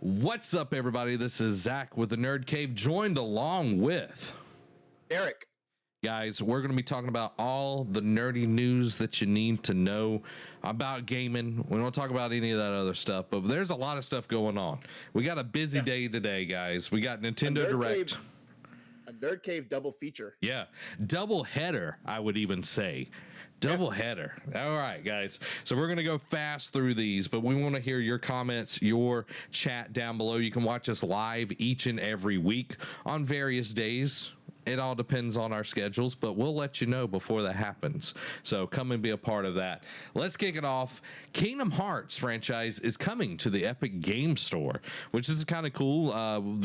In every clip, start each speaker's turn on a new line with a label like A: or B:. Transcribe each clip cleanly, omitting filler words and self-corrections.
A: What's up, everybody? This is Zach with the Nerd Cave, joined along with
B: Eric.
A: Guys, we're going to be talking about all the nerdy news that you need to know about gaming. We don't talk about any of that other stuff, but there's a lot of stuff going on. We got a busy day today, guys. We got Nintendo Direct.
B: A Nerd Cave double feature.
A: Yeah, double header, I would even say. Double header. All right, guys. So we're going to go fast through these, but we want to hear your comments, your chat down below. You can watch us live each and every week on various days. It all depends on our schedules, but we'll let you know before that happens. So come and be a part of that. Let's kick it off. Kingdom Hearts franchise is coming to the Epic Game Store, which is kind of cool.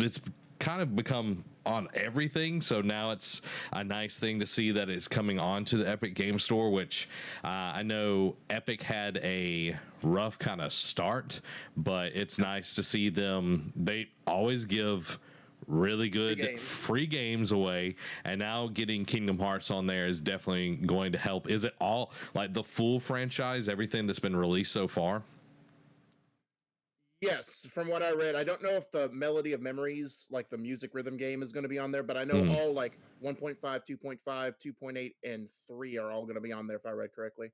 A: It's kind of become on everything, so now it's a nice thing to see that it's coming on to the Epic Game Store, which I know Epic had a rough kind of start, but it's nice to see them. They always give really good free games away, and now getting Kingdom Hearts on there is definitely going to help. Is it all like the full franchise, everything that's been released so far?
B: Yes, from what I read. I don't know if the Melody of Memories, like the music rhythm game, is going to be on there, but I know all like 1.5, 2.5, 2.8, and 3 are all going to be on there if I read correctly.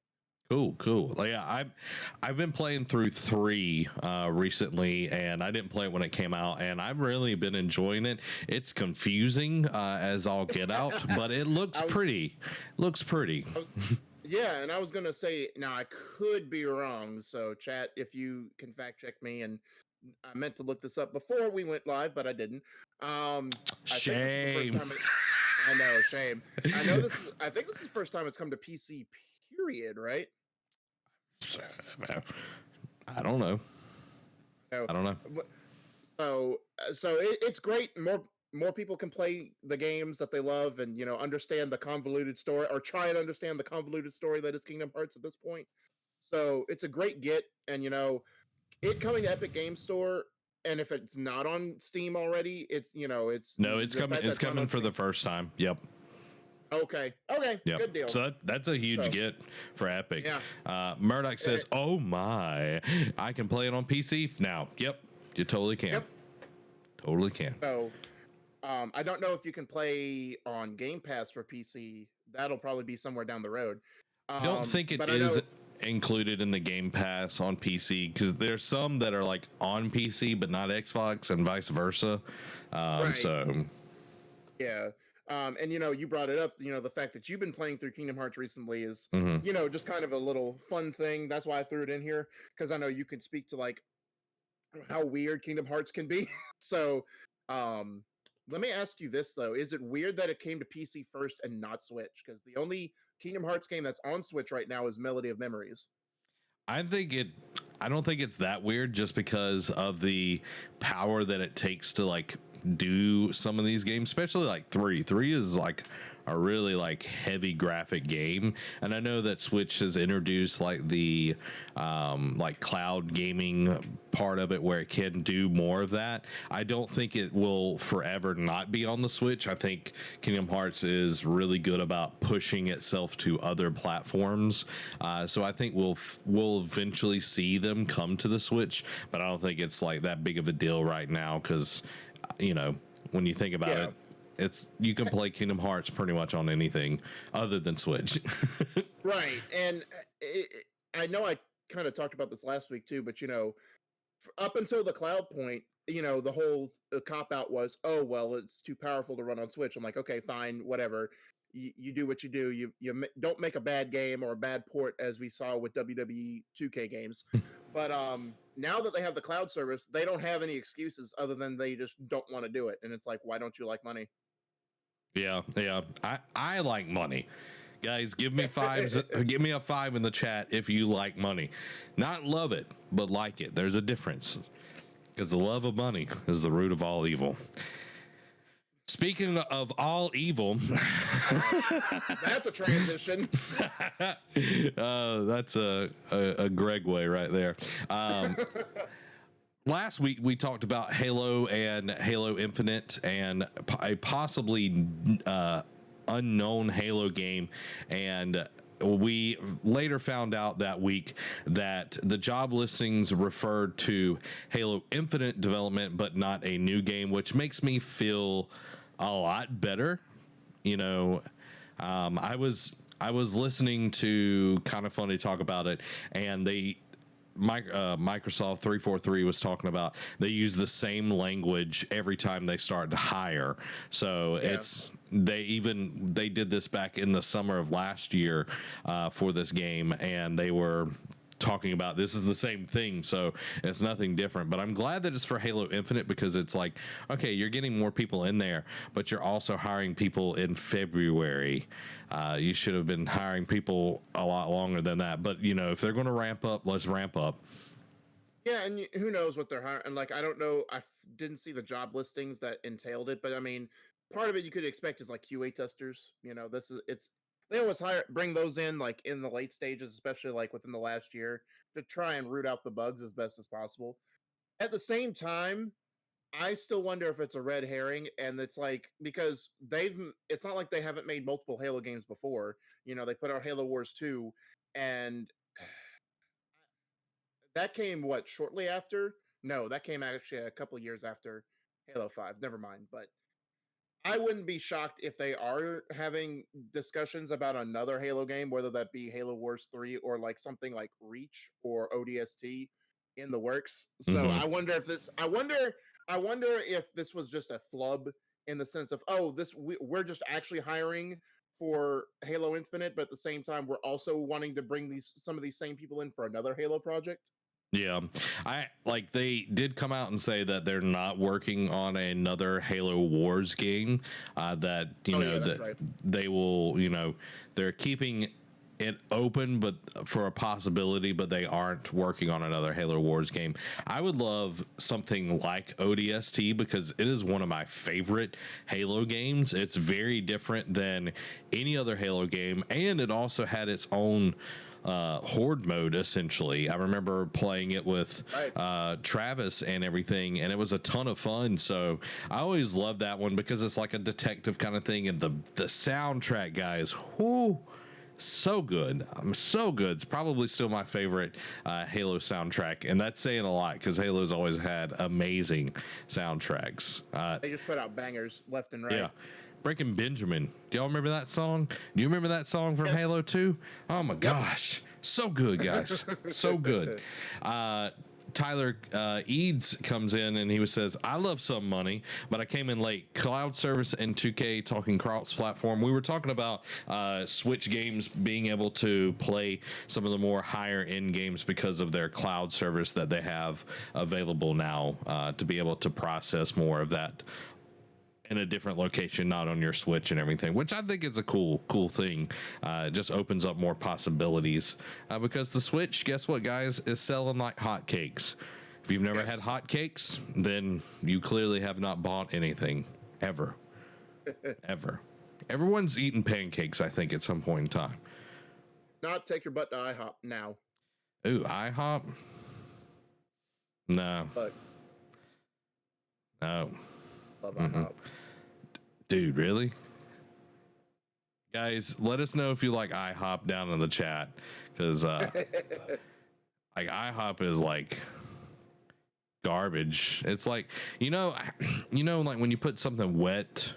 A: Cool. Yeah, I've been playing through 3 recently, and I didn't play it when it came out, and I've really been enjoying it. It's confusing as all get out, but it looks pretty.
B: Yeah, and I was going to say, now I could be wrong, so chat, if you can fact check me, and I meant to look this up before we went live, but I didn't.
A: Shame.
B: I know, shame. I think this is the first time it's come to PC, period, right?
A: I don't know.
B: So,
A: I don't know.
B: So it's great. More people can play the games that they love and, understand the convoluted story, or try and understand the convoluted story that is Kingdom Hearts at this point. So it's a great get, and, it coming to Epic Game Store, and if it's not on Steam already, it's coming.
A: It's coming for the first time. Yep.
B: Okay. Yep. Good deal.
A: So that's a huge get for Epic.
B: Yeah.
A: Murdoch says, "Oh my, I can play it on PC now." Yep, you totally can.
B: Yep.
A: Totally can.
B: So, I don't know if you can play on Game Pass for PC. That'll probably be somewhere down the road.
A: I don't think it is included in the Game Pass on PC, because there's some that are like on PC but not Xbox, and vice versa.
B: Right.
A: So,
B: yeah. And you brought it up, the fact that you've been playing through Kingdom Hearts recently is, just kind of a little fun thing. That's why I threw it in here, because I know you could speak to like how weird Kingdom Hearts can be. So, let me ask you this though. Is it weird that it came to PC first and not Switch? Because the only Kingdom Hearts game that's on Switch right now is Melody of Memories.
A: I don't think it's that weird, just because of the power that it takes to like do some of these games, especially like 3 is like a really like heavy graphic game. And I know that Switch has introduced like the like cloud gaming part of it, where it can do more of that. I don't think it will forever not be on the Switch. I think Kingdom Hearts is really good about pushing itself to other platforms, so I think we'll eventually see them come to the Switch, but I don't think it's like that big of a deal right now, because when you think about it, you can play Kingdom Hearts pretty much on anything other than Switch.
B: Right. And I know I kind of talked about this last week too, but up until the cloud point, the whole cop out was, oh, well, it's too powerful to run on Switch. I'm like, okay, fine, whatever. You do what you do. You don't make a bad game or a bad port, as we saw with WWE 2K games. But now that they have the cloud service, they don't have any excuses other than they just don't want to do it. And it's like, why don't you like money?
A: Yeah. I like money. Guys, give me 5s. Give me a 5 in the chat if you like money. Not love it, but like it. There's a difference, because the love of money is the root of all evil. Speaking of all evil,
B: that's a transition.
A: That's a Greg way right there. Last week we talked about Halo and Halo Infinite, and a possibly unknown Halo game, and we later found out that week that the job listings referred to Halo Infinite development, but not a new game, which makes me feel a lot better. You know, I was listening to Kind of Funny talk about it, and Microsoft 343 was talking about they use the same language every time they start to hire. So they did this back in the summer of last year for this game, and they were talking about this is the same thing, so it's nothing different. But I'm glad that it's for Halo Infinite, because it's like, okay, you're getting more people in there, but you're also hiring people in February. You should have been hiring people a lot longer than that. But you know, if they're going to ramp up, let's ramp up.
B: Yeah, and who knows what they're hiring? And like, I don't know. Didn't see the job listings that entailed it, but I mean, part of it you could expect is like QA testers. You know, they always bring those in like in the late stages, especially like within the last year, to try and root out the bugs as best as possible. At the same time, I still wonder if it's a red herring, and it's like, because it's not like they haven't made multiple Halo games before. You know, they put out Halo Wars 2, and that came shortly after? No, that came actually a couple years after Halo 5. Never mind. But I wouldn't be shocked if they are having discussions about another Halo game, whether that be Halo Wars 3 or like something like Reach or ODST in the works. So
A: Mhm.
B: I wonder if this was just a flub, in the sense of, oh, we're just actually hiring for Halo Infinite, but at the same time we're also wanting to bring some of these same people in for another Halo project.
A: Yeah, they did come out and say that they're not working on another Halo Wars game. That that
B: right.
A: they will, they're keeping it open, but for a possibility, but they aren't working on another Halo Wars game. I would love something like ODST, because it is one of my favorite Halo games. It's very different than any other Halo game, and it also had its own horde mode. Essentially, I remember playing it with Travis and everything, and it was a ton of fun. So I always love that one, because it's like a detective kind of thing, and the soundtrack, guys, whoo, so good. So good. It's probably still my favorite Halo soundtrack, and that's saying a lot, because Halo's always had amazing soundtracks.
B: They just put out bangers left and right.
A: Yeah. Breaking Benjamin. Do y'all remember that song? Do you remember that song from Halo 2? Oh my gosh. So good, guys. So good. Tyler Eads comes in and he says, I love some money, but I came in late. Cloud service and 2K talking cross platform. We were talking about Switch games being able to play some of the more higher end games because of their cloud service that they have available now, to be able to process more of that in a different location, not on your Switch and everything, which I think is a cool thing. It just opens up more possibilities, because the Switch, guess what, guys, is selling like hotcakes. If you've never had hotcakes, then you clearly have not bought anything ever. Ever. Everyone's eating pancakes, I think, at some point in time.
B: Not take your butt to IHOP now.
A: Ooh, IHOP? No.
B: But
A: no.
B: Love IHOP.
A: Dude, really? Guys, let us know if you like IHOP down in the chat, because like IHOP is like garbage. It's like, like when you put something wet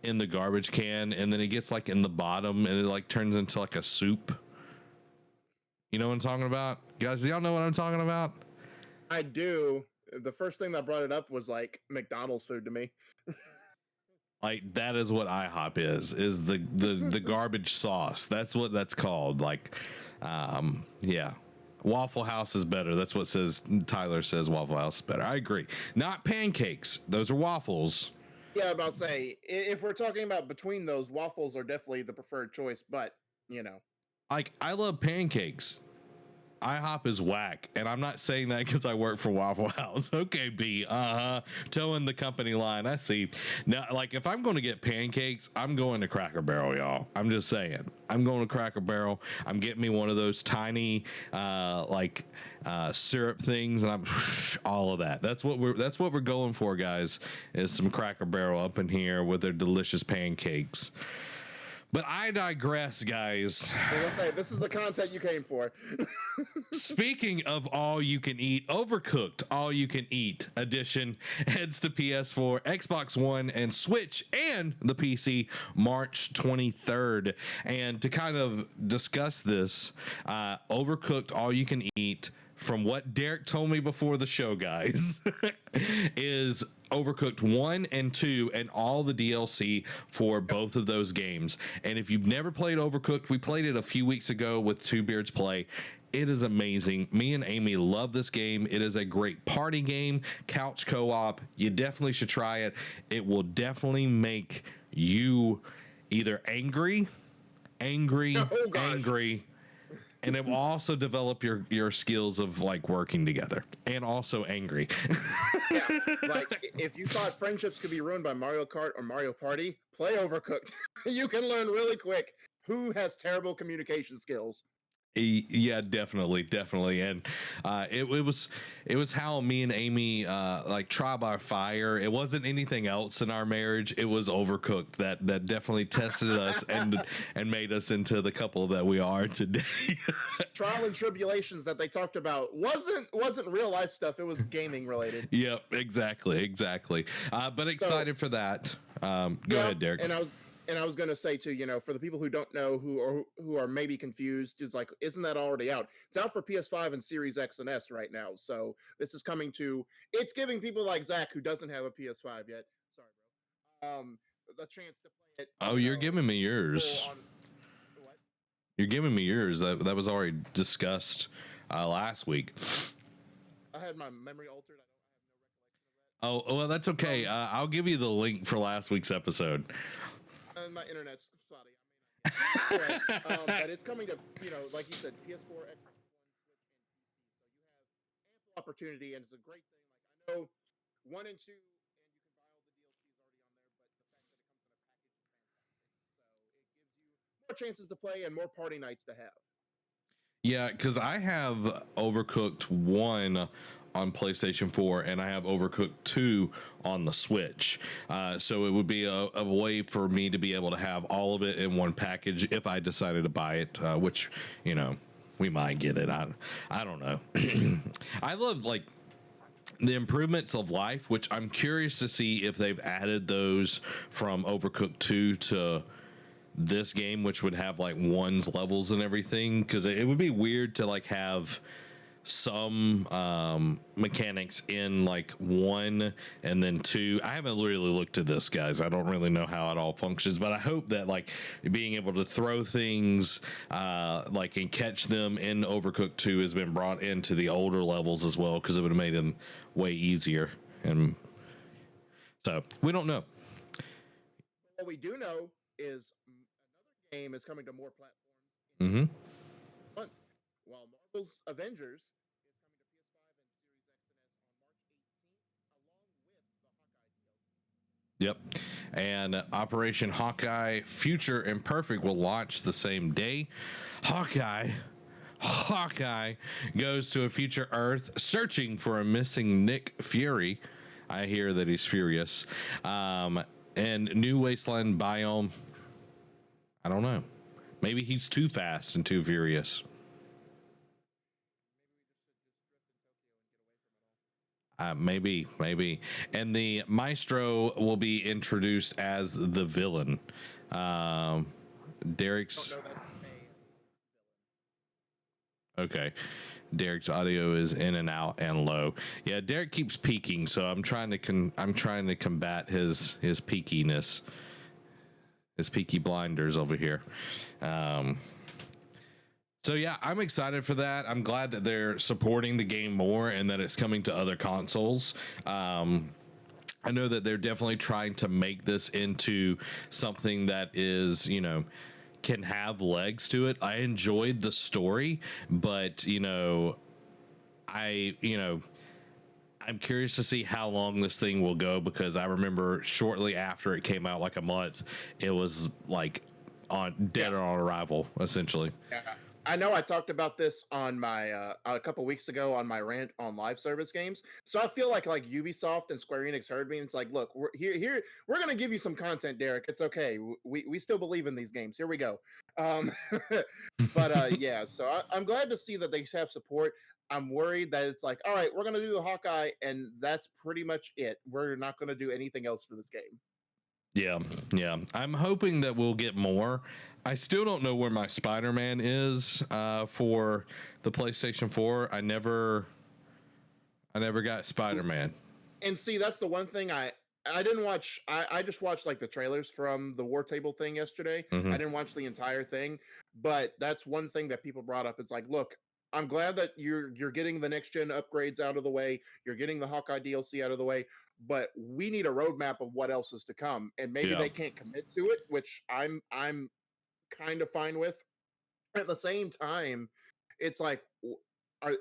A: in the garbage can and then it gets like in the bottom and it like turns into like a soup. You know what I'm talking about? Guys, do y'all know what I'm talking about?
B: I do. The first thing that brought it up was like McDonald's food to me.
A: Like, that is what IHOP is the garbage sauce. That's what that's called. Like, yeah. Waffle House is better. That's what Tyler says Waffle House is better. I agree. Not pancakes. Those are waffles.
B: Yeah, I'm about to say, if we're talking about between those, waffles are definitely the preferred choice, but,
A: Like, I love pancakes. IHOP is whack, and I'm not saying that because I work for Waffle House. Okay, B, towing the company line. I see. Now, like, if I'm going to get pancakes, I'm going to Cracker Barrel, y'all. I'm just saying. I'm going to Cracker Barrel. I'm getting me one of those tiny, syrup things, and I'm all of that. That's what we're going for, guys. Is some Cracker Barrel up in here with their delicious pancakes. But I digress, guys.
B: I will say, this is the content you came for.
A: Speaking of all you can eat, Overcooked All You Can Eat edition heads to PS4, Xbox One, and Switch, and the PC March 23rd. And to kind of discuss this, Overcooked All You Can Eat, from what Derek told me before the show, guys, is Overcooked 1 and 2 and all the DLC for both of those games. And if you've never played Overcooked, we played it a few weeks ago with Two Beards Play. It is amazing. Me and Amy love this game. It is a great party game, couch co-op. You definitely should try it. It will definitely make you either angry, and it will also develop your skills of like working together, and also angry.
B: Yeah, like if you thought friendships could be ruined by Mario Kart or Mario Party, play Overcooked. You can learn really quick who has terrible communication skills.
A: Yeah, definitely, and it was how me and Amy like trial by fire. It wasn't anything else in our marriage. It was Overcooked that definitely tested us and made us into the couple that we are today.
B: Trial and tribulations that they talked about wasn't real life stuff. It was gaming related.
A: Yep, exactly. But excited for that. Go ahead, Derek.
B: And I was going to say too, you know, for the people who don't know, who are maybe confused, is like, isn't that already out? It's out for PS5 and Series X and S right now. So this is coming to, it's giving people like Zach, who doesn't have a PS5 yet, sorry, bro, the chance to play it.
A: Oh, you're giving me yours.
B: What?
A: You're giving me yours. That was already discussed last week.
B: I had my memory altered. I have no recollection of that.
A: Oh, well, that's okay. I'll give you the link for last week's episode.
B: My internet's spotty. Anyway, but it's coming to, you know, like you said, PS4, Xbox One, Switch, and PC. So you have ample opportunity, and it's a great thing. Like, I know 1 and 2, and you can buy all the DLCs already on there, but the fact that it comes in a package is fantastic. So it gives you more chances to play and more party nights to have.
A: Yeah, because I have Overcooked 1 on PlayStation 4 and I have Overcooked 2 on the Switch. So it would be a way for me to be able to have all of it in one package if I decided to buy it, which, you know, we might get it. I don't know. I love like the improvements of life, which I'm curious to see if they've added those from Overcooked 2 to this game, which would have like one's levels and everything, because it would be weird to like have some mechanics in like 1 and then 2. I haven't really looked at this, guys. I don't really know how it all functions, but I hope that like being able to throw things like and catch them in Overcooked 2 has been brought into the older levels as well, because it would have made them way easier. And so we don't know.
B: What we do know is another game is coming to more platforms.
A: Mm-hmm.
B: Month, while Marvel's Avengers is coming to PS5 and Series X and S on March 18th, along with the Hawkeye DLC.
A: Yep. And Operation Hawkeye Future Imperfect will launch the same day. Hawkeye goes to a future Earth searching for a missing Nick Fury. I hear that he's furious. And new wasteland biome. I don't know. Maybe he's too fast and too furious. Maybe. And the Maestro will be introduced as the villain. Derek's. Okay. Derek's audio is in and out and low. Yeah, Derek keeps peaking, so I'm trying to combat his peakiness. His peaky blinders over here. So yeah, I'm excited for that. I'm glad that they're supporting the game more and that it's coming to other consoles. I know that they're definitely trying to make this into something that is, you know, can have legs to it. I enjoyed the story, but I'm curious to see how long this thing will go, because I remember shortly after it came out, like a month, it was like on arrival, essentially.
B: Yeah. I know I talked about this on my a couple weeks ago on my rant on live service games. So I feel like Ubisoft and Square Enix heard me and it's like, look, we're here. We're gonna give you some content, Derek. It's okay. We still believe in these games. Here we go. Um, but yeah. So I'm glad to see that they have support. I'm worried that it's like, all right, we're gonna do the Hawkeye, and that's pretty much it. We're not gonna do anything else for this game.
A: Yeah, yeah. I'm hoping that we'll get more. I still don't know where my Spider-Man is for the PlayStation 4. I never got Spider-Man.
B: And see, that's the one thing I didn't watch. I just watched like the trailers from the War Table thing yesterday.
A: Mhm.
B: I didn't watch the entire thing, but that's one thing that people brought up. It's like, look, I'm glad that you're getting the next gen upgrades out of the way. You're getting the Hawkeye DLC out of the way, but we need a roadmap of what else is to come. And maybe
A: Yeah.
B: they can't commit to it, which I'm kind of fine with. At the same time, it's like,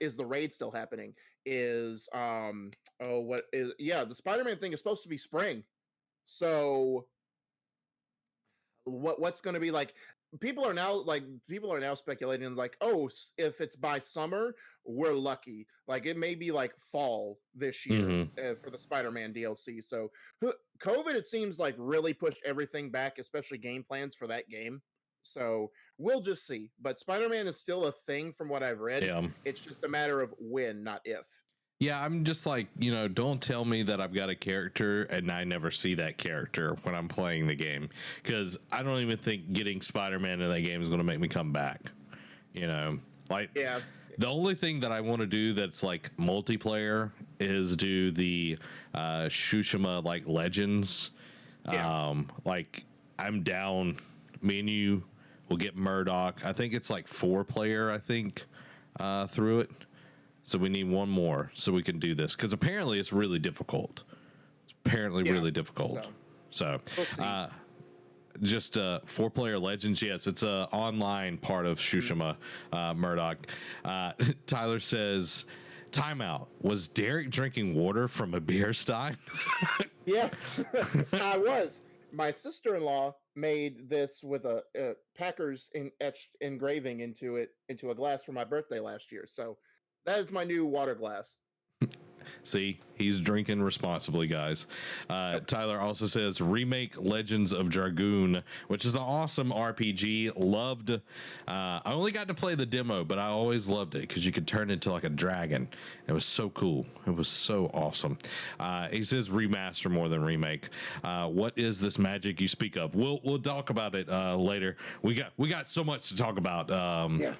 B: is the raid still happening? Is what is yeah, the Spider-Man thing is supposed to be spring. So what's going to be like? People are now speculating like, oh, if it's by summer, we're lucky. Like it may be like fall this year for the Spider-Man DLC. So COVID, it seems like really pushed everything back, especially game plans for that game. So we'll just see. But Spider-Man is still a thing from what I've read.
A: Yeah.
B: It's just a matter of when, not if.
A: Yeah, I'm just like, don't tell me that I've got a character and I never see that character when I'm playing the game, because I don't even think getting Spider-Man in that game is going to make me come back. Like,
B: Yeah.
A: the only thing that I want to do that's like multiplayer is do the Tsushima like Legends.
B: Yeah.
A: Like I'm down. Me and you will get Murdoch. I think it's like 4-player. I think through it. So we need one more so we can do this, because apparently it's really difficult. It's apparently really difficult. So
B: we'll
A: just 4-player Legends. Yes, it's a online part of Tsushima. Murdoch. Tyler says, timeout. Was Derek drinking water from a beer stein?
B: Yeah, I was. My sister-in-law made this with a Packers etched engraving into a glass for my birthday last year. So that is my new water glass.
A: See, he's drinking responsibly, guys. Tyler also says remake Legends of Dragoon, which is an awesome RPG. Loved. I only got to play the demo, but I always loved it because you could turn into like a dragon. It was so cool. It was so awesome. He says remaster more than remake. What is this magic you speak of? We'll talk about it later. We got so much to talk about.
B: Yeah.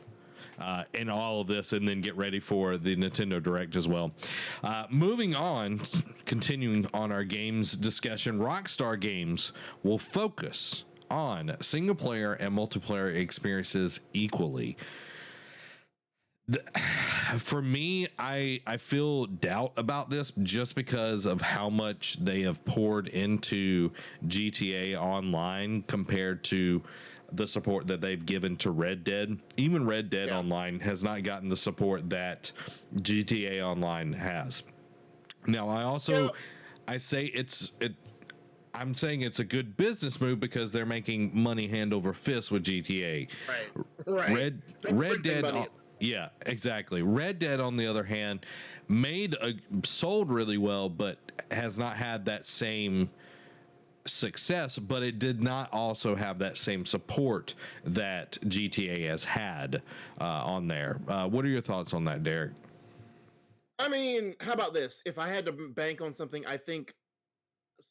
A: In all of this, and then get ready for the Nintendo Direct as well. Moving on, continuing on our games discussion, Rockstar Games will focus on single player and multiplayer experiences equally. For me, I feel doubt about this just because of how much they have poured into GTA Online compared to the support that they've given to Red Dead. Even Red Dead Online has not gotten the support that GTA Online has. Now, I'm saying it's a good business move because they're making money hand over fist with GTA.
B: Right.
A: Red Dead. Yeah, exactly. Red Dead, on the other hand, sold really well, but has not had that same success, but it did not also have that same support that GTA has had on there. What are your thoughts on that, Derek?
B: I mean, how about this? If I had to bank on something, I think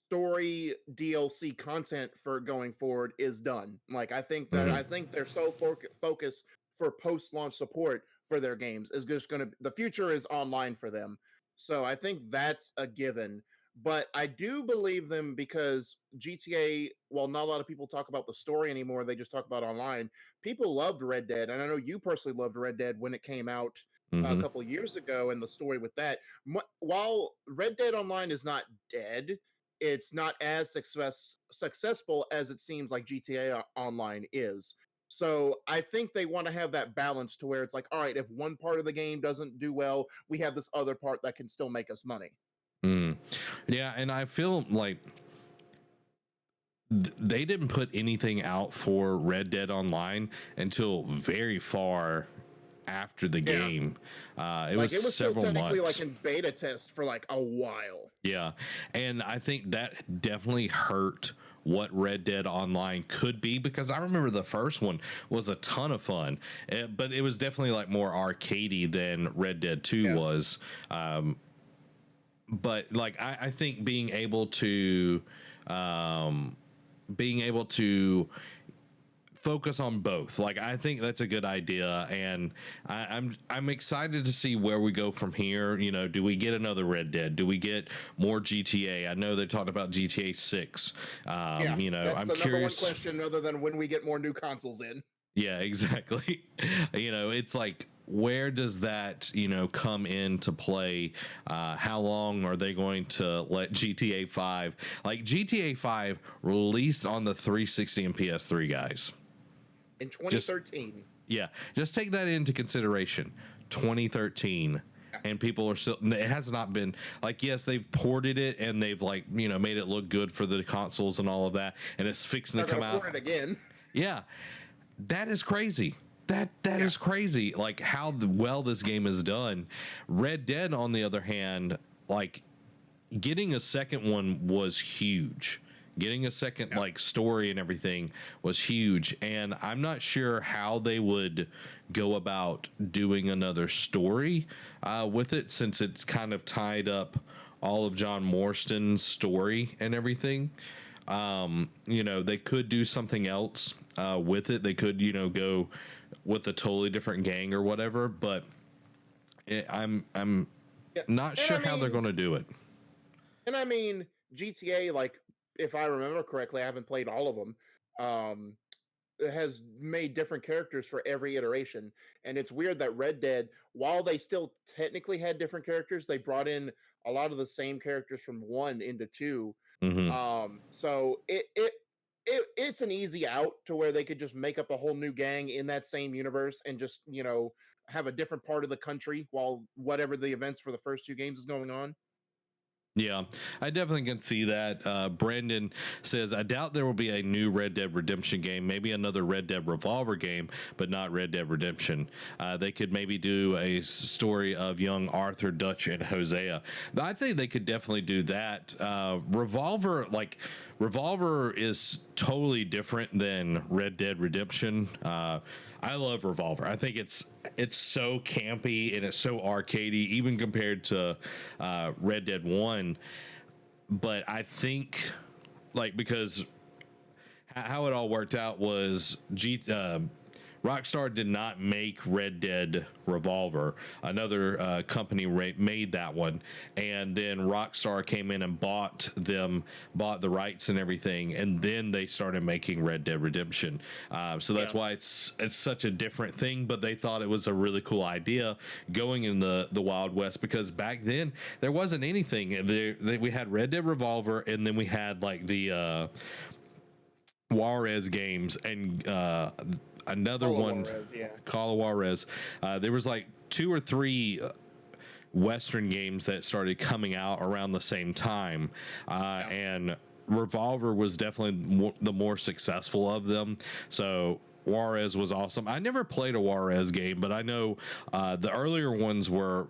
B: story DLC content for going forward is done. Like I think they're so focused for post-launch support for their games is just going to, the future is online for them. So I think that's a given. But I do believe them because GTA, while not a lot of people talk about the story anymore, they just talk about online. People loved Red Dead, and I know you personally loved Red Dead when it came out a couple of years ago, and the story with that. While Red Dead Online is not dead, it's not as successful as it seems like GTA Online is. So I think they want to have that balance to where it's like, all right, if one part of the game doesn't do well, we have this other part that can still make us money.
A: Yeah, and I feel like they didn't put anything out for Red Dead Online until very far after the game. It was several
B: technically
A: months.
B: like in beta test for like a while.
A: Yeah, and I think that definitely hurt what Red Dead Online could be, because I remember the first one was a ton of fun, but it was definitely like more arcadey than Red Dead 2 was. But like I think being able to focus on both, like I think that's a good idea, and I'm excited to see where we go from here. You know, do we get another Red Dead? Do we get more GTA? I know they talked about GTA 6. You know,
B: that's
A: I'm
B: the
A: curious.
B: number one question, other than when we get more new consoles in.
A: Yeah, exactly. You know, it's like, where does that, you know, come into play? How long are they going to let GTA 5, like GTA 5 released on the 360 and PS3, guys?
B: In 2013.
A: Just take that into consideration. 2013. And people are still, it has not been like, yes, they've ported it and they've, like, you know, made it look good for the consoles and all of that, and it's fixing to come out
B: port it again.
A: Yeah, that is crazy. That is crazy. Like how well this game is done. Red Dead, on the other hand, like getting a second one was huge. Getting a second like story and everything was huge, and I'm not sure how they would go about doing another story with it, since it's kind of tied up all of John Marston's story and everything. You know, they could do something else with it. They could, you know, go with a totally different gang or whatever, but I'm not sure how they're going to do it.
B: And I mean, GTA, like, if I remember correctly, I haven't played all of them. It has made different characters for every iteration, and it's weird that Red Dead, while they still technically had different characters, they brought in a lot of the same characters from 1 into 2. So it's an easy out to where they could just make up a whole new gang in that same universe and just, you know, have a different part of the country while whatever the events for the first 2 games is going on.
A: Yeah, I definitely can see that. Brandon says, I doubt there will be a new Red Dead Redemption game, maybe another Red Dead Revolver game, but not Red Dead Redemption. They could maybe do a story of young Arthur, Dutch, and Hosea. I think they could definitely do that. Revolver is totally different than Red Dead Redemption. I love Revolver. I think it's so campy and it's so arcadey, even compared to Red Dead 1. But I think, like, because how it all worked out was Rockstar did not make Red Dead Revolver. Another company made that one, and then Rockstar came in and bought the rights and everything, and then they started making Red Dead Redemption. So that's why it's such a different thing. But they thought it was a really cool idea going in the Wild West, because back then there wasn't anything. We had Red Dead Revolver, and then we had like the Juarez games, and another one, Call of Juarez. There was like 2 or 3 Western games that started coming out around the same time, and Revolver was definitely the more successful of them. So Juarez was awesome. I never played a Juarez game, but I know the earlier ones were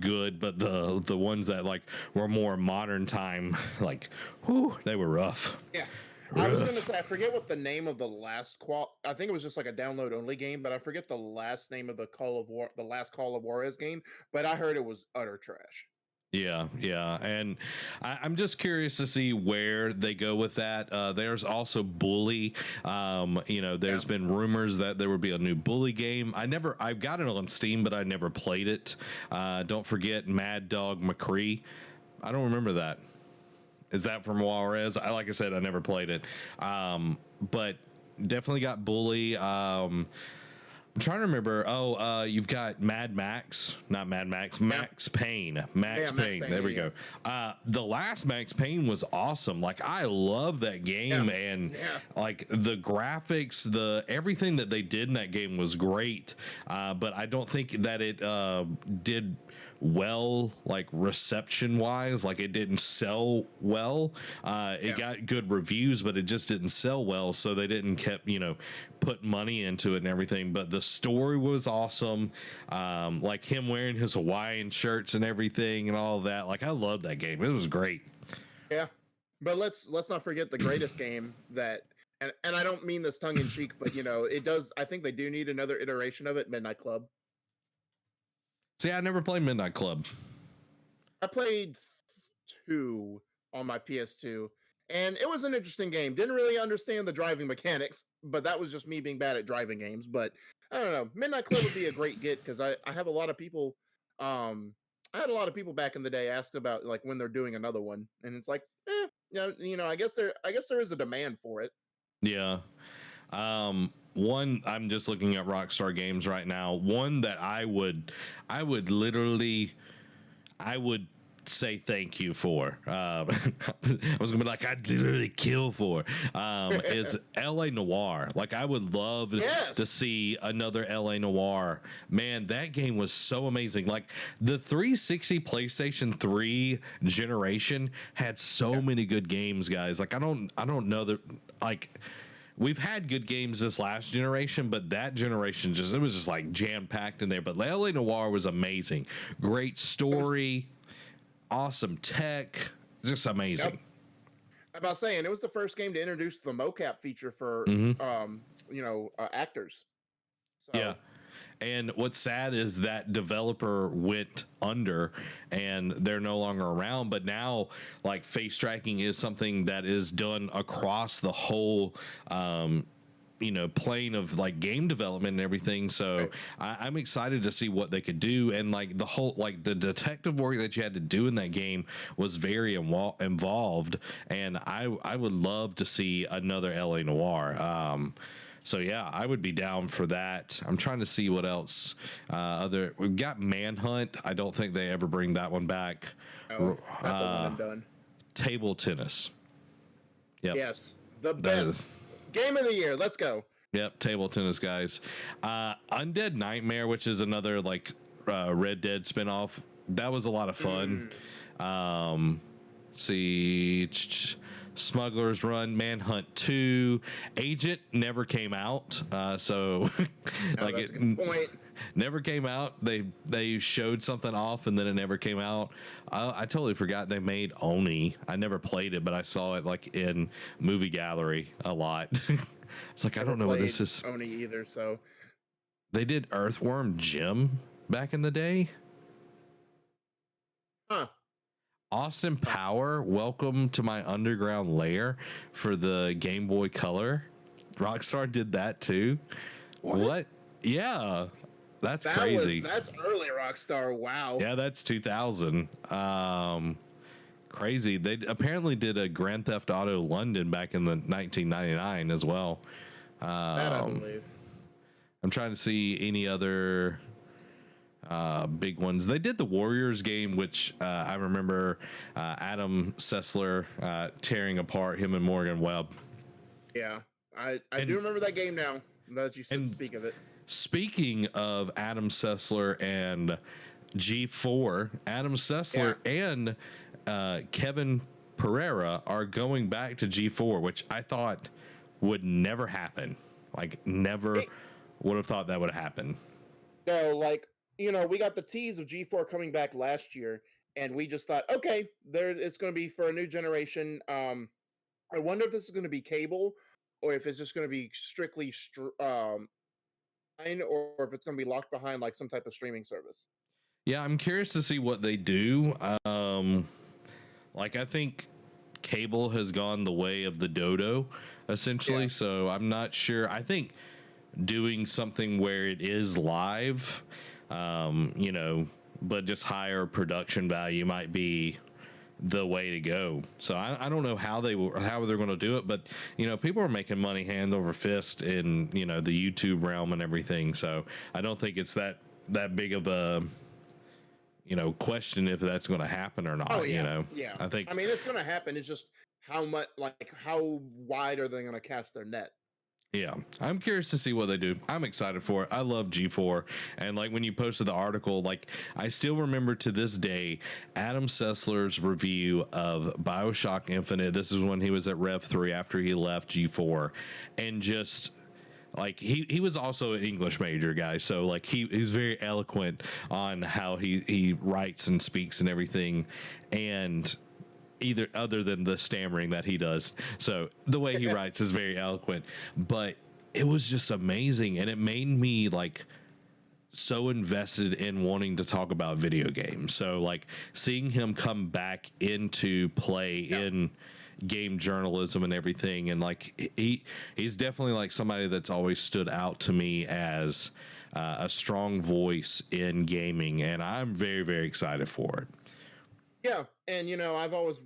A: good, but the ones that like were more modern time, like, they were rough.
B: Yeah. I was going to say, I forget what the name of the last I think it was just like a download only game, but I forget the last name of the last Call of Juarez game, but I heard it was utter trash.
A: Yeah, and I'm just curious to see where they go with that. There's also Bully. You know, there's been rumors that there would be a new Bully game. I've got it on Steam, but I never played it. Don't forget Mad Dog McCree. I don't remember that. Is that from Juarez? Like I said, I never played it. But definitely got Bully. I'm trying to remember. You've got Mad Max, not Mad Max, Max Payne. Max Payne. There we go. The last Max Payne was awesome. Like, I love that game, and like the graphics, everything that they did in that game was great. But I don't think that it did well, like reception wise. Like it didn't sell well. It got good reviews, but it just didn't sell well. So they didn't kept, put money into it and everything. But the story was awesome. Like him wearing his Hawaiian shirts and everything and all that. Like I love that game. It was great.
B: Yeah. But let's not forget the greatest game that, and I don't mean this tongue in cheek, but it does. I think they do need another iteration of it. Midnight Club.
A: See, I never played Midnight Club.
B: I played 2 on my PS2, and it was an interesting game. Didn't really understand the driving mechanics, but that was just me being bad at driving games. But I don't know. Midnight Club would be a great get because I have a lot of people. I had a lot of people back in the day asked about like when they're doing another one, and it's like, I guess there is a demand for it.
A: Yeah. One, I'm just looking at Rockstar Games right now. One that I would say thank you for. I was gonna be like, I'd literally kill for. Is LA Noire. Like I would love to see another LA Noire. Man, that game was so amazing. Like the 360 PlayStation 3 generation had so many good games, guys. Like I don't know that like. We've had good games this last generation, but that generation it was just like jam packed in there. But LA Noire was amazing. Great story, awesome tech, just amazing.
B: Yep. About saying it was the first game to introduce the mocap feature for actors. So.
A: Yeah. And what's sad is that developer went under and they're no longer around. But now, like, face tracking is something that is done across the whole, plane of like game development and everything. So I'm excited to see what they could do. And like the whole, like the detective work that you had to do in that game was very involved. And I would love to see another LA Noire. So yeah, I would be down for that. I'm trying to see what else. We've got Manhunt. I don't think they ever bring that one back.
B: Oh, that's a one and done.
A: Table tennis. Yep.
B: Yes, the best game of the year. Let's go.
A: Yep, table tennis, guys. Undead Nightmare, which is another like Red Dead spinoff. That was a lot of fun. See. Smuggler's Run, Manhunt 2, Agent never came out, so like
B: that's a good point.
A: Never came out. They showed something off and then it never came out. I totally forgot they made Oni. I never played it, but I saw it like in movie gallery a lot. It's like I don't know what this is.
B: Oni either. So
A: they did Earthworm Jim back in the day.
B: Huh.
A: Austin Power, Welcome to My Underground Lair for the Game Boy Color. Rockstar did that too. What? Yeah. That's crazy.
B: That's early Rockstar. Wow.
A: Yeah, that's 2000. Crazy. They apparently did a Grand Theft Auto London back in the 1999 as well.
B: That I believe.
A: I'm trying to see any other big ones. They did the Warriors game, which I remember Adam Sessler tearing apart him and Morgan Webb.
B: Yeah, I do remember that game now that you speak of it.
A: Speaking of Adam Sessler and G4, Adam Sessler and Kevin Pereira are going back to G4, which I thought would never happen. Like, never would have thought that would happen.
B: No, like, we got the tease of G4 coming back last year, and we just thought, okay, it's going to be for a new generation. I wonder if this is going to be cable, or if it's just going to be strictly or if it's going to be locked behind like some type of streaming service.
A: Yeah, I'm curious to see what they do. Like, I think cable has gone the way of the dodo, essentially. So I'm not sure. I think doing something where it is live, but just higher production value might be the way to go. So I don't know how they're going to do it, but people are making money hand over fist in the YouTube realm and everything. So I don't think it's that big of a question if that's going to happen or not.
B: Oh, yeah.
A: I mean
B: it's going to happen. It's just how much, like, how wide are they going to cast their net?
A: Yeah, I'm curious to see what they do. I'm excited for it. I love G4. And like when you posted the article, like I still remember to this day Adam Sessler's review of BioShock Infinite. This is when he was at Rev 3 after he left G4. And just like he was also an English major guy. So like he's very eloquent on how he writes and speaks and everything. And either other than the stammering that he does. So the way he writes is very eloquent, but it was just amazing. And it made me like so invested in wanting to talk about video games. So like seeing him come back into play in game journalism and everything. And like he's definitely like somebody that's always stood out to me as a strong voice in gaming. And I'm very, very excited for it.
B: Yeah, and I've always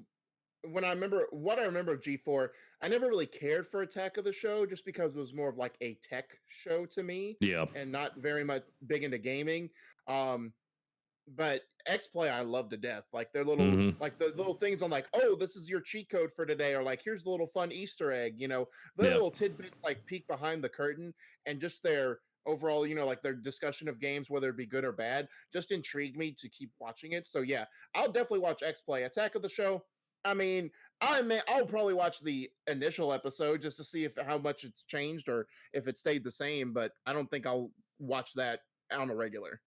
B: what I remember of G4, I never really cared for Attack of the Show just because it was more of like a tech show to me.
A: Yeah.
B: And not very much big into gaming. But X-Play I love to death. Like their little like the little things on like, oh, this is your cheat code for today, or like here's the little fun Easter egg, the little tidbit like peek behind the curtain, and just their overall, like their discussion of games, whether it be good or bad, just intrigued me to keep watching it. So yeah, I'll definitely watch X-Play. Attack of the Show, I mean, I'll probably watch the initial episode just to see if how much it's changed or if it stayed the same, but I don't think I'll watch that on a regular.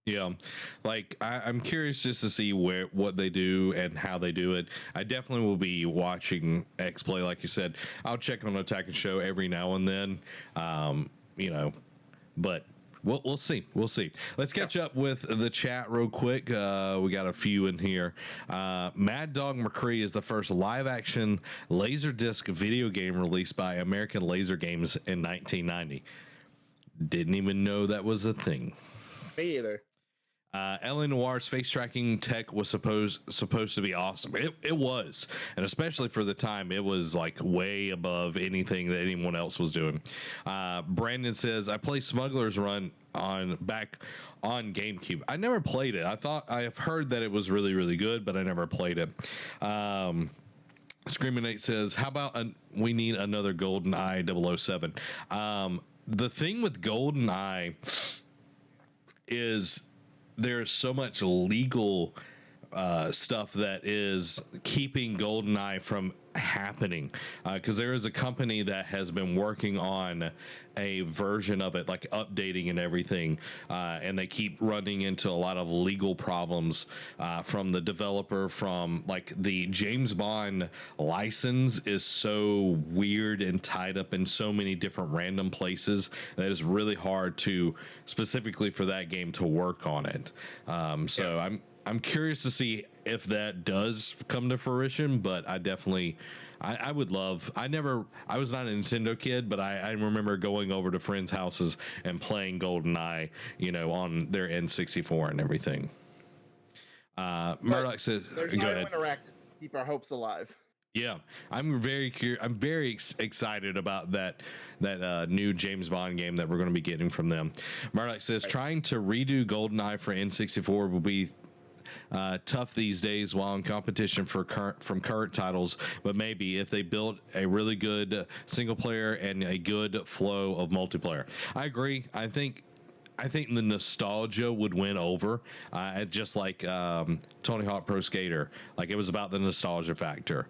A: Yeah, like I'm curious just to see what they do and how they do it. I definitely will be watching X-Play, like you said. I'll check on Attack and Show every now and then, but we'll see. We'll see. Let's catch up with the chat real quick. We got a few in here. Mad Dog McCree is the first live-action Laserdisc video game released by American Laser Games in 1990. Didn't even know that was a thing.
B: Me either.
A: LA Noir's face tracking tech was supposed to be awesome. It was, and especially for the time, it was like way above anything that anyone else was doing. Brandon says, "I play Smuggler's Run back on GameCube. I never played it. I've heard that it was really, really good, but I never played it." Screaming Nate says, "How about we need another GoldenEye 007?" The thing with GoldenEye is there's so much legal stuff that is keeping GoldenEye from happening, because there is a company that has been working on a version of it, like updating and everything, and they keep running into a lot of legal problems from the developer. From like the James Bond license is so weird and tied up in so many different random places that it's really hard to specifically for that game to work on it. I'm curious to see if that does come to fruition, but I definitely, I would love, I was not a Nintendo kid, but I remember going over to friends' houses and playing GoldenEye, on their N64 and everything. Murdoch says,
B: there's
A: go
B: no
A: ahead.
B: Interactive. Keep our hopes alive.
A: Yeah, I'm very curious. I'm very excited about that new James Bond game that we're going to be getting from them. Murdoch says, trying to redo GoldenEye for N64 will be tough these days while in competition from current titles, but maybe if they build a really good single player and a good flow of multiplayer. I agree. I think the nostalgia would win over, just like Tony Hawk Pro Skater. Like, it was about the nostalgia factor.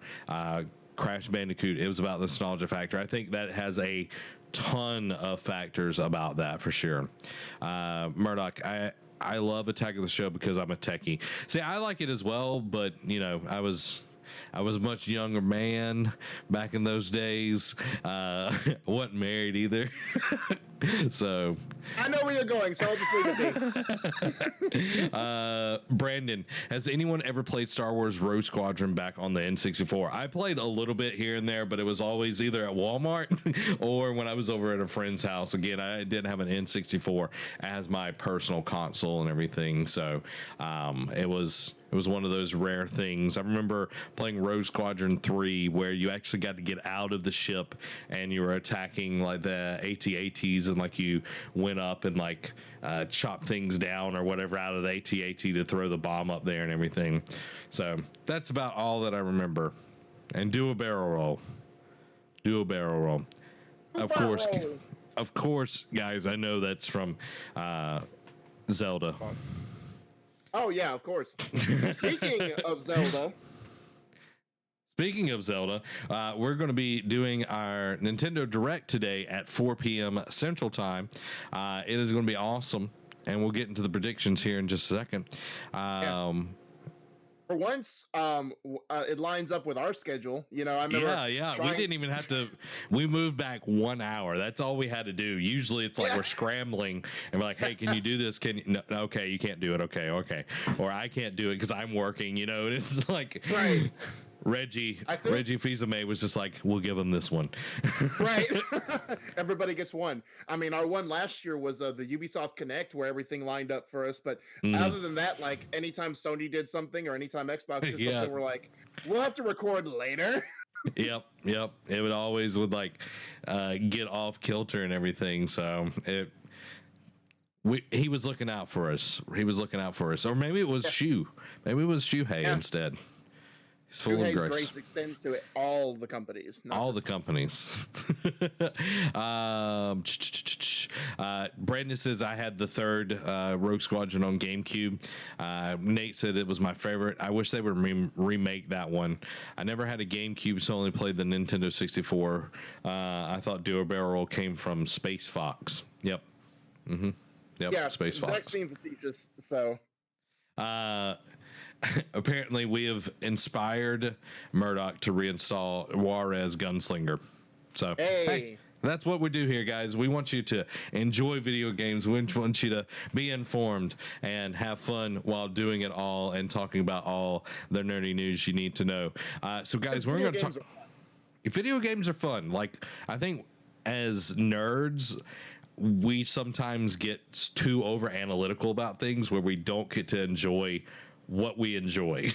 A: Crash Bandicoot, it was about the nostalgia factor. I think that has a ton of factors about that for sure. Murdoch, I love Attack of the Show because I'm a techie. See, I like it as well, but I was a much younger man back in those days. Wasn't married either. So
B: I know where you're going, so I'll just leave it be.
A: Brandon, has anyone ever played Star Wars Rogue Squadron back on the N64? I played a little bit here and there, but it was always either at Walmart or when I was over at a friend's house. Again, I didn't have an N64 as my personal console and everything, so it was one of those rare things. I remember playing Rogue Squadron 3 where you actually got to get out of the ship and you were attacking like the AT-ATs, and like you went up and like chop things down or whatever out of the AT-AT to throw the bomb up there and everything. So that's about all that I remember. And do a barrel roll. Of
B: Super
A: course,
B: roll.
A: of course, guys. I know that's from Zelda.
B: Oh yeah, of course. Speaking of Zelda,
A: Speaking of Zelda, we're going to be doing our Nintendo Direct today at 4 p.m. Central Time. It is going to be awesome, and we'll get into the predictions here in just a second.
B: for once, it lines up with our schedule. You know, I remember.
A: We didn't even have to. We moved back 1 hour. That's all we had to do. Usually, it's like we're scrambling and we're like, "Hey, can you do this? Can you?" No, okay, you can't do it. Okay, or I can't do it because I'm working. You know, and it's like
B: Right.
A: Reggie Fils-Aimé was just like, we'll give him this one.
B: Right. Everybody gets one. I mean, our one last year was the Ubisoft Connect where everything lined up for us. But other than that, like anytime Sony did something or anytime Xbox did something, we're like, we'll have to record later.
A: Yep. It would always like get off kilter and everything. So he was looking out for us. Or maybe it was Shu. Maybe it was Shuhei instead. He's full of grace
B: extends to all the companies.
A: All the companies. Brandon says I had the third Rogue Squadron on GameCube. Nate said it was my favorite. I wish they would remake that one. I never had a GameCube, so only played the Nintendo 64. I thought Duo Barrel came from Space Fox. Yep. Yep.
B: Yeah,
A: Space Fox.
B: Zach's being facetious, so.
A: Apparently, we have inspired Murdoch to reinstall Juarez Gunslinger. So, hey, that's what we do here, guys. We want you to enjoy video games. We want you to be informed and have fun while doing it all and talking about all the nerdy news you need to know. So, guys, we're going to talk. Video games are fun. Like, I think as nerds, we sometimes get too over analytical about things where we don't get to enjoy what we enjoy.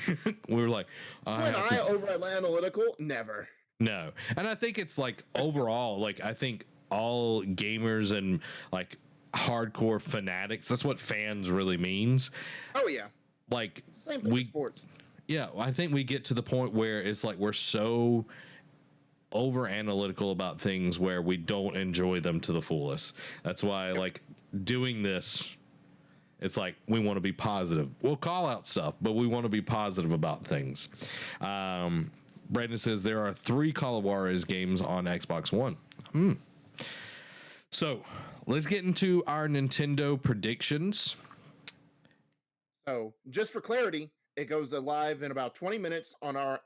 A: We're like,
B: over analytical, never.
A: No. And I think it's like overall, like I think all gamers and like hardcore fanatics, that's what fans really means.
B: Oh yeah.
A: Like
B: same thing with sports.
A: Yeah, I think we get to the point where it's like we're so over analytical about things where we don't enjoy them to the fullest. That's why like doing this, it's like we want to be positive. We'll call out stuff, but we want to be positive about things. Brandon says there are 3 Call of Juarez games on Xbox One. So let's get into our Nintendo predictions.
B: So just for clarity, it goes live in about 20 minutes on our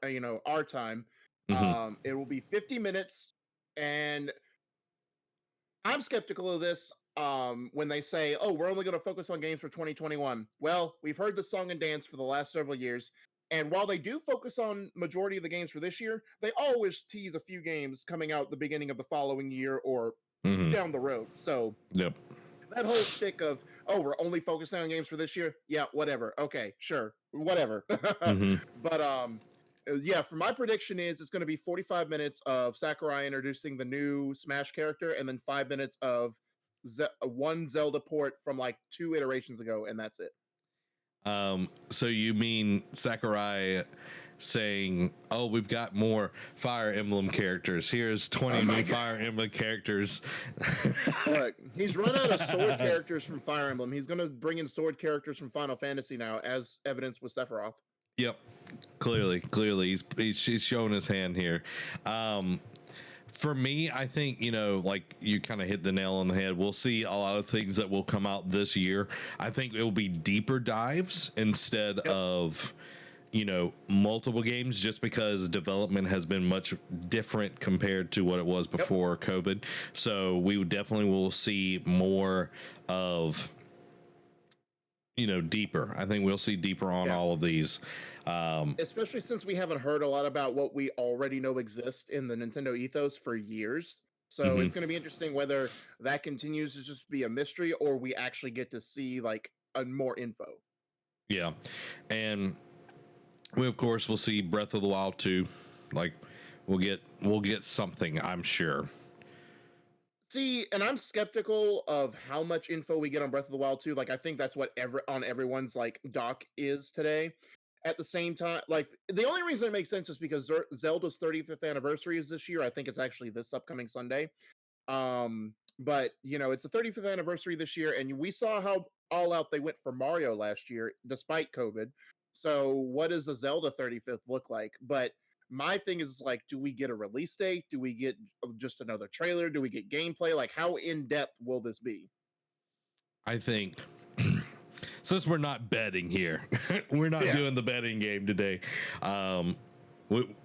B: time. It will be 50 minutes, and I'm skeptical of this. When they say, oh, we're only going to focus on games for 2021. Well, we've heard the song and dance for the last several years. And while they do focus on majority of the games for this year, they always tease a few games coming out the beginning of the following year or down the road. So that whole shtick of, oh, we're only focusing on games for this year. Yeah, whatever. Okay, sure. Whatever. But yeah, for my prediction is it's going to be 45 minutes of Sakurai introducing the new Smash character and then 5 minutes of one Zelda port from like 2 iterations ago, and that's it.
A: So you mean Sakurai saying, oh, we've got more Fire Emblem characters. Here's 20 new Fire Emblem characters.
B: Look, he's run out of sword characters from Fire Emblem. He's going to bring in sword characters from Final Fantasy now, as evidenced with Sephiroth.
A: Yep. Clearly. He's showing his hand here. For me, I think, like you kind of hit the nail on the head. We'll see a lot of things that will come out this year. I think it will be deeper dives instead of, multiple games, just because development has been much different compared to what it was before COVID. So we definitely will see more of, deeper. I think we'll see deeper on all of these.
B: Especially since we haven't heard a lot about what we already know exists in the Nintendo ethos for years. So it's going to be interesting whether that continues to just be a mystery or we actually get to see like more info.
A: Yeah. And we, of course, will see Breath of the Wild 2. Like we'll get something, I'm sure.
B: See, and I'm skeptical of how much info we get on Breath of the Wild 2. Like, I think that's what on everyone's like doc is today. At the same time, like the only reason it makes sense is because Zelda's 35th anniversary is this year. I think it's actually this upcoming Sunday. But it's the 35th anniversary this year, and we saw how all out they went for Mario last year, despite COVID. So, what does a Zelda 35th look like? But my thing is like, do we get a release date? Do we get just another trailer? Do we get gameplay? Like, how in depth will this be?
A: I think since we're not betting here, we're not doing the betting game today. We,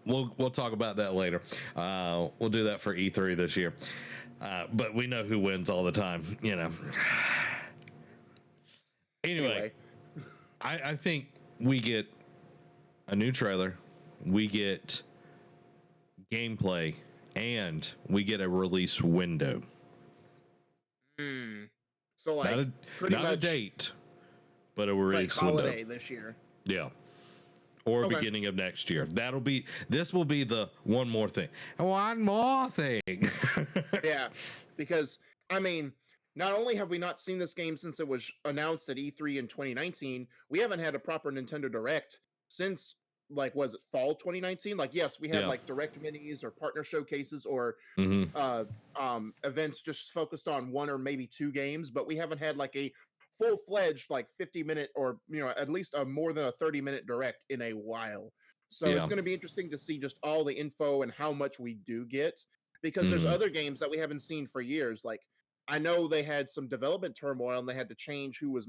A: we'll talk about that later. We'll do that for E3 this year. But we know who wins all the time, Anyway. I think we get a new trailer, we get gameplay, and we get a release window.
B: So like
A: not a date, but a release
B: like holiday
A: window
B: this year.
A: Yeah. Or beginning of next year. This will be the one more thing. One more thing.
B: Yeah, because I mean, not only have we not seen this game since it was announced at E3 in 2019, we haven't had a proper Nintendo Direct since, like, was it fall 2019? Like, yes, we had like direct minis or partner showcases or events just focused on one or maybe two games, but we haven't had like a full-fledged like 50-minute or at least a more than a 30-minute direct in a while. So it's going to be interesting to see just all the info and how much we do get, because there's other games that we haven't seen for years. Like, I know they had some development turmoil and they had to change who's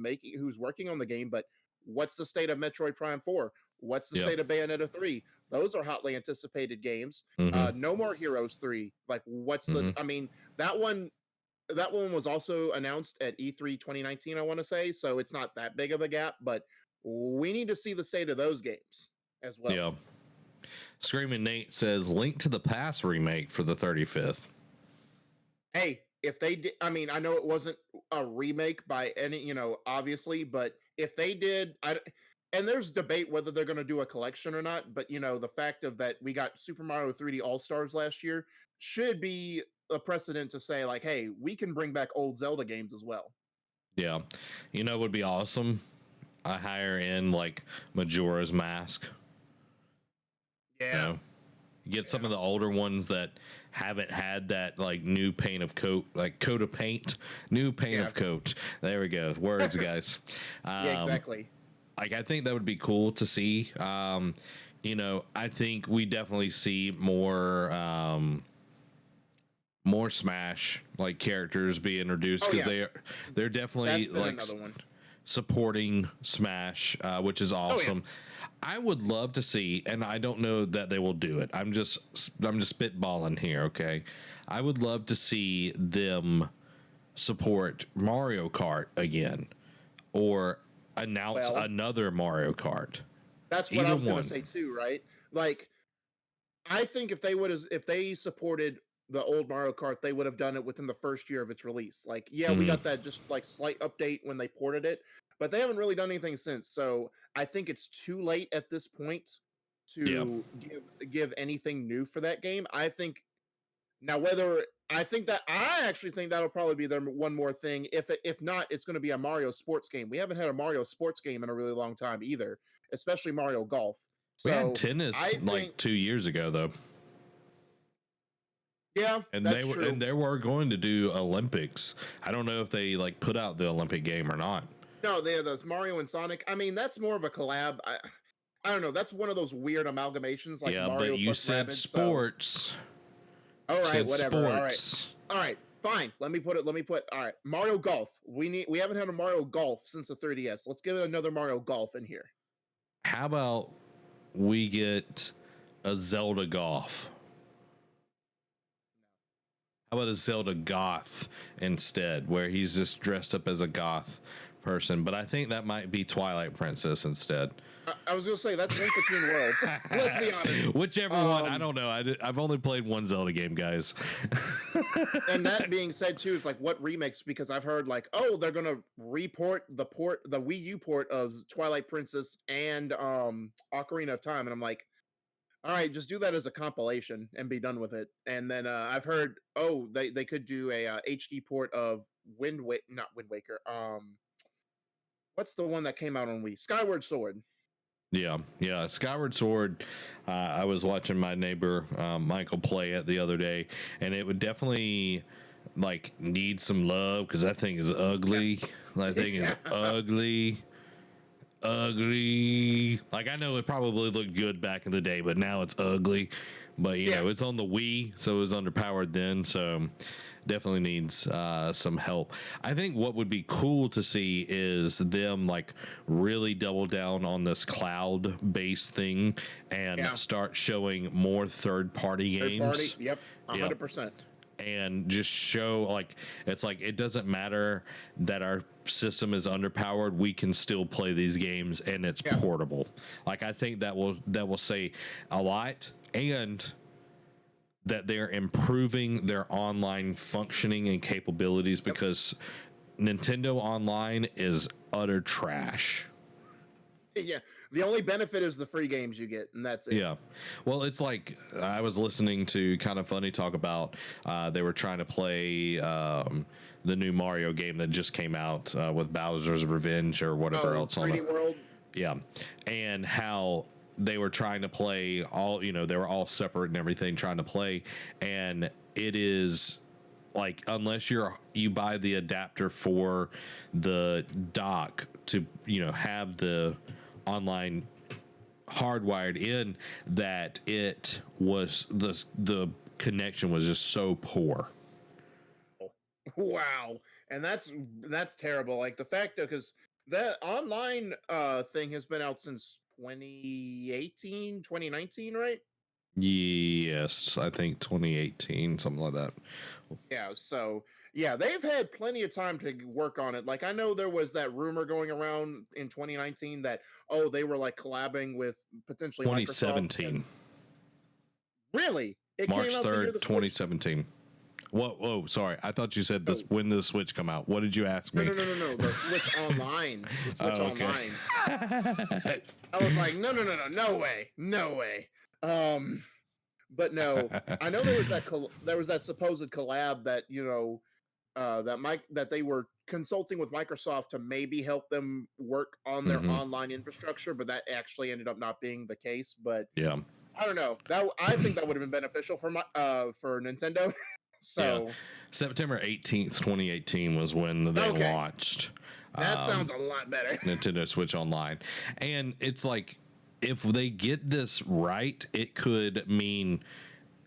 B: working on the game, but what's the state of Metroid Prime 4? What's the state of Bayonetta 3? Those are hotly anticipated games. No More Heroes 3. Like, what's the I mean, that one was also announced at E3 2019, I want to say, so it's not that big of a gap, but we need to see the state of those games as well.
A: Yeah. Screaming Nate says Link to the Past remake for the 35th.
B: Hey, if they did, I mean, I know it wasn't a remake by any, obviously, but if they did, and there's debate whether they're going to do a collection or not, but the fact of that we got Super Mario 3D All-Stars last year should be a precedent to say, like, hey, we can bring back old Zelda games as well.
A: Yeah. It would be awesome. I hire in like Majora's Mask.
B: Yeah.
A: Get some of the older ones that haven't had that like new paint of coat, like coat of paint, new paint of coat. There we go. Words, guys.
B: Yeah, exactly.
A: Like, I think that would be cool to see. I think we definitely see more Smash like characters be introduced, because they're definitely like supporting Smash, which is awesome. I would love to see, and I don't know that they will do it. I'm just spitballing here, okay? I would love to see them support Mario Kart again, or announce another Mario Kart.
B: That's what I was going to say too, right? Like, I think if they supported the old Mario Kart, they would have done it within the first year of its release. Like, we got that just like slight update when they ported it, but they haven't really done anything since. So I think it's too late at this point to give anything new for that game. I think now I actually think that'll probably be their one more thing. If not, it's going to be a Mario sports game. We haven't had a Mario sports game in a really long time either, especially Mario Golf.
A: We had tennis like 2 years ago, though.
B: Yeah,
A: and they were going to do Olympics. I don't know if they like put out the Olympic game or not.
B: No, they have those Mario and Sonic. I mean, that's more of a collab. I don't know. That's one of those weird amalgamations, like Mario.
A: But you said Rabbids,
B: So.
A: sports.
B: All right, whatever. Sports. All right, fine. Let me put. All right, Mario Golf. We haven't had a Mario Golf since the 3DS. Let's give it another Mario Golf in here.
A: How about we get a Zelda Golf? How about a Zelda Goth instead, where he's just dressed up as a goth person? But I think that might be Twilight Princess instead.
B: I was going to say, that's Link Between Worlds. Let's be honest.
A: Whichever one, I don't know. I've only played one Zelda game, guys.
B: And that being said, too, it's like, what remakes? Because I've heard, like, they're going to report the Wii U port of Twilight Princess and Ocarina of Time. And I'm like, all right, just do that as a compilation and be done with it. And then I've heard, they could do a HD port of not Wind Waker. What's the one that came out on Wii? Skyward Sword.
A: Yeah. Skyward Sword. I was watching my neighbor Michael play it the other day, and it would definitely like need some love because that thing is ugly. That thing is ugly. Like I know it probably looked good back in the day, but now it's ugly. But you know, it's on the Wii, so it was underpowered then. So definitely needs some help. I think what would be cool to see is them like really double down on this cloud based thing and start showing more third party games.
B: Yep, 100%.
A: And just show like it's like it doesn't matter that our system is underpowered, we can still play these games and it's portable. Like I think that will say a lot, and that they're improving their online functioning and capabilities because Nintendo Online is utter trash.
B: Yeah, the only benefit is the free games you get, and that's it.
A: Yeah, well, it's like I was listening to Kind of Funny talk about they were trying to play the new Mario game that just came out with Bowser's Revenge or whatever else on it.
B: World.
A: Yeah, and how they were trying to play all, you know, they were all separate and everything trying to play, and it is like unless you buy the adapter for the dock to, you know, have the online hardwired in, that it was the connection was just so poor.
B: Wow. And that's terrible. Like the fact that, because that online thing has been out since 2018, 2019, right?
A: Yes, I think 2018, something like that.
B: Yeah, so yeah, they've had plenty of time to work on it. Like I know there was that rumor going around in 2019 that they were like collabing with potentially
A: 2017.
B: Really? It
A: March
B: came out
A: 3rd, 2017. Whoa, sorry. I thought you said this when the Switch come out. What did you ask me?
B: No. The Switch Online. The Switch Online. I was like, no way. But no, I know there was that supposed collab that, you know, that they were consulting with Microsoft to maybe help them work on their online infrastructure, but that actually ended up not being the case. But
A: yeah,
B: I don't know. I think that would have been beneficial for Nintendo. So
A: September 18th, 2018 was when they launched.
B: That sounds a lot better.
A: Nintendo Switch Online. And it's like, if they get this right, it could mean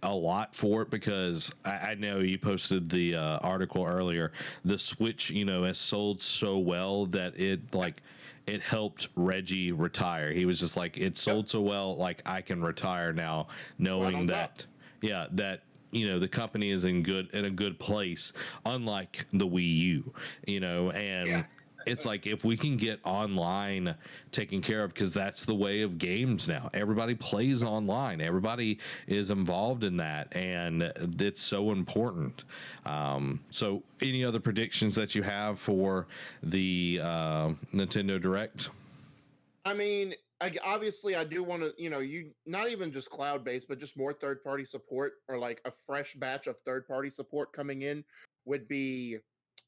A: a lot for it, because I know you posted the article earlier. The Switch, you know, has sold so well that it helped Reggie retire. He was just like, it sold so well, like I can retire now, knowing that you know, the company is in a good place, unlike the Wii U, you know, and it's like, if we can get online taken care of, because that's the way of games now. Everybody plays online. Everybody is involved in that, and it's so important. So any other predictions that you have for the Nintendo Direct?
B: I mean, obviously I do want to, you know, not even just cloud-based, but just more third-party support, or like a fresh batch of third-party support coming in would be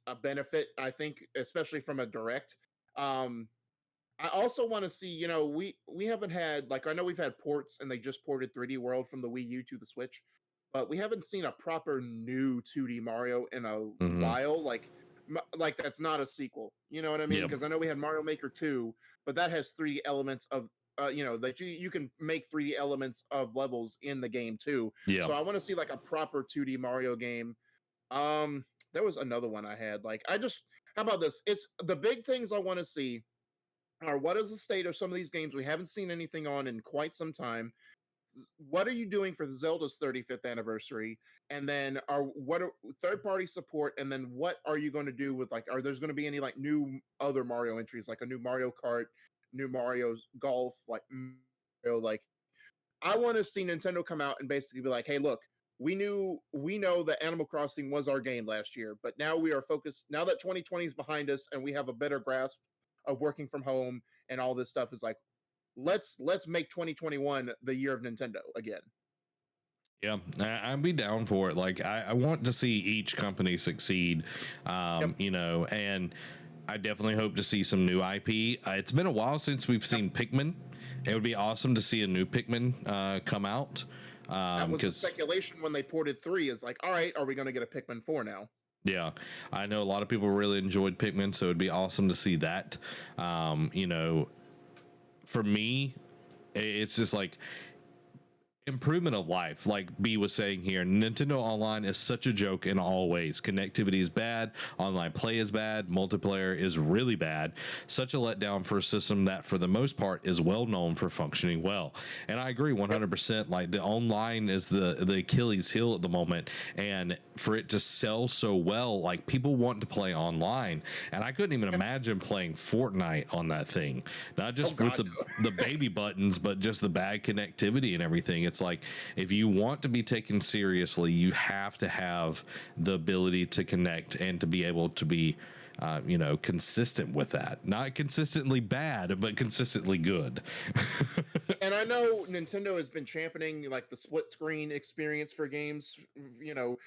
B: a benefit, I think, especially from a direct. I also want to see, you know, we haven't had, like, I know we've had ports, and they just ported 3D World from the Wii U to the Switch, but we haven't seen a proper new 2D Mario in a while. Like that's not a sequel. You know what I mean? Because I know we had Mario Maker 2, but that has 3D elements of, you know, that you can make 3D elements of levels in the game too. So I want to see like a proper 2D Mario game. There was another one I had. Like, how about this? It's the big things I want to see are, what is the state of some of these games we haven't seen anything on in quite some time? What are you doing for Zelda's 35th anniversary? And then what are third-party support? And then what are you going to do with, like, are there's going to be any like new other Mario entries, like a new Mario Kart, new Mario's Golf, like Mario, like, I want to see Nintendo come out and basically be like, hey, look, we know that Animal Crossing was our game last year, but now we are focused, now that 2020 is behind us and we have a better grasp of working from home and all this stuff, is like, let's make 2021 the year of Nintendo again.
A: Yeah, I'd be down for it. Like, I want to see each company succeed, you know, and I definitely hope to see some new IP. It's been a while since we've seen Pikmin, It would be awesome to see a new Pikmin come out.
B: That was the
A: Because
B: speculation when they ported 3 is like, all right, are we going to get a Pikmin 4 now?
A: yeah, I know a lot of people really enjoyed Pikmin, so it'd be awesome to see that. You know, for me, it's just like improvement of life. Like B was saying here, Nintendo Online is such a joke in all ways. Connectivity is bad, online play is bad, multiplayer is really bad. Such a letdown for a system that for the most part is well known for functioning well. And I agree 100%. Like the online is the Achilles heel at the moment, and for it to sell so well, like people want to play online, and I couldn't even imagine playing Fortnite on that thing, not just with the baby buttons, but just the bad connectivity and everything. It's like, if you want to be taken seriously, you have to have the ability to connect and to be able to be you know, consistent with that. Not consistently bad, but consistently good.
B: And I know Nintendo has been championing like the split screen experience for games. You know,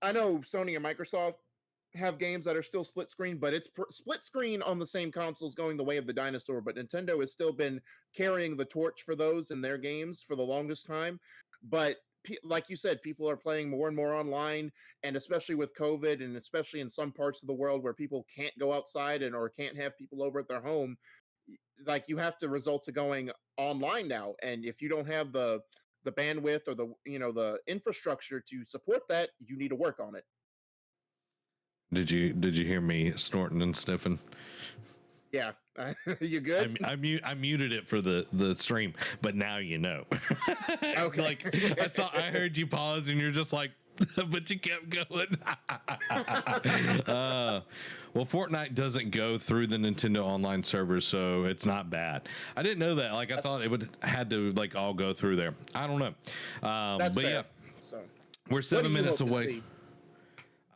B: I know Sony and Microsoft have games that are still split screen, but it's split screen on the same consoles going the way of the dinosaur. But Nintendo has still been carrying the torch for those in their games for the longest time. But like you said, people are playing more and more online, and especially with COVID, and especially in some parts of the world where people can't go outside and or can't have people over at their home, like you have to resort to going online now. And if you don't have the bandwidth or the the infrastructure to support that, you need to work on it.
A: Did you hear me snorting and sniffing?
B: Yeah. You good?
A: I muted it for the stream, but now you know.
B: Okay.
A: Like I heard you pause and you're just like, but you kept going. Well, Fortnite doesn't go through the Nintendo Online servers, so it's not bad. I didn't know that. Like I thought it would had to like all go through there. I don't know.
B: That's
A: but
B: fair.
A: yeah,
B: So
A: we're 7 minutes away.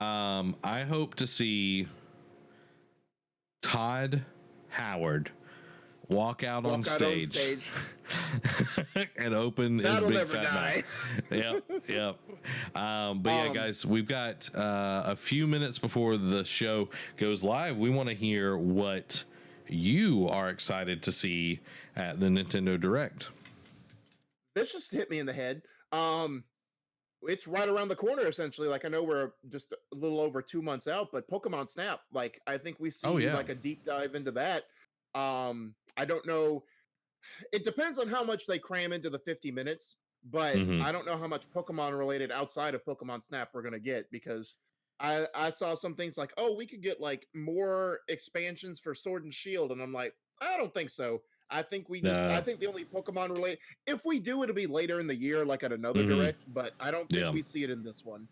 A: I hope to see Todd Howard walk out on stage and open
B: That'll
A: his big
B: never
A: fat
B: die.
A: mouth. Yep. But yeah, guys, we've got a few minutes before the show goes live. We want to hear what you are excited to see at the Nintendo Direct.
B: This just hit me in the head. It's right around the corner, essentially. Like I know we're just a little over 2 months out, but Pokemon Snap, like I think we see like a deep dive into that. I don't know. It depends on how much they cram into the 50 minutes, but
A: Mhm.
B: I don't know how much Pokemon related outside of Pokemon Snap we're gonna get, because I saw some things like, oh, we could get like more expansions for Sword and Shield, and I'm like, I don't think so. I think I think the only Pokemon related, if we do, it'll be later in the year, like at another direct, but I don't think we see it in this one.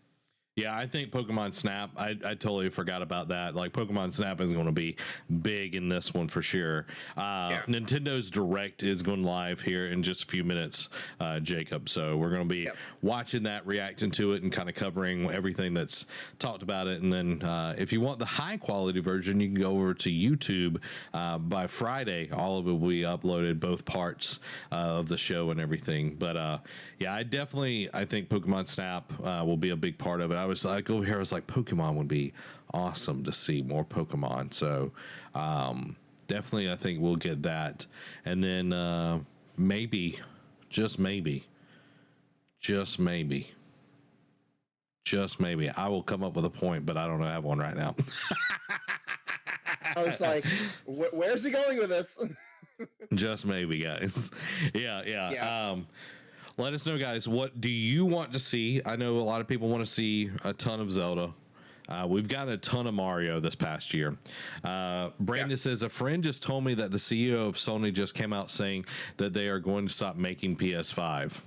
A: Yeah, I think Pokemon Snap, I totally forgot about that. Like, Pokemon Snap is going to be big in this one for sure. Nintendo's Direct is going live here in just a few minutes, Jacob. So we're going to be watching that, reacting to it, and kind of covering everything that's talked about it. And then if you want the high quality version, you can go over to YouTube by Friday. All of it will be uploaded, both parts of the show and everything. But yeah, I think Pokemon Snap will be a big part of it. I was like over here, I was like, Pokemon would be awesome to see more Pokemon. So definitely I think we'll get that. And then maybe, just maybe, I will come up with a point, but I don't have one right now.
B: I was like, where's he going with this?
A: Just maybe, guys. Yeah. Let us know, guys, what do you want to see? I know a lot of people want to see a ton of Zelda. We've gotten a ton of Mario this past year. Brandon says, a friend just told me that the CEO of Sony just came out saying that they are going to stop making PS5.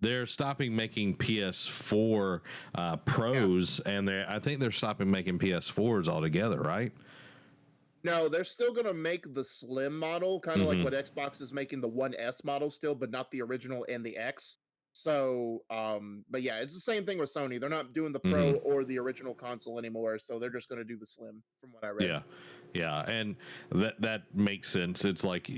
A: They're stopping making PS4 Pros, and I think they're stopping making PS4s altogether, right?
B: No, they're still going to make the slim model, kind of like what Xbox is making the One S model still, but not the original and the X. So, but yeah, it's the same thing with Sony. They're not doing the Pro or the original console anymore, so they're just going to do the slim, from what I read.
A: Yeah, and that makes sense. It's like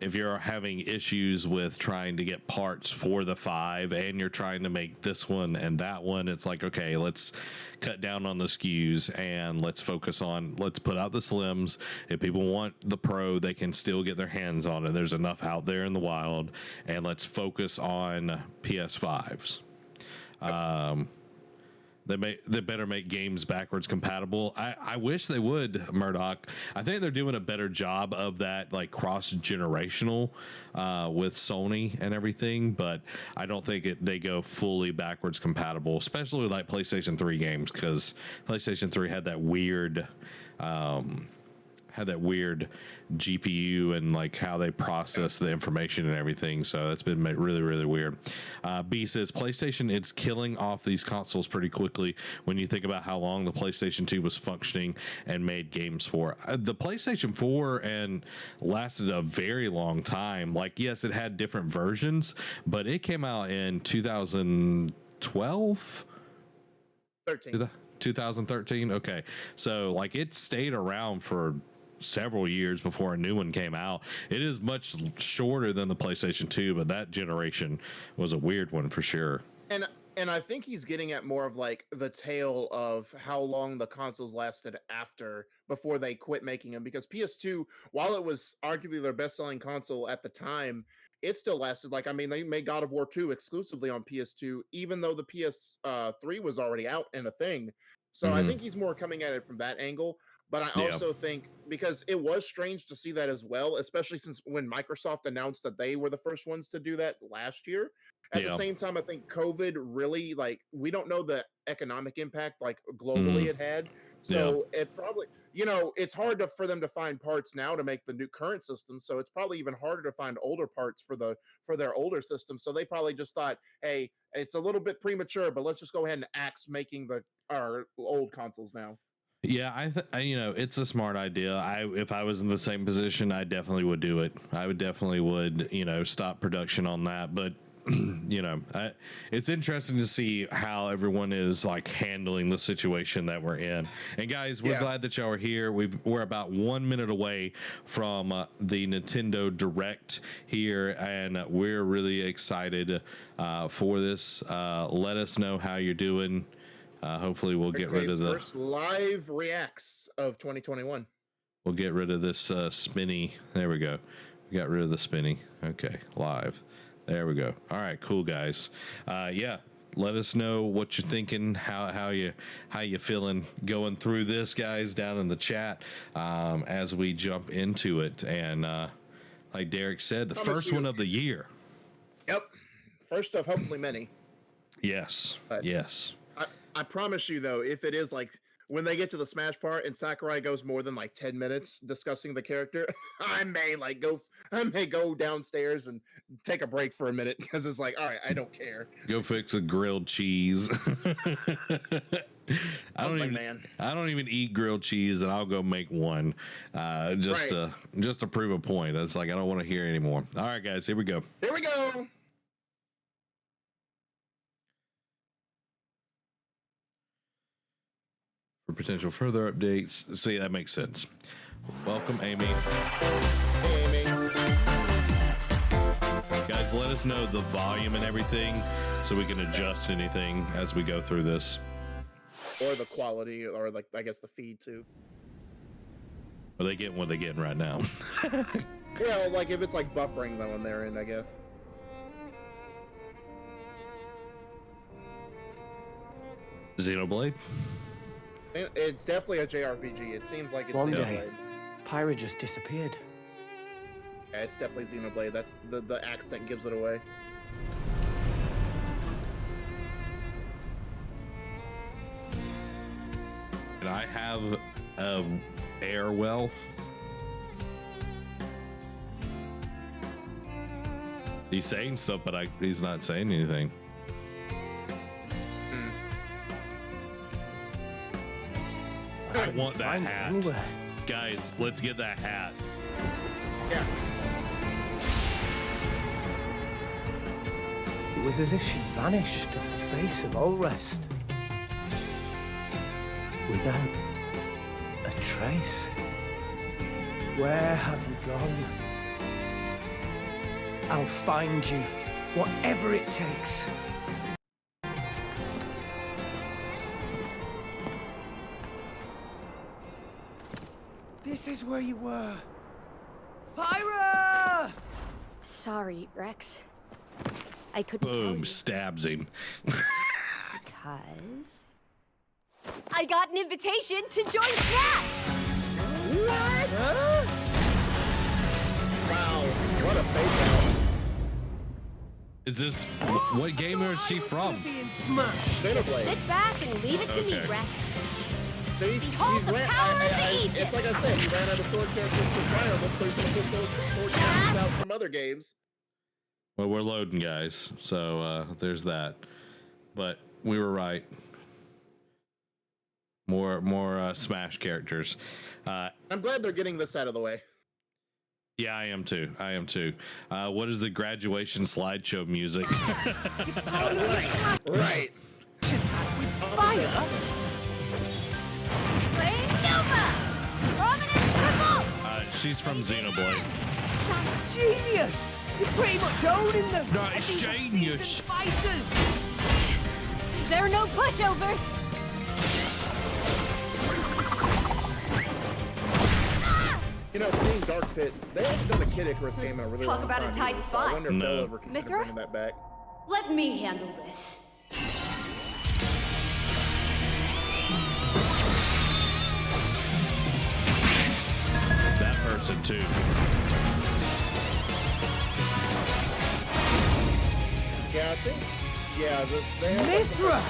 A: if you're having issues with trying to get parts for the 5 and you're trying to make this one and that one, it's like, okay, let's cut down on the SKUs and let's focus on, let's put out the Slims. If people want the Pro, they can still get their hands on it. There's enough out there in the wild, and let's focus on PS5s. They better make games backwards compatible. I wish they would, Murdoch. I think they're doing a better job of that, like cross-generational with Sony and everything, but I don't think they go fully backwards compatible, especially with like PlayStation 3 games, because PlayStation 3 had that weird GPU and like how they process the information and everything. So that's been really, really weird. B says PlayStation, it's killing off these consoles pretty quickly when you think about how long the PlayStation 2 was functioning and made games for. The PlayStation 4 and lasted a very long time. Like, yes, it had different versions, but it came out in 2012? 2013. Okay. So like it stayed around for several years before a new one came out. It is much shorter than the PlayStation 2, but that generation was a weird one for sure.
B: And I think he's getting at more of like the tale of how long the consoles lasted before they quit making them, because PS2, while it was arguably their best-selling console at the time, it still lasted. Like, I mean, they made God of War 2 exclusively on PS2, even though the PS3 was already out and a thing. So I think he's more coming at it from that angle. But I also think, because it was strange to see that as well, especially since when Microsoft announced that they were the first ones to do that last year. At the same time, I think COVID really, like, we don't know the economic impact, like, globally it had. So it probably, it's hard for them to find parts now to make the new current system. So it's probably even harder to find older parts for their older system. So they probably just thought, hey, it's a little bit premature, but let's just go ahead and axe making our old consoles now.
A: Yeah, it's a smart idea. If I was in the same position, I definitely would do it. I would definitely stop production on that. But it's interesting to see how everyone is like handling the situation that we're in. And guys, we're glad that y'all are here. We're about 1 minute away from the Nintendo Direct here, and we're really excited for this. Let us know how you're doing. Hopefully we'll get rid of the
B: first live reacts of 2021.
A: We'll get rid of this spinny. There we go. We got rid of the spinny. Okay, live. There we go. All right, cool guys. Let us know what you're thinking, how you feeling going through this, guys, down in the chat as we jump into it. And like Derek said, the first one of the year.
B: Yep, first of hopefully many.
A: Yes. Yes.
B: I promise you, though, if it is like when they get to the Smash part and Sakurai goes more than like 10 minutes discussing the character, I may go downstairs and take a break for a minute, because it's like, all right, I don't care.
A: Go fix a grilled cheese. I don't even eat grilled cheese, and I'll go make one just to prove a point. It's like I don't want to hear anymore. All right, guys, here we go.
B: Here we go.
A: For potential further updates. See, that makes sense. Welcome, Amy.
B: Hey, Amy.
A: Guys, let us know the volume and everything so we can adjust anything as we go through this.
B: Or the quality, or like, I guess the feed too.
A: Are they getting what they're getting right now?
B: Yeah, like if it's like buffering them when they're in, I guess.
A: Xenoblade?
B: It's definitely a JRPG. It seems like it's
C: One
B: Xenoblade.
C: day, Pyra just disappeared.
B: Yeah, it's definitely Xenoblade. That's the accent gives it away.
A: And I have a air well. He's saying stuff, but he's not saying anything. I want that hat.
C: Anywhere.
A: Guys, let's get that hat.
B: Yeah.
C: It was as if she vanished off the face of all rest. Without a trace. Where have you gone? I'll find you, whatever it takes. This is where you were. Pyra!
D: Sorry, Rex. I couldn't tell
A: Boom,
D: you
A: stabs him.
D: because I got an invitation to join Smash. What?
B: Wow, what a fake out.
A: Is this what gamer is she from?
B: Singleplayer.
D: Sit back and leave it to me,
A: Okay.
D: Rex.
B: See,
D: Behold
B: he
D: the power of the Aegis.
B: It's like I said, he ran out of sword characters for Fireball, so he took his sword characters out from other games.
A: Well, we're loading, guys. So there's that. But we were right. More Smash characters.
B: I'm glad they're getting this out of the way.
A: Yeah, I am too. What is the graduation slideshow music?
B: Right.
C: Attack with fire?
D: Flame Nova! Prominence revolt!
A: She's from Xenoblade.
C: That's genius! You're pretty much owning them.
A: No, it's
C: These are
A: genius.
C: seasoned fighters.
D: There are no pushovers.
B: You know, seeing Dark Pit, they haven't done a Kid Icarus game in a really
E: Talk
B: long
E: about a
B: time
E: tight
B: either, so
E: spot.
B: I wonder if
A: No.
B: they'll ever consider
D: Mithra?
B: bringing that back.
E: Let me handle this.
A: That person too.
B: Yeah, I think. Yeah, they have
C: Mithra!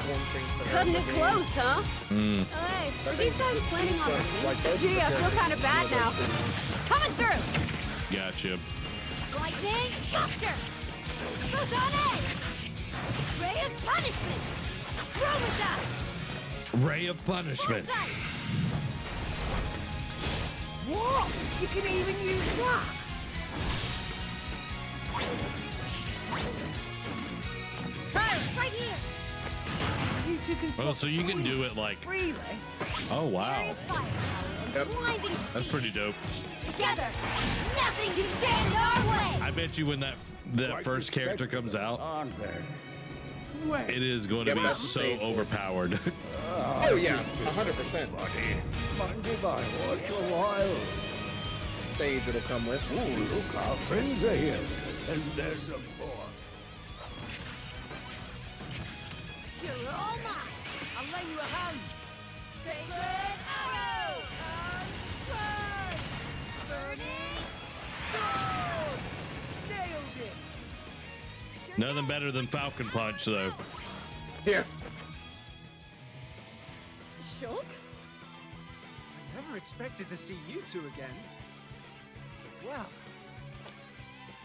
D: Cutting it close, huh? Hey, are these guys planning on me? Gee, I feel kind of bad now. Coming through!
A: Gotcha.
D: Lightning Buster! Photonic! Ray of Punishment! Chromosite!
A: Ray of punishment.
D: Foresight!
C: What? You can even use that?
D: Pirates, right here!
C: You two can swap
A: Oh, so you can do
C: toys
A: it like.
C: freely.
A: Oh wow,
D: Serious firepower and
B: Yep.
D: blinding speed.
A: that's pretty dope.
D: Together, nothing can stand in our way!
A: I bet you when that first character comes out,
C: Wait,
A: it is going to
B: Yeah,
A: be
B: but that's
A: so
B: the stage.
A: overpowered.
B: Oh yeah, 100%.
F: Monkey by what's a while?
B: Stage it'll come with.
F: Oh, look, our friends are here. And there's some more.
D: You're all mine! I'll lay you a hand! Sacred arrow! Unsword! Burning sword!
C: nailed it.
D: Sure
A: Nothing
D: did.
A: better than Falcon Punch, though.
B: Yeah.
D: Shulk?
C: I never expected to see you two again. But well,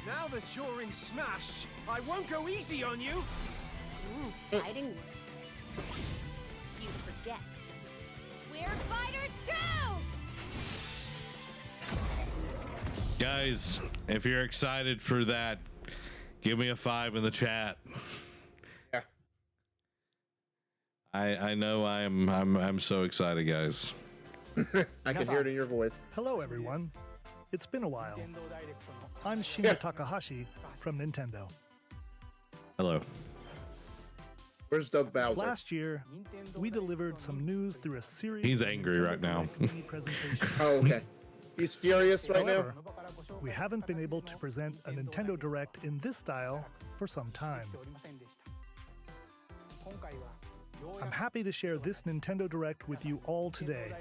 C: now that you're in Smash, I won't go easy on you.
D: Fighting words. You forget. We're fighters too!
A: Guys, if you're excited for that, give me a 5 in the chat.
B: Yeah.
A: I know I'm so excited, guys.
B: I can hear it in your voice.
G: Hello, everyone. It's been a while. I'm Shinya
B: Yeah.
G: Takahashi from Nintendo.
A: Hello.
B: Where's Doug Bowser?
G: Last year, we delivered some news through a series.
A: He's
G: of
A: angry
G: Nintendo
A: right now.
G: Direct mini presentations.
B: Oh, okay. He's furious right
G: However, we haven't been able to present a Nintendo Direct in this style for some time. I'm happy to share this Nintendo Direct with you all today.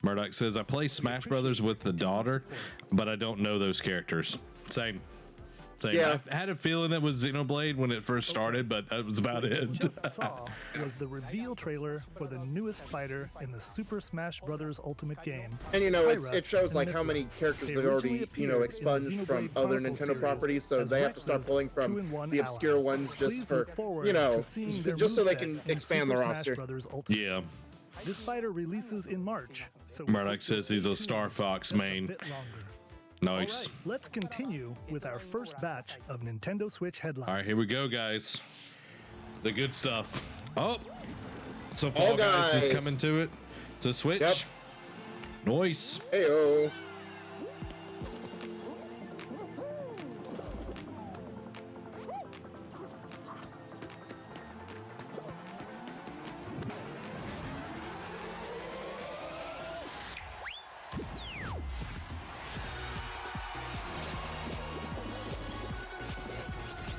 A: Murdoch says, I play Smash Brothers with the daughter, but I don't know those characters. Same.
B: Yeah.
A: I had a feeling that was Xenoblade when it first started, but that was about
G: What we
A: it.
G: just saw was the reveal trailer for the newest fighter in the Super Smash Bros. Ultimate game.
B: And you know,
G: Pyra
B: it shows
G: and
B: like how
G: Mithra.
B: many characters
G: They
B: they've
G: originally
B: already,
G: appeared in the
B: expunged from
G: Xenoblade
B: other
G: Chronicles
B: Nintendo
G: series
B: properties, so
G: as
B: they have to start
G: Rex's
B: pulling from
G: 2-in-1
B: the obscure
G: ally.
B: ones just
G: Please
B: for,
G: look forward to seeing their
B: just so they
G: moveset
B: can
G: in
B: expand the
G: Super
B: roster.
G: Smash Bros. Ultimate.
A: Yeah.
G: This fighter releases in March, so
A: Murdoch says he's a Star Fox
G: just a
A: main.
G: bit longer.
A: Nice.
G: Alright, let's continue with our first batch of Nintendo Switch headlines.
A: All right, here we go, guys. The good stuff. Oh, so
B: Fall
A: Fall Guys is
B: Guys.
A: coming to it. To Switch.
B: Yep.
A: Nice.
B: Heyo.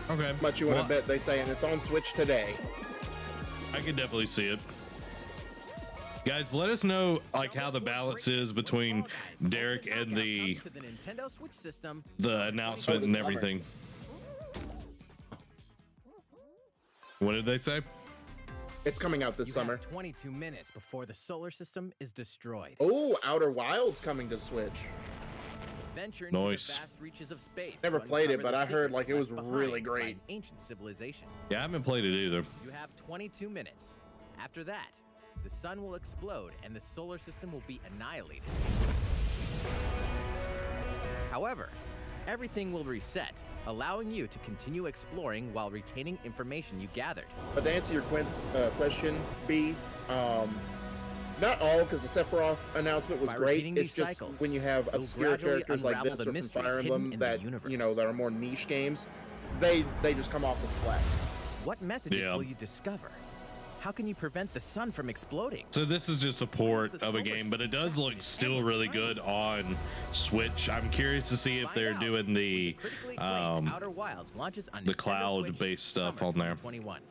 A: Okay.
B: Much you want to bet they say, and it's on Switch today.
A: I could definitely see it. Guys, let us know like how the balance is between Derek and the announcement and everything. What did they say?
B: It's coming out this summer.
H: 22 minutes before the solar system is destroyed.
B: Oh, Outer Wilds coming to Switch.
H: Venture into
A: Nice.
H: the vast reaches of space.
B: Never
H: to
B: played it,
H: uncover
B: but
H: the
B: I heard
H: secrets
B: like it was
H: left
B: really
H: behind by
B: great.
H: an ancient civilization.
A: Yeah, I haven't played it either.
H: You have 22 minutes. After that, the sun will explode and the solar system will be annihilated. However, everything will reset, allowing you to continue exploring while retaining information you gathered.
B: But to answer your question, B, not all, because the Sephiroth announcement was
H: By
B: great.
H: repeating
B: It's
H: these
B: just
H: cycles,
B: when you have
H: you'll
B: obscure
H: gradually
B: characters like
H: unravel
B: this
H: the
B: or from
H: mysteries
B: Fire
H: hidden
B: Emblem
H: in the
B: that
H: universe.
B: that are more niche games, they just come off as flat.
H: What messages
A: Yeah.
H: will you discover? How can you prevent the sun from exploding?
A: So this is just a port of a game, but it does look still really good on Switch. I'm curious to see if
H: Find
A: they're
H: out
A: doing
H: when
A: the
H: critically acclaimed Outer Wilds launches on
A: the
H: Nintendo
A: cloud-based
H: Switch
A: stuff
H: summer
A: on there.
H: 2021.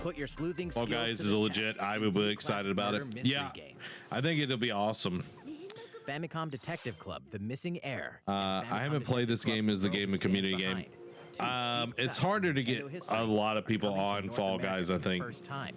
H: Put your sleuthing
A: Fall
H: skills
A: Guys
H: to
A: is
H: the
A: a legit.
H: test
A: I'm
H: in two
A: excited
H: classic
A: about it.
H: murder mystery
A: Yeah,
H: games.
A: I think it'll be awesome.
H: Famicom Detective Club: The Missing Heir.
A: I haven't played this game as the game and community game. It's harder to get a lot of people on Fall Guys, I think.
H: First time.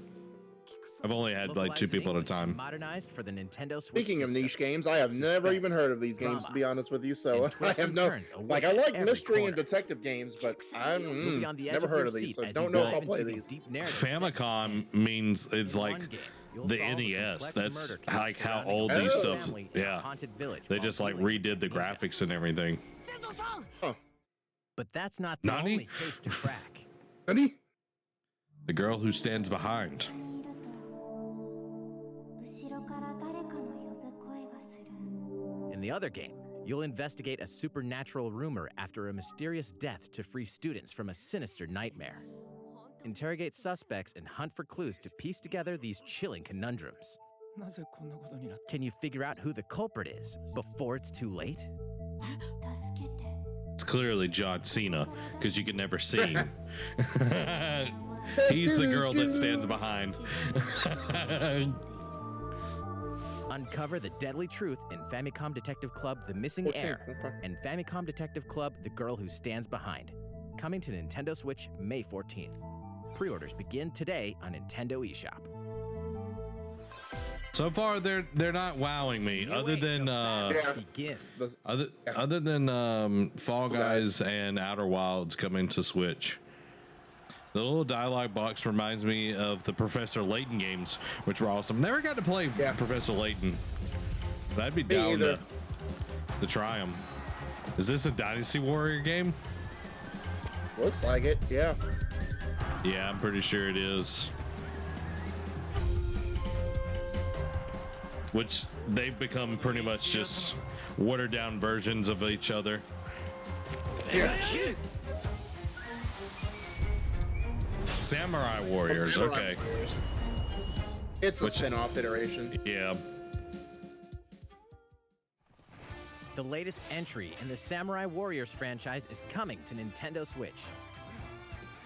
A: I've only had like
H: Localized
A: 2
H: in
A: people at a
H: English and
A: time.
H: Modernized for the Nintendo Switch
B: Speaking of
H: system.
B: niche games, I have never even
H: Suspense,
B: heard of these games,
H: drama,
B: to be honest with you. So
H: and
B: I
H: twists
B: have
H: and
B: no
H: turns
B: like. I
H: await
B: like
H: every
B: mystery and
H: corner.
B: detective games, but I
H: You'll be on the edge
B: never
H: of
B: heard
H: your
B: of these,
H: seat
B: so
H: as
B: don't
H: you
B: know if
H: dive
B: I'll play
H: into
B: these.
H: deep narratives set
A: Famicom means it's
H: in
A: like
H: one game, you'll
A: the
H: solve a
A: NES.
H: complex
A: That's
H: murder case
A: like how
H: surrounding
A: old
H: a
A: these
B: Oh.
A: stuff.
H: family in a
A: Yeah,
H: haunted village
A: they
H: while
A: just like
H: dealing
A: redid the
H: with amnesia.
A: graphics and everything.
H: But that's not the
A: Nani?
H: only case to crack.
B: Honey?
A: The girl who stands behind.
H: In the other game, you'll investigate a supernatural rumor after a mysterious death to free students from a sinister nightmare. Interrogate suspects and hunt for clues to piece together these chilling conundrums. Can you figure out who the culprit is before it's too late?
A: It's clearly John Cena because you can never see him. He's the girl that stands behind.
H: Uncover the deadly truth in Famicom Detective Club: The Missing Heir and Famicom Detective Club: The Girl Who Stands Behind. Coming to Nintendo Switch May 14th. Pre-orders begin today on Nintendo eShop.
A: So far, they're not wowing me.
H: New
A: Other
H: age
A: than
H: of battle begins.
A: other than Fall Guys and Outer Wilds coming to Switch. The little dialogue box reminds me of the Professor Layton games, which were awesome. Never got to play Professor Layton. But I'd be down to try them. Is this a Dynasty Warrior game?
B: Looks like it, yeah.
A: Yeah, I'm pretty sure it is. Which they've become pretty much just watered down versions of each other.
B: Yeah.
A: Samurai Warriors,
B: Samurai
A: okay.
B: Warriors. It's a spin-off iteration.
A: Yeah.
H: The latest entry in the Samurai Warriors franchise is coming to Nintendo Switch.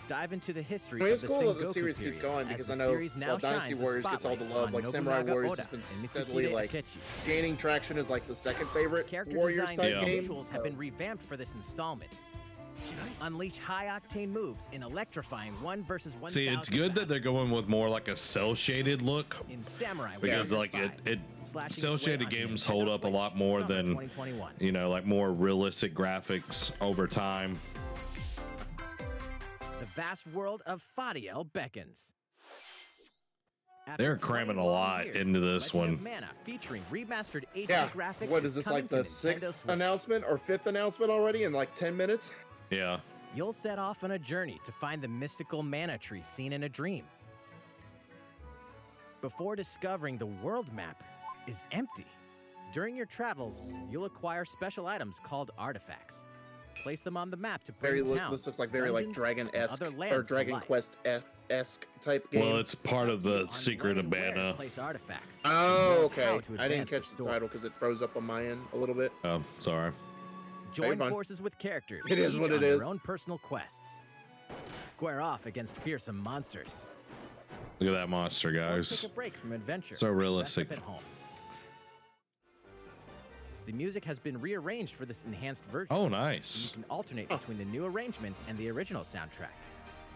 H: Dive into the history
B: I mean,
H: of
B: it's
H: the
B: cool that the
H: Sengoku
B: series
H: period,
B: keeps going
H: as
B: because
H: the
B: I know
H: series now
B: while Dynasty
H: shines
B: Warriors gets all the
H: spotlight
B: love,
H: on
B: like Samurai
H: Nobunaga
B: Warriors
H: Oda
B: has been
H: and
B: steadily
H: Mitsuhide
B: like
H: Akechi.
B: gaining traction as like the second favorite
H: Character
B: Warriors
H: design
B: type
H: and
B: game.
H: visuals have been revamped for this installment. Unleash high-octane moves in electrifying 1 versus 1,000
A: See, it's good that they're going with more like a cell-shaded look
H: in Samurai
A: because
H: Warriors
A: like
H: 5,
A: it
H: slashing its way
A: cell-shaded
H: onto
A: games
H: Nintendo
A: hold up a
H: Switch
A: lot more
H: summer
A: than
H: 2021.
A: you know, like more realistic graphics over time.
H: The vast world of Fadiel beckons. After
A: They're cramming
H: 20
A: a
H: long
A: lot
H: years,
A: into this
H: Legend of
A: one.
H: Mana featuring remastered HD
B: Yeah.
H: graphics
B: What is this,
H: coming
B: like
H: to
B: the
H: Nintendo
B: 6th
H: Switch.
B: announcement or 5th announcement already in like 10 minutes?
A: Yeah.
H: You'll set off on a journey to find the mystical mana tree seen in a dream. Before discovering the world map is empty. During your travels, you'll acquire special items called artifacts. Place them on the map to bring towns,
B: This looks like very like
H: dungeons,
B: Dragon-esque
H: and other lands
B: or
H: to
B: Dragon
H: life.
B: Quest-esque type game.
A: Well, it's part of the
H: On
A: secret
H: when
A: of
H: and where to
A: Mana.
H: place artifacts,
B: Oh,
H: as well as
B: okay.
H: how to
B: I didn't
H: advance the
B: catch the
H: story.
B: title because it froze up on my end a little bit.
A: Oh, sorry.
H: Join
B: fun.
H: forces with characters
B: It is
H: each
B: what it
H: on
B: is.
H: their own personal quests. Square off against fearsome monsters.
A: Look at that monster,
H: Or
A: guys.
H: take a break from adventure.
A: So
H: and rest
A: realistic.
H: up at home. The music has been rearranged for this enhanced version.
A: Oh,
H: You
A: nice.
H: can alternate between the new arrangement and the original soundtrack.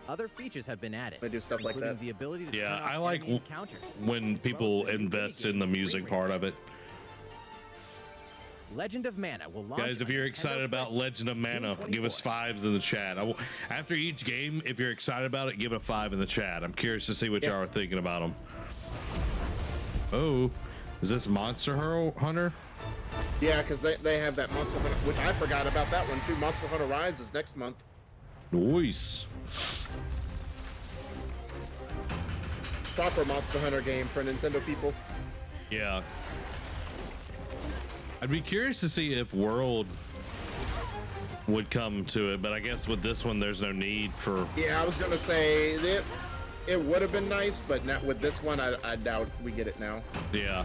H: Other features have been added.
B: They do stuff like
H: including
B: that.
H: the ability to
A: Yeah,
H: turn off
A: I like
H: enemy encounters,
A: when
H: as
A: people
H: well as the new
A: invest
H: minigame
A: in the music
H: Ring
A: part
H: Ring.
A: of it.
H: Legend of Mana will launch.
A: Guys, if
H: on
A: you're
H: Nintendo
A: excited about
H: Switch
A: Legend of Mana,
H: June
A: give us
H: 24th.
A: fives in the chat. After each game, if you're excited about it, give a 5 in the chat. I'm curious to see what y'all are thinking about them. Oh, is this Monster Hunter?
B: Yeah, because they have that Monster Hunter, which I forgot about that one too. Monster Hunter Rise is next month.
A: Nice.
B: Proper Monster Hunter game for Nintendo people.
A: Yeah. I'd be curious to see if World would come to it, but I guess with this one, there's no need for.
B: Yeah, I was gonna say it would have been nice, but not with this one. I doubt we get it now.
A: Yeah.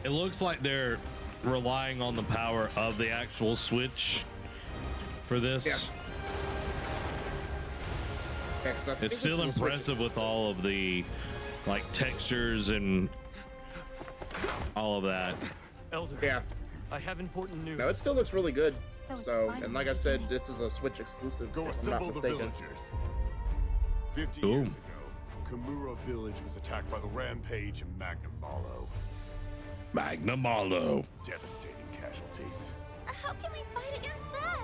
A: It looks like they're relying on the power of the actual Switch for this.
B: Yeah, 'cause I think
A: It's
B: this
A: still
B: is a Switch-
A: impressive with all of the like textures and all of that.
C: Elder,
B: Yeah,
C: I have important news.
B: no, it still looks really good.
D: So it's
B: So,
D: finally
B: and like I said, this is a Switch exclusive.
F: Go
B: if I'm not
F: assemble the
B: mistaken.
F: villagers. 50
A: Cool.
F: years ago, Kamura village was attacked by the Rampage and Magnum Malo.
A: Magnamalo.
F: Devastating casualties.
D: How can we fight against that?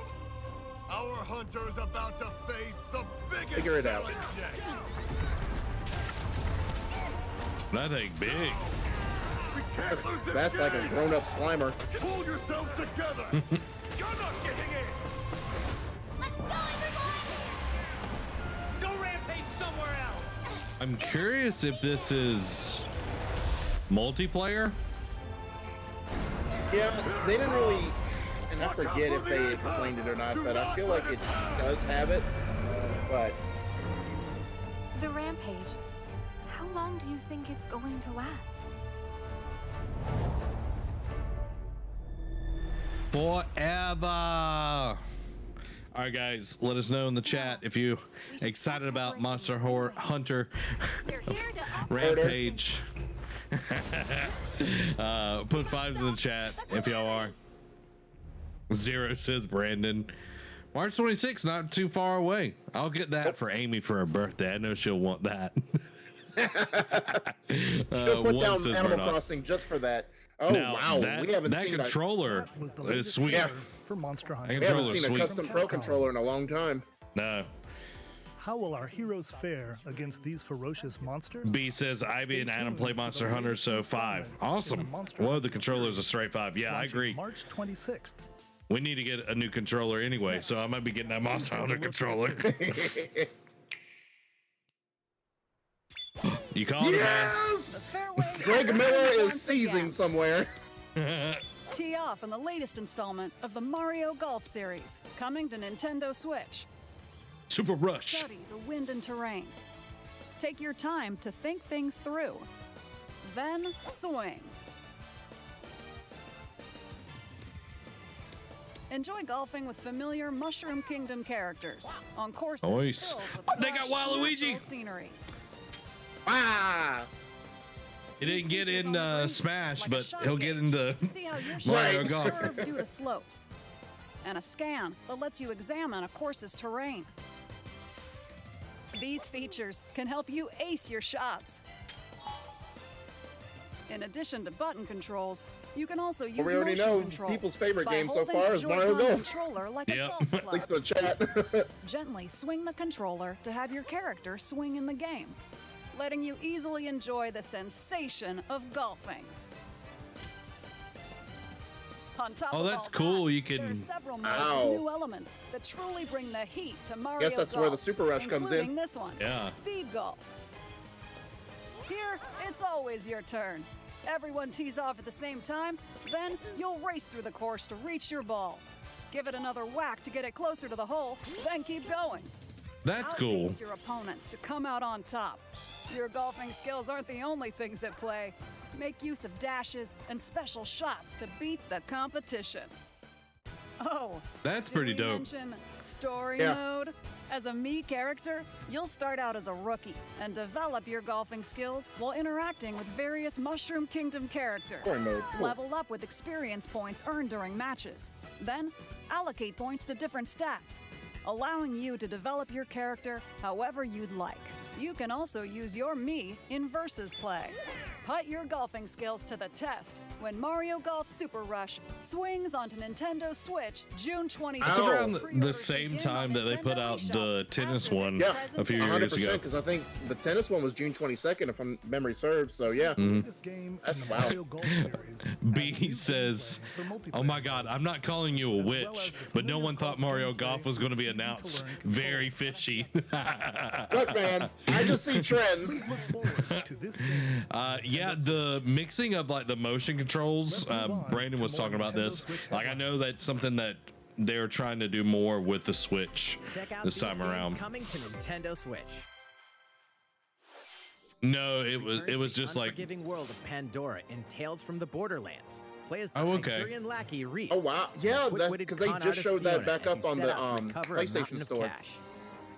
F: Our hunter's about to face the biggest
B: Figure it out.
F: challenge yet.
A: That thing big.
F: We can't lose this
B: That's like a
F: game.
B: grown-up Slimer.
F: Pull yourselves together.
C: You're not getting in!
D: Let's go, everyone!
C: Go rampage somewhere else!
A: I'm curious if this is multiplayer.
B: Yeah, they didn't really, and I forget if they explained it or not, but I feel like it does have it. But
D: The Rampage. How long do you think it's going to last?
A: Forever. All right, guys, let us know in the chat if you excited about Monster Hunter
D: We're here to
A: Rampage. Put 5s in the chat if y'all are. 0 says Brandon. March 26th, not too far away. I'll get that for Amy for her birthday. I know she'll want that.
B: she'll put
A: one
B: down
A: says
B: Animal
A: Murdoch.
B: Crossing just for that. Oh
A: Now,
B: wow, we haven't
A: that
B: seen
A: controller
G: Was the
A: is
G: latest
A: sweet.
G: trailer for Monster Hunter.
B: we haven't
A: controller's
B: seen a
A: sweet.
B: custom pro controller in a long time.
A: No.
G: How will our heroes fare against these ferocious monsters?
A: B says Ivy and Adam play Monster Hunter, so 5. Awesome. Whoa, the controller's a straight 5. Yeah, I
G: Launching
A: agree.
G: March 26th.
A: We need to get a new controller anyway, so I might be getting that Monster Hunter controller. You called
B: Yes!
I: Fairway
B: Greg Miller
I: once
B: is seizing
I: again.
B: somewhere.
A: it, man.
I: Tee off on the latest installment of the Mario Golf series, coming to Nintendo Switch.
A: Super Rush.
I: Study the wind and terrain. Take your time to think things through. Then swing. Enjoy golfing with familiar Mushroom Kingdom characters on courses
A: Nice.
I: filled with
A: They got
I: lush,
A: Waluigi.
I: natural scenery.
B: Ah!
A: He didn't get
I: Features
A: in
I: on the greens
A: Smash,
I: like a
A: but
I: shot
A: he'll get
I: gauge
A: into
I: to see how your
A: Mario
I: shot
A: Golf.
I: curve due to slopes, and a scan that lets you examine a course's terrain. These features can help you ace your shots. In addition to button controls, you can also use
B: we already
I: motion
B: know
I: controls
B: people's favorite
I: by
B: game so
I: holding
B: far
I: the
B: is Mario
I: Joy-Con
B: Golf.
I: controller like
A: Yep.
I: a golf
B: At least
I: club.
B: the chat.
I: Gently swing the controller to have your character swing in the game, letting you easily enjoy the sensation of golfing. On top
A: Oh,
I: of
A: that's
I: all
A: cool.
I: that,
A: You
I: there are
A: can-
I: several modes
B: Ow.
I: with new elements that truly bring the heat to Mario
B: Guess that's
I: Golf,
B: where the Super Rush comes in.
I: including this one,
A: Yeah.
I: Speed Golf. Here, it's always your turn. Everyone tees off at the same time, then you'll race through the course to reach your ball. Give it another whack to get it closer to the hole, then keep going.
A: That's cool.
I: Outpace your opponents to come out on top. Your golfing skills aren't the only things at play. Make use of dashes and special shots to beat the competition. Oh,
A: That's
I: did
A: pretty
I: we
A: dope.
I: mention story
B: Yeah.
I: mode? As a Mii character, you'll start out as a rookie and develop your golfing skills while interacting with various Mushroom Kingdom characters.
B: Story mode, cool.
I: Level up with experience points earned during matches. Then, allocate points to different stats, allowing you to develop your character however you'd like. You can also use your Mii in versus play. Put your golfing skills to the test when Mario Golf Super Rush swings onto Nintendo Switch June 20th.
A: It's around the
I: Pre-orders
A: same
I: begin
A: time
I: on
A: that they put
I: Nintendo
A: out
I: eShop
A: the tennis
I: after
A: one
I: this
B: Yeah,
A: a few
I: presentation.
A: years ago.
B: Because I think the tennis one was June 22nd, if memory serves. So yeah,
G: Biggest game
B: That's
G: in the
B: wow.
G: Mario Golf series.
A: B says, "Oh my God, I'm not calling you a witch, but no one thought Mario Golf was going to be announced. Very fishy."
B: look, man, I just see trends.
G: Please look forward to this game.
A: Yeah, the mixing of like the motion controls. Brandon was talking about this. Like, I know that's something that they're trying to do more with the Switch
H: Check out
A: this
H: these
A: time
H: games
A: around.
H: coming to Nintendo Switch.
A: No, it
H: Return
A: was
H: to the
A: just like,
H: unforgiving world of Pandora in Tales from the Borderlands. Play as the
A: Oh, okay.
H: Hungarian lackey Reese.
B: Oh wow, yeah,
H: a
B: that's
H: quick-witted
B: because they
H: con
B: just
H: artist
B: showed that
H: Fiona
B: back
H: as
B: up
H: you
B: on
H: set
B: the
H: out to recover a mountain
B: PlayStation
H: of
B: Store.
H: cash.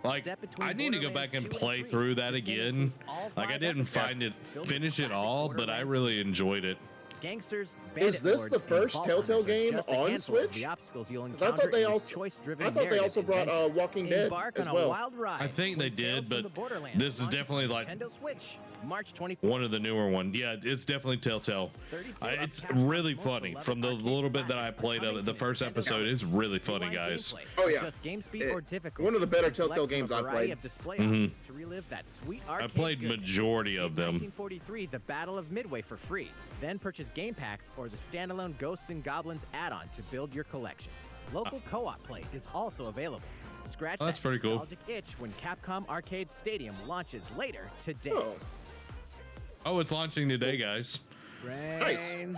A: like
H: Set between
A: I need to go back and
H: Borderlands 2
A: play
H: and 3.
A: through that
H: This game
A: again.
H: includes all
A: Like, I
H: 5
A: didn't find it,
H: episodes filled with
A: finish it
H: classic
A: all, but I
H: Borderlands
A: really enjoyed it.
H: Gangsters,
B: Is
H: bandit
B: this
H: lords,
B: the
H: and
B: first
H: vault
B: Telltale
H: hunters are
B: game
H: just a
B: on
H: handful of
B: Switch?
H: The obstacles you'll
B: 'Cause I
H: encounter
B: thought they
H: in this
B: also,
H: choice-driven
B: I thought they
H: narrative
B: also brought
H: adventure.
B: Walking Dead
H: Embark
B: as
H: on a
B: well.
H: wild ride.
A: I think they
H: with Tales
A: did,
H: from
A: but
H: the Borderlands
A: this is
H: launches
A: definitely
H: on
A: like
H: Nintendo Switch, March 24th.
A: one of the newer ones. Yeah, it's definitely Telltale.
H: 32
A: It's
H: of Capcom's
A: really
H: most
A: funny.
H: beloved
A: From the
H: arcade
A: little bit that I
H: classics are
A: played of
H: coming
A: it, the
H: to
A: first
H: Nintendo
A: episode
H: Switch.
A: is really funny,
H: Rewind
A: guys.
H: gameplay,
B: Oh, yeah.
H: Just game speed or difficulty.
B: one of the better
H: And select
B: Telltale
H: from a
B: games I've
H: variety
B: played.
H: of display options to relive that sweet arcade
A: played
H: goodness.
A: majority of
H: In
A: them.
H: 1943, the Battle of Midway for free. Then purchase game packs or the standalone Ghosts and Goblins add-on to build your collection. Local co-op play is also available. Scratch
A: That's
H: that
A: pretty cool.
H: nostalgic itch when Capcom Arcade Stadium launches later today.
B: Oh,
A: it's launching today, guys.
H: Brains.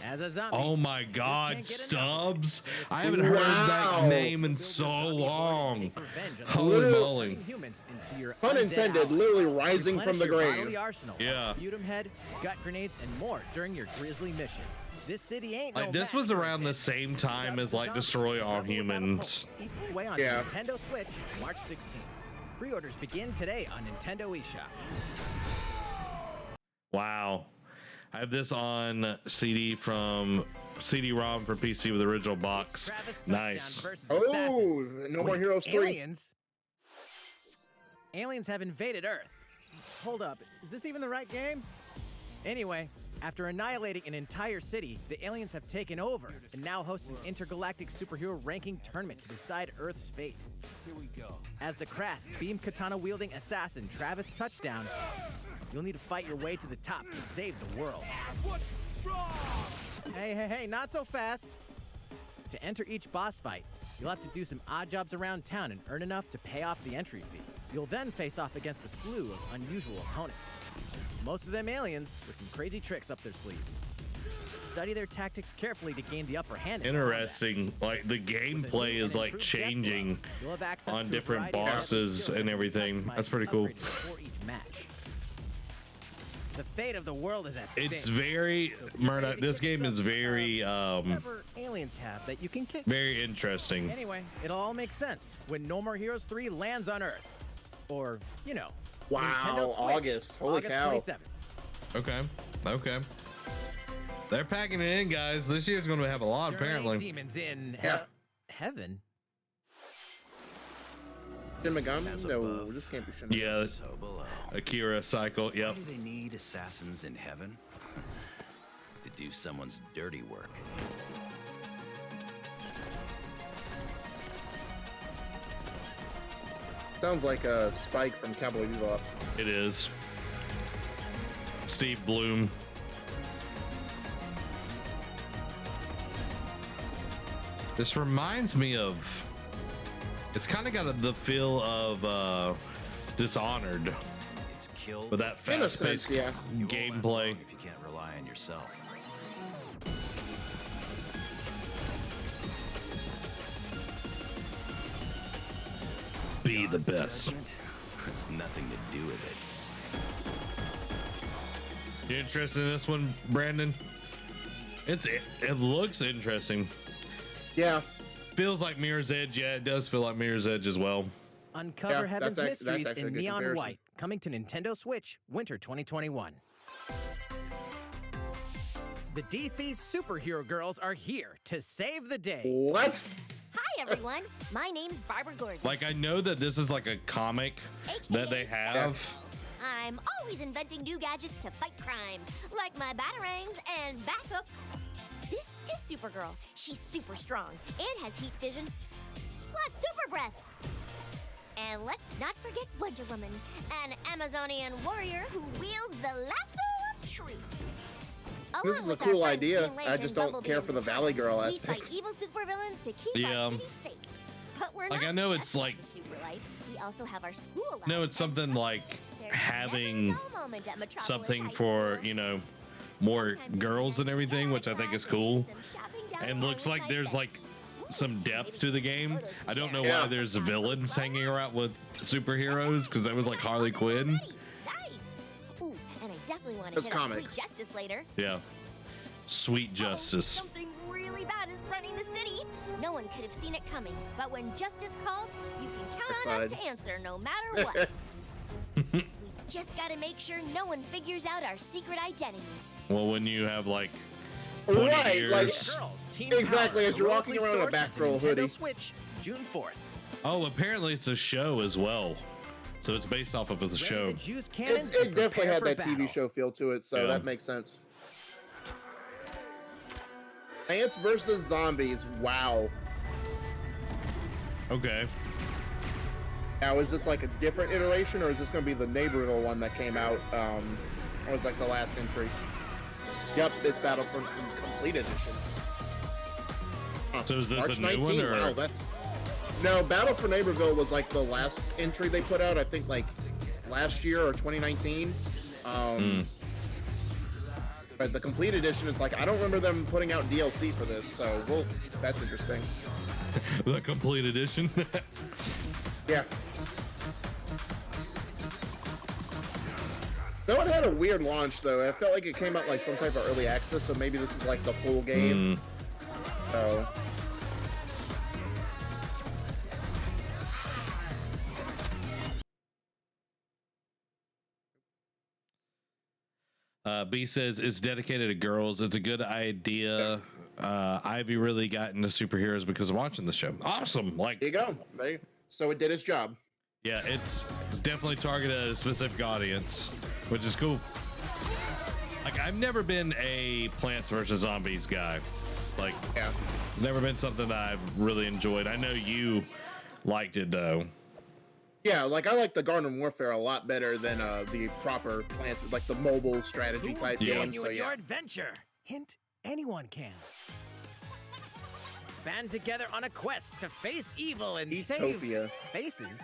H: As a zombie.
A: Oh my
H: just
A: God,
H: can't get enough.
A: Stubbs!
H: In this
A: I haven't heard that
B: Wow.
A: name in
H: build
A: so
H: your zombie horde and
A: long.
H: take revenge on the
A: Holy
H: turning
A: moly!
H: humans into your
B: pun
H: undead
B: intended,
H: allies.
B: literally rising from the
H: Replenish your bodily
B: grave.
H: arsenal of
A: Yeah.
H: sputum head, gut grenades, and more during your grisly mission. This city ain't no
A: Like, this
H: match
A: was
H: for
A: around the
H: dead
A: same
H: Stubbs
A: time as
H: the
A: like
H: Zombie.
A: Destroy All
H: Rebel without a
A: Humans.
H: hope eats its way onto
B: Yeah.
H: Nintendo Switch March 16th. Pre-orders begin today on Nintendo eShop.
A: Wow. I have this on CD-ROM for PC with original box.
H: Travis Touchdown
A: Nice.
H: versus
B: Oh,
H: Assassins.
B: No More
H: Wait,
B: Heroes 3.
H: Aliens? Aliens have invaded Earth. Hold up, is this even the right game? Anyway, after annihilating an entire city, the aliens have taken over and now host an intergalactic superhero ranking tournament to decide Earth's fate. Here we go. As the crass beam katana wielding assassin Travis Touchdown, you'll need to fight your way to the top to save the world. Hey, not so fast. To enter each boss fight, you'll have to do some odd jobs around town and earn enough to pay off the entry fee. You'll then face off against a slew of unusual opponents. Most of them aliens with some crazy tricks up their sleeves. Study their tactics carefully to gain the upper hand. in combat.
A: Interesting. Like, the
H: With a
A: gameplay
H: new
A: is
H: and
A: like
H: improved death
A: changing
H: blow, you'll have access
A: on
H: to a
A: different
H: variety of deadly
A: bosses
H: skills
A: and
H: that
A: everything.
H: customize
A: That's
H: and
A: pretty cool.
H: upgrade before each match. The fate of the world is at stake.
A: It's very
H: So be
A: Murdoch.
H: ready to
A: This
H: kick
A: game is
H: some,
A: very
H: whatever aliens have that you can kick.
A: very interesting.
H: Anyway, it'll all make sense when No More Heroes 3 lands on Earth. Or, you know,
B: Wow,
H: Nintendo Switch,
B: August. Holy
H: August
B: cow.
H: 27th.
A: Okay. They're packing it in, guys. This year's going to have a lot,
H: Exterminate
A: apparently.
H: demons in heaven.
B: Shin Megami? No, this can't be Shin Megami.
A: Yeah,
J: So below.
A: Akira Cycle. Yep.
J: Why do they need assassins in heaven? To do someone's dirty work.
B: Sounds like a Spike from Cowboy Bebop.
A: It is. Steve Bloom. This reminds me of. It's kind of got the feel of Dishonored,
J: It's killed.
A: with that
B: In a sense,
A: fast-paced
B: yeah.
J: You won't last
A: gameplay.
J: long if you can't rely on yourself.
A: be the best.
J: Has nothing to do with it.
A: You interested in this one, Brandon? It looks interesting.
B: Yeah.
A: Feels like Mirror's Edge. Yeah, it does feel like Mirror's Edge as well.
H: Uncover Heaven's
B: that's
H: Mysteries
B: actually a
H: in
B: good
H: Neon
B: comparison.
H: White, coming to Nintendo Switch, winter 2021. The DC superhero girls are here to save the day.
B: What?
K: Hi, everyone. My name's Barbara Gordon.
A: Like, I know that this is like a comic that they have.
K: I'm always inventing new gadgets to fight crime, like my batarangs and Bathook. This is Supergirl. She's super strong and has heat vision, plus super breath. And let's not forget Wonder Woman, an Amazonian warrior who wields the lasso of truth.
B: This is a cool idea. I just don't care for the Valley Girl
K: We
B: aspect.
K: fight evil supervillains to keep our city safe. But we're
A: Like,
K: not
A: I know
K: just
A: it's like,
K: the super life. We also have our school life.
A: no, it's something like having something
K: High
A: for,
K: School.
A: you know, more girls and everything, which I think is cool. And looks like there's like some depth to the game. I don't know why there's villains hanging around with superheroes, because that was like Harley Quinn.
K: Nice. Ooh, and I definitely want to
B: Those
K: hit up
B: comics.
K: Sweet Justice later.
A: Yeah. Sweet
K: Oh,
A: Justice.
K: something really bad is threatening the city. No one could have seen it coming, but when justice calls, you can count on us to answer no matter what. We've just got to make sure no one figures out our secret identities.
A: Well, when you have like 20
B: Right,
A: years.
B: like
H: Girls, Team
B: exactly
H: Power,
B: as you're walking
H: heroically
B: around in a
H: sourced into
B: Batgirl
H: Nintendo
B: hoodie.
H: Switch, June 4th.
A: Oh, apparently it's a show as well. So it's based off of a show.
H: The juice cannons
B: It
H: and
B: definitely
H: prepare
B: had
H: for
B: that
H: battle.
B: TV show feel to it, so
A: Yeah.
B: that makes sense. Plants versus Zombies. Wow.
A: Okay.
B: Now, is this like a different iteration, or is this going to be the Neighborville one that came out? It was like the last entry. Yep, it's Battlefront Complete Edition. Huh.
A: So is this
B: March
A: a new one,
B: 19?
A: or-
B: Wow, that's... No, Battle for Neighborville was like the last entry they put out, I think like last year or 2019. But the Complete Edition, it's like, I don't remember them putting out DLC for this, so that's interesting.
A: The Complete Edition.
B: Yeah. Though it had a weird launch, though. I felt like it came out like some type of early access, so maybe this is like the full game. So.
A: B says it's dedicated to girls. It's a good idea. Ivy really got into superheroes because of watching the show. Awesome. Like,
B: There you go. So it did its job.
A: yeah, it's definitely targeted at a specific audience, which is cool. Like, I've never been a Plants vs. Zombies guy. Like,
B: Yeah.
A: never been something that I've really enjoyed. I know you liked it though.
B: Yeah, like I like the Garden Warfare a lot better than the proper Plants, like the mobile strategy type
H: Join
B: game.
H: you
B: So
H: in your
B: yeah.
H: adventure. Hint: anyone can. Band together on a quest to face evil and save
B: Miitopia.
H: faces.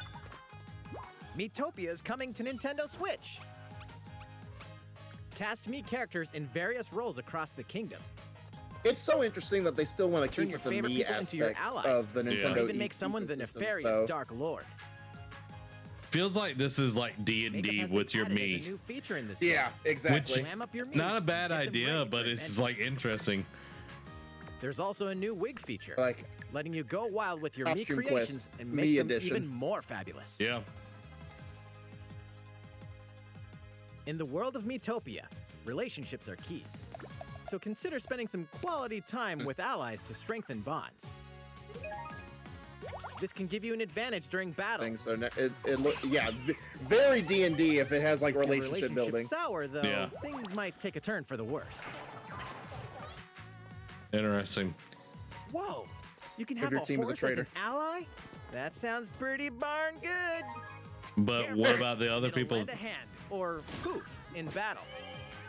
H: Miitopia is coming to Nintendo Switch. Cast me characters in various roles across the kingdom.
B: It's so interesting that they still want to
H: Turn
B: keep
H: your
B: with the
H: favorite
B: me
H: people into your
B: aspect
H: allies.
B: of the
A: Yeah.
B: Nintendo.
H: Or even make someone the
B: ecosystem,
H: nefarious
B: so-
H: Dark Lord.
A: Feels like this is like D&D
H: Makeup has
A: with
H: been
A: your
H: added as a
A: me.
H: new feature in this
B: Yeah,
H: game.
B: exactly.
H: Slam up your me's
A: Not a
H: and
A: bad
H: get them
A: idea,
H: ready
A: but
H: for
A: it's just
H: adventure.
A: like interesting.
H: There's also a new wig feature,
B: Like
H: letting you go wild with your me
B: Costume Quest,
H: creations and make
B: Me
H: them
B: edition.
H: even more fabulous.
A: Yeah.
H: In the world of Miitopia, relationships are key. So consider spending some quality time with allies to strengthen bonds. This can give you an advantage during battle.
B: thing. So very D&D if it has like
H: If your
B: relationship building.
H: sour, though,
A: Yeah.
H: things might take a turn for the worse.
A: Interesting.
H: Whoa! You can
B: If
H: have
B: your
H: a
B: team is a
H: horse as an
B: traitor.
H: ally? That sounds pretty darn good.
A: But what about the other
H: It'll
A: people
H: lend a hand, or poof, in battle.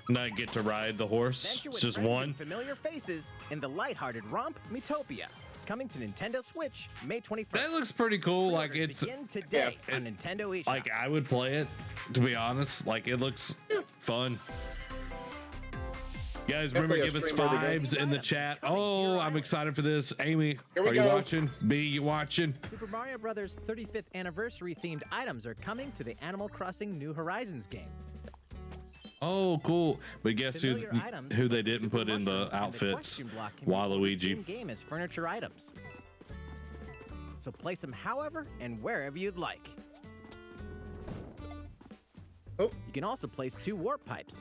A: not get to ride the horse?
H: Adventure
A: It's
H: with
A: just
H: friends
A: one.
H: and familiar faces in the lighthearted romp Miitopia, coming to Nintendo Switch May 21st.
A: That looks pretty cool. Like,
H: Pre-orders
A: it's
H: begin today
A: yeah,
H: on Nintendo eShop.
A: like, I would play it, to be honest. Like, it looks fun. Guys, remember,
B: Definitely a
A: give us
B: stream worthy game.
A: fives in the chat. Oh, I'm excited for this. Amy,
B: Here we
A: are you
B: go.
A: watching? B, you watching?
H: Super Mario Bros. 35th anniversary themed items are coming to the Animal Crossing New Horizons game.
A: Oh, cool. But guess who
H: Familiar items
A: they
H: like the
A: didn't
H: super
A: put in
H: mushroom
A: the
H: and
A: outfits?
H: question block can be
A: Waluigi.
H: in-game as furniture items. So place them however and wherever you'd like.
B: Oh.
H: You can also place 2 warp pipes.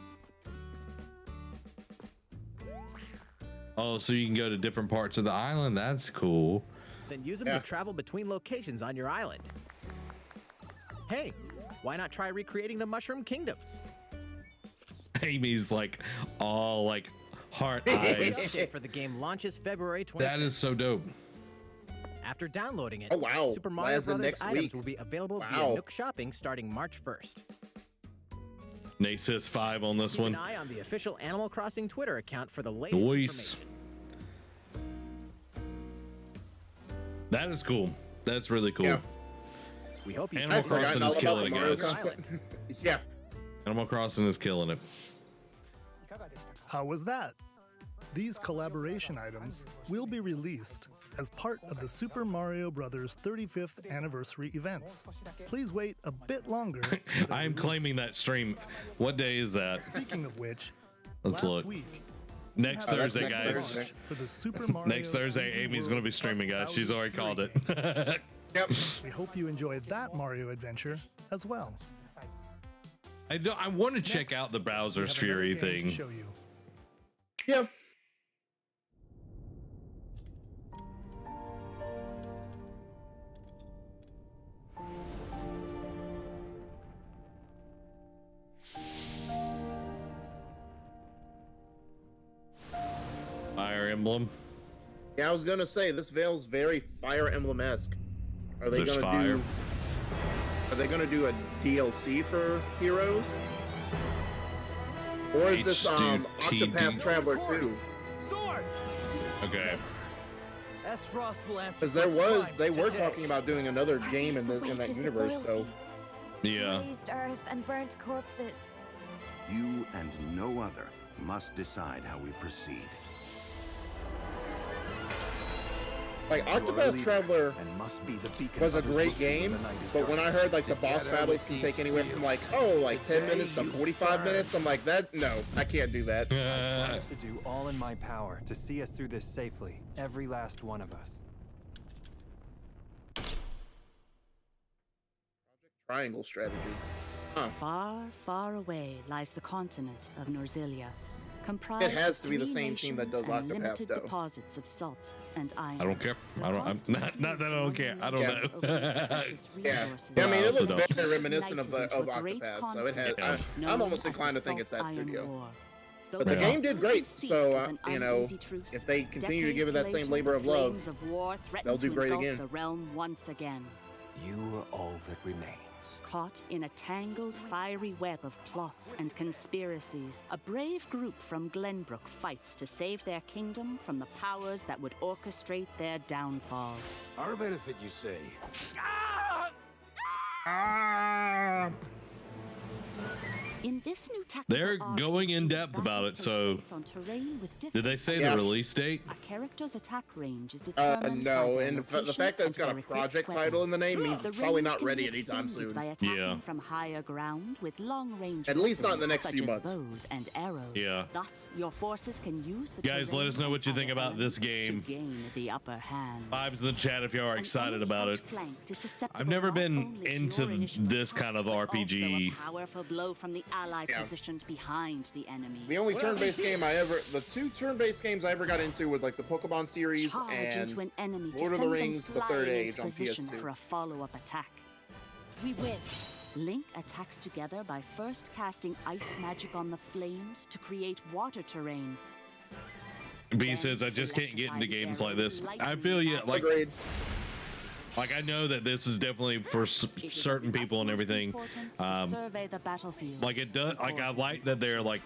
A: Oh, so you can go to different parts of the island. That's cool.
H: Then use them
B: Yeah.
H: to travel between locations on your island. Hey, why not try recreating the Mushroom Kingdom?
A: Amy's like all like heart
H: The
A: eyes.
H: update for the game launches February 25th.
A: That is so dope.
H: After downloading it,
B: Oh, wow.
H: Super Mario
B: As in
H: Bros.
B: next
H: items
B: week.
H: will be available
B: Wow.
H: via Nook Shopping starting March 1st.
A: Nate says 5 on this
H: Keep
A: one.
H: an eye on the official Animal Crossing Twitter account for the latest
A: Nice.
H: information.
A: That is cool. That's really cool.
B: Yeah.
H: We hope you
A: Animal
B: I've forgotten
A: Crossing
B: all
A: is
B: about
A: killing
B: the
A: it,
B: Mario
A: guys.
B: content. Yeah.
A: Animal Crossing is killing it.
G: How was that? These collaboration items will be released as part of the Super Mario Bros. 35th anniversary events. Please wait a bit longer. for their
A: I am
G: release.
A: claiming that stream. What day is that?
G: Speaking of which,
A: Let's
G: last
A: look.
G: week,
A: Next
B: Oh, that's
A: Thursday,
B: next
A: guys.
B: Thursday.
G: for the Super Mario
A: Next Thursday,
G: 3D
A: Amy's
G: World
A: going to be streaming,
G: plus
A: guys. She's already
G: Bowser's
A: called
G: Fury
A: it.
G: game.
B: Yep.
G: We hope you enjoyed that Mario adventure as well.
A: I want to check
G: Next,
A: out the
G: We
A: Bowser's
G: have another
A: Fury
G: game to
A: thing.
G: show you.
B: Yeah.
A: Fire Emblem.
B: Yeah, I was gonna say this Veil's very Fire Emblem-esque. Are they
A: There's
B: gonna
A: fire.
B: do? Are they gonna do a DLC for Heroes? Or is this
A: HDTD.
B: Octopath Traveler 2?
C: Swords!
A: Okay.
C: S-Frost will answer
B: Because there
C: Flick's
B: was,
C: crimes
B: they were
C: today.
B: talking about doing another
K: Are
B: game
K: these
B: in
K: the
B: that
K: wages of
B: universe. So
K: loyalty?
A: Yeah.
K: Raised earth and burnt corpses.
L: You and no other must decide how we proceed.
B: like
L: You are a
B: Octopath
L: leader
B: Traveler
L: and must be the beacon
B: was a
L: others
B: great
L: look to
B: game,
L: when the night is
B: but when I
L: darkest.
B: heard like the boss
L: Together
B: battles
L: with
B: can
L: these
B: take anywhere from like
L: wheels,
B: 10 minutes to
L: you
B: 45
L: burn.
B: minutes, I'm like that. No, I can't do that.
C: I promise to do all in my power to see us through this safely, every last one of us.
B: Triangle strategy. Huh.
M: Far, far away lies the continent of Norzilia, comprised
B: It has
M: of
B: to be the
M: 3
B: same team that does
M: nations and
B: Octopath,
M: limited
B: though.
M: deposits of salt and iron.
A: I don't care. I don't. I'm not that I don't care. I don't
B: Yeah.
A: know.
B: Yeah.
M: Resources.
B: I mean, it
A: also
B: looks
A: don't.
B: very reminiscent of
M: United into a great
B: Octopath, so it has.
M: conflict
A: Yeah.
B: I'm almost
M: known as
B: inclined
M: the
B: to think it's that
M: Salt Iron
B: studio.
M: War. Though
B: But the
M: the
B: game did great,
M: conflict ceased
B: so
M: with an
B: you know,
M: uneasy truce,
B: if they continue to give it that
M: decades
B: same
M: later,
B: labor
M: the
B: of love,
M: flames of war
B: they'll
M: threatened
B: do
M: to
B: great
M: engulf
B: again.
M: the realm once again.
C: You are all that remains.
M: Caught in a tangled, fiery web of plots and conspiracies, a brave group from Glenbrook fights to save their kingdom from the powers that would orchestrate their downfall.
C: Our benefit, you say?
M: In this new tactical
A: They're going in
M: RPG,
A: depth about
M: battles
A: it.
M: take
A: So,
M: place on terrain with
A: did they
M: different
A: say
B: Yeah.
A: the release date?
M: A character's attack range is determined by
B: No,
M: their
B: and the
M: location
B: fact that it's
M: and
B: got a
M: their equipped
B: project
M: weapon.
B: title in the name means
M: The
B: it's probably
M: range
B: not
M: can
B: ready
M: be
B: anytime
M: extended
B: soon.
M: by attacking
A: Yeah.
M: from higher ground with long-range
B: At least not in the
M: weapons
B: next few
M: such as
B: months.
M: bows and arrows.
A: Yeah.
M: Thus, your forces can use the
A: Guys, let
M: terrain
A: us know what you
M: and
A: think
M: other
A: about this
M: elements to
A: game.
M: gain the upper hand.
A: Vibes in the chat if y'all are
M: An
A: excited
M: enemy
A: about it.
M: outflanked is susceptible
A: I've never
M: not
A: been
M: only to
A: into
M: your initial
A: this
M: attack,
A: kind of
M: but
A: RPG.
M: also a powerful blow from the ally
B: Yeah.
M: positioned behind the enemy.
B: The only turn-based game the 2 turn-based games I ever got into was like the Pokemon series
M: Charge
B: and
M: into an enemy to
B: Lord of the
M: send them
B: Rings: The Third
M: flying
B: Age
M: into
B: on
M: position
B: PS2.
M: for a follow-up attack. We win. Link attacks together by first casting ice magic on the flames to create water terrain.
A: B says I just can't get into games like this. I feel you. Like
B: Agreed.
A: I know that this is definitely for certain people and everything.
M: Survey the battlefield.
A: Like it does. Like I like that they're like,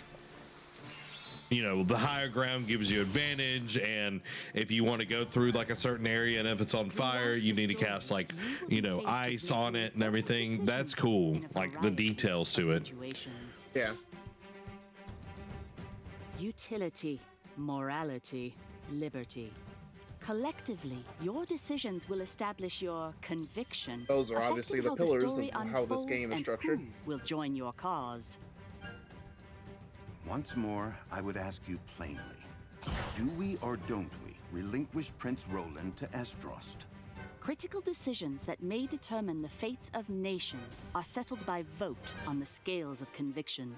A: you know, the higher ground gives you advantage, and if you want to go through like a certain area, and if it's on fire, you need to cast like, you know, ice on it and everything. That's cool. Like the details to it.
M: Situations.
B: Yeah.
M: Utility, morality, liberty. Collectively, your decisions will establish your conviction.
B: Those are obviously the
M: affecting
B: pillars
M: how the story
B: of how this game is
M: unfolds and
B: structured.
M: who will join your cause.
L: Once more, I would ask you plainly. Do we or don't we relinquish Prince Roland to Esdrost?
M: Critical decisions that may determine the fates of nations are settled by vote on the scales of conviction.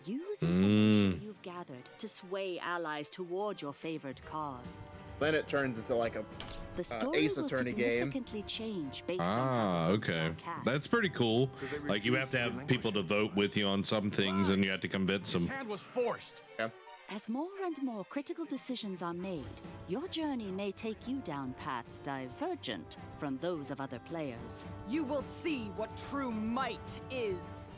M: Use information you've gathered to sway allies toward your favored cause.
B: Then it turns into like a
M: The story
B: Ace
M: will
B: Attorney game.
M: significantly change based on how the votes
A: Okay.
M: are cast.
A: That's pretty cool. Like, you have to have people to vote with you on some things, and you have to convince them.
N: hand was forced.
B: Yeah.
M: As more and more critical decisions are made, your journey may take you down paths divergent from those of other players.
O: You will see what true might is.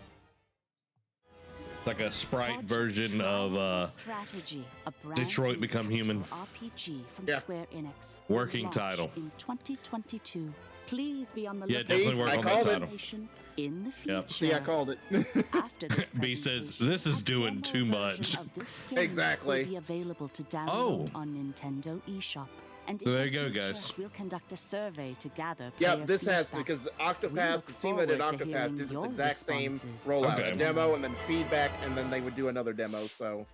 A: Like a sprite version of
M: Strategy, a brand
A: Detroit
M: new
A: Become Human.
M: tactical RPG from
B: Yeah.
M: Square Enix.
A: Working
M: Launch
A: title.
M: in 2022. Please be on the
A: Yeah,
M: lookout
A: definitely
M: for
A: work on that
B: called it.
A: title.
M: information in the future.
A: Yep.
B: See, I called it.
M: After this
A: B says,
M: presentation,
A: "This is
M: a
A: doing
M: demo
A: too much."
M: version of this game
B: Exactly.
M: will be available to download
A: Oh.
M: on Nintendo eShop. And
A: So
M: in
A: there
M: the
A: you go,
M: future,
A: guys.
M: We'll conduct a survey to gather
B: Yeah,
M: player
B: this has
M: feedback.
B: because the
M: We
B: Octopath,
M: look
B: the team that did
M: forward to
B: Octopath
M: hearing
B: did this
M: your
B: exact same
M: responses.
B: rollout.
A: Okay.
B: A demo and then feedback, and then they would do another demo. So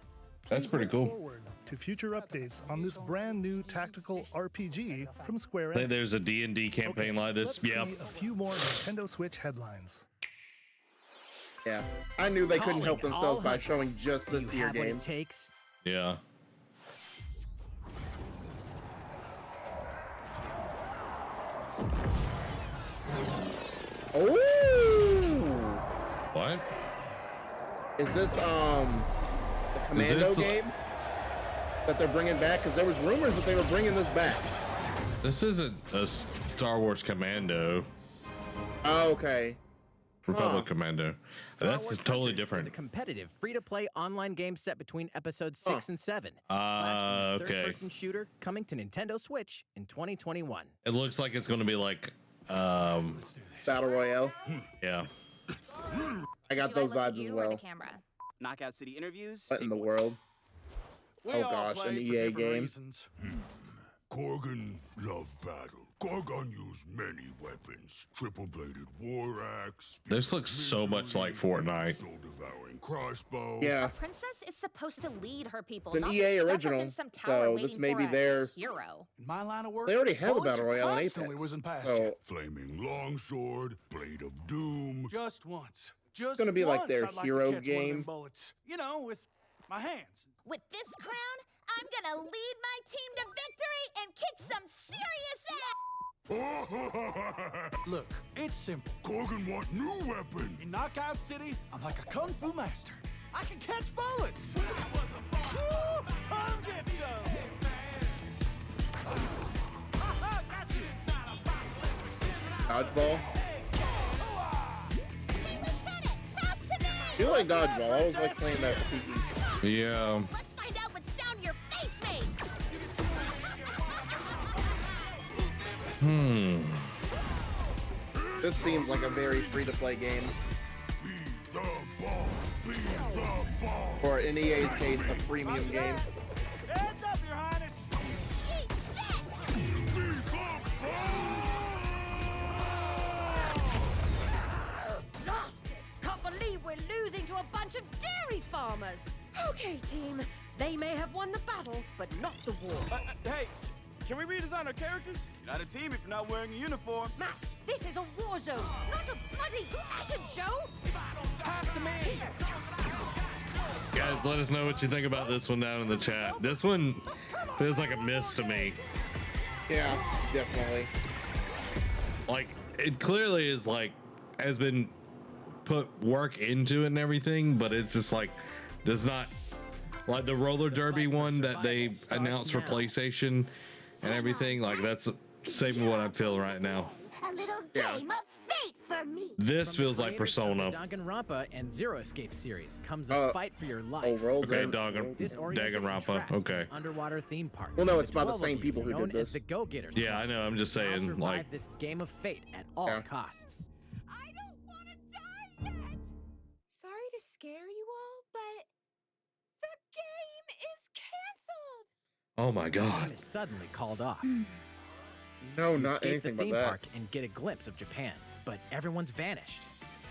A: That's pretty
G: Look
A: cool.
G: forward to future updates on this brand new tactical RPG from Square
A: I think
G: Enix.
A: there's a D&D campaign like this.
G: Let's
A: Yeah.
G: see a few more Nintendo Switch headlines.
B: yeah, I knew they couldn't help
H: Calling
B: themselves
H: all
B: by
H: hunters.
B: showing just
H: Do
B: this
H: you
B: to your
H: have what it
B: games.
H: takes?
A: Yeah.
B: Oh,
A: What?
B: is this the Commando
A: this the-
B: game that they're bringing back? Because there was rumors that they were bringing this back.
A: This isn't a Star Wars Commando.
B: Oh, okay.
A: Republic Commando. That's
H: Wars
A: totally
H: Hunters
A: different.
H: is a competitive, free-to-play online game set between episodes 6 and 7. Flash is a
A: Okay.
H: third-person shooter coming to Nintendo Switch in 2021.
A: It looks like it's going to be like,
B: Battle Royale.
A: yeah.
B: I got those vibes as well.
P: Knockout City interviews.
B: What in the world?
N: We
B: Oh
N: all
B: gosh,
N: play
B: an
N: for
B: EA
N: different
B: game.
N: reasons.
F: Gorgon loved battle. Gorgon used many weapons. Triple-bladed war axe.
A: This looks so much like Fortnite.
F: Soul-devouring crossbow.
B: Yeah.
K: Princess is supposed to lead her people,
B: It's an
K: not
B: EA
K: be stuck
B: original,
K: up in some tower
B: so
K: waiting
B: this may
K: for
B: be
K: a
B: their.
K: hero.
N: In my line of work,
B: They already have a
N: bullets
B: battle royale in
N: constantly
B: Apex.
N: whizzing past
B: So
N: you.
F: Flaming longsword. Blade of doom.
N: Just once. Just
B: gonna be like
N: once
B: their
N: I'd like
B: hero
N: to catch one of them
B: game.
N: bullets. You know, with my hands.
K: With this crown, I'm gonna lead my team to victory and kick some serious ass.
N: Look, it's simple.
F: Gorgon want new weapon.
N: In Knockout City, I'm like a kung fu master. I can catch bullets. Woo! Come get some. Ha-ha, got you.
B: Dodgeball.
K: Hey, Lieutenant, pass to me.
B: I feel like dodgeball. I always like playing that for PE.
A: Yeah.
K: Let's find out what sound your face makes.
B: This seems like a very free-to-play game.
F: Be the ball. Be the ball.
B: Or in EA's case, a freemium game.
N: Hands up, Your Highness.
K: Eat this.
F: Be the ball.
O: Lost it! Can't believe we're losing to a bunch of dairy farmers! Okay, team. They may have won the battle, but not the war.
N: Hey, can we redesign our characters? You're not a team if you're not wearing a uniform.
O: Max, this is a war zone, not a bloody fashion show!
N: Pass to me.
A: Guys, let us know what you think about this one down in the chat. This one feels like a miss to me.
B: Yeah, definitely.
A: Like, it clearly is like, has been put work into it and everything, but it's just like, does not, like the roller derby one that they announced for PlayStation and everything, like that's same what I feel right now.
K: A little game of fate for me.
A: This feels like Persona.
H: Danganronpa and Zero Escape series comes a fight for your life.
A: Okay, Danganronpa. Okay.
H: Underwater theme park.
B: Well, no,
H: with
B: it's by the
H: 12 of
B: same
H: you
B: people who
H: known
B: did
H: as
B: this.
H: the Go-Getters.
A: Yeah, I know. I'm just
H: Now
A: saying,
H: survive
A: like,
H: this game of fate at all costs.
K: I don't want to die yet.
D: Sorry to scare you all, but the game
A: Oh my
H: The
A: God.
H: game is suddenly called off.
B: No,
H: You
B: not
H: escape
B: anything
H: the
B: but
H: theme
B: that.
H: park and get a glimpse of Japan, but everyone's vanished.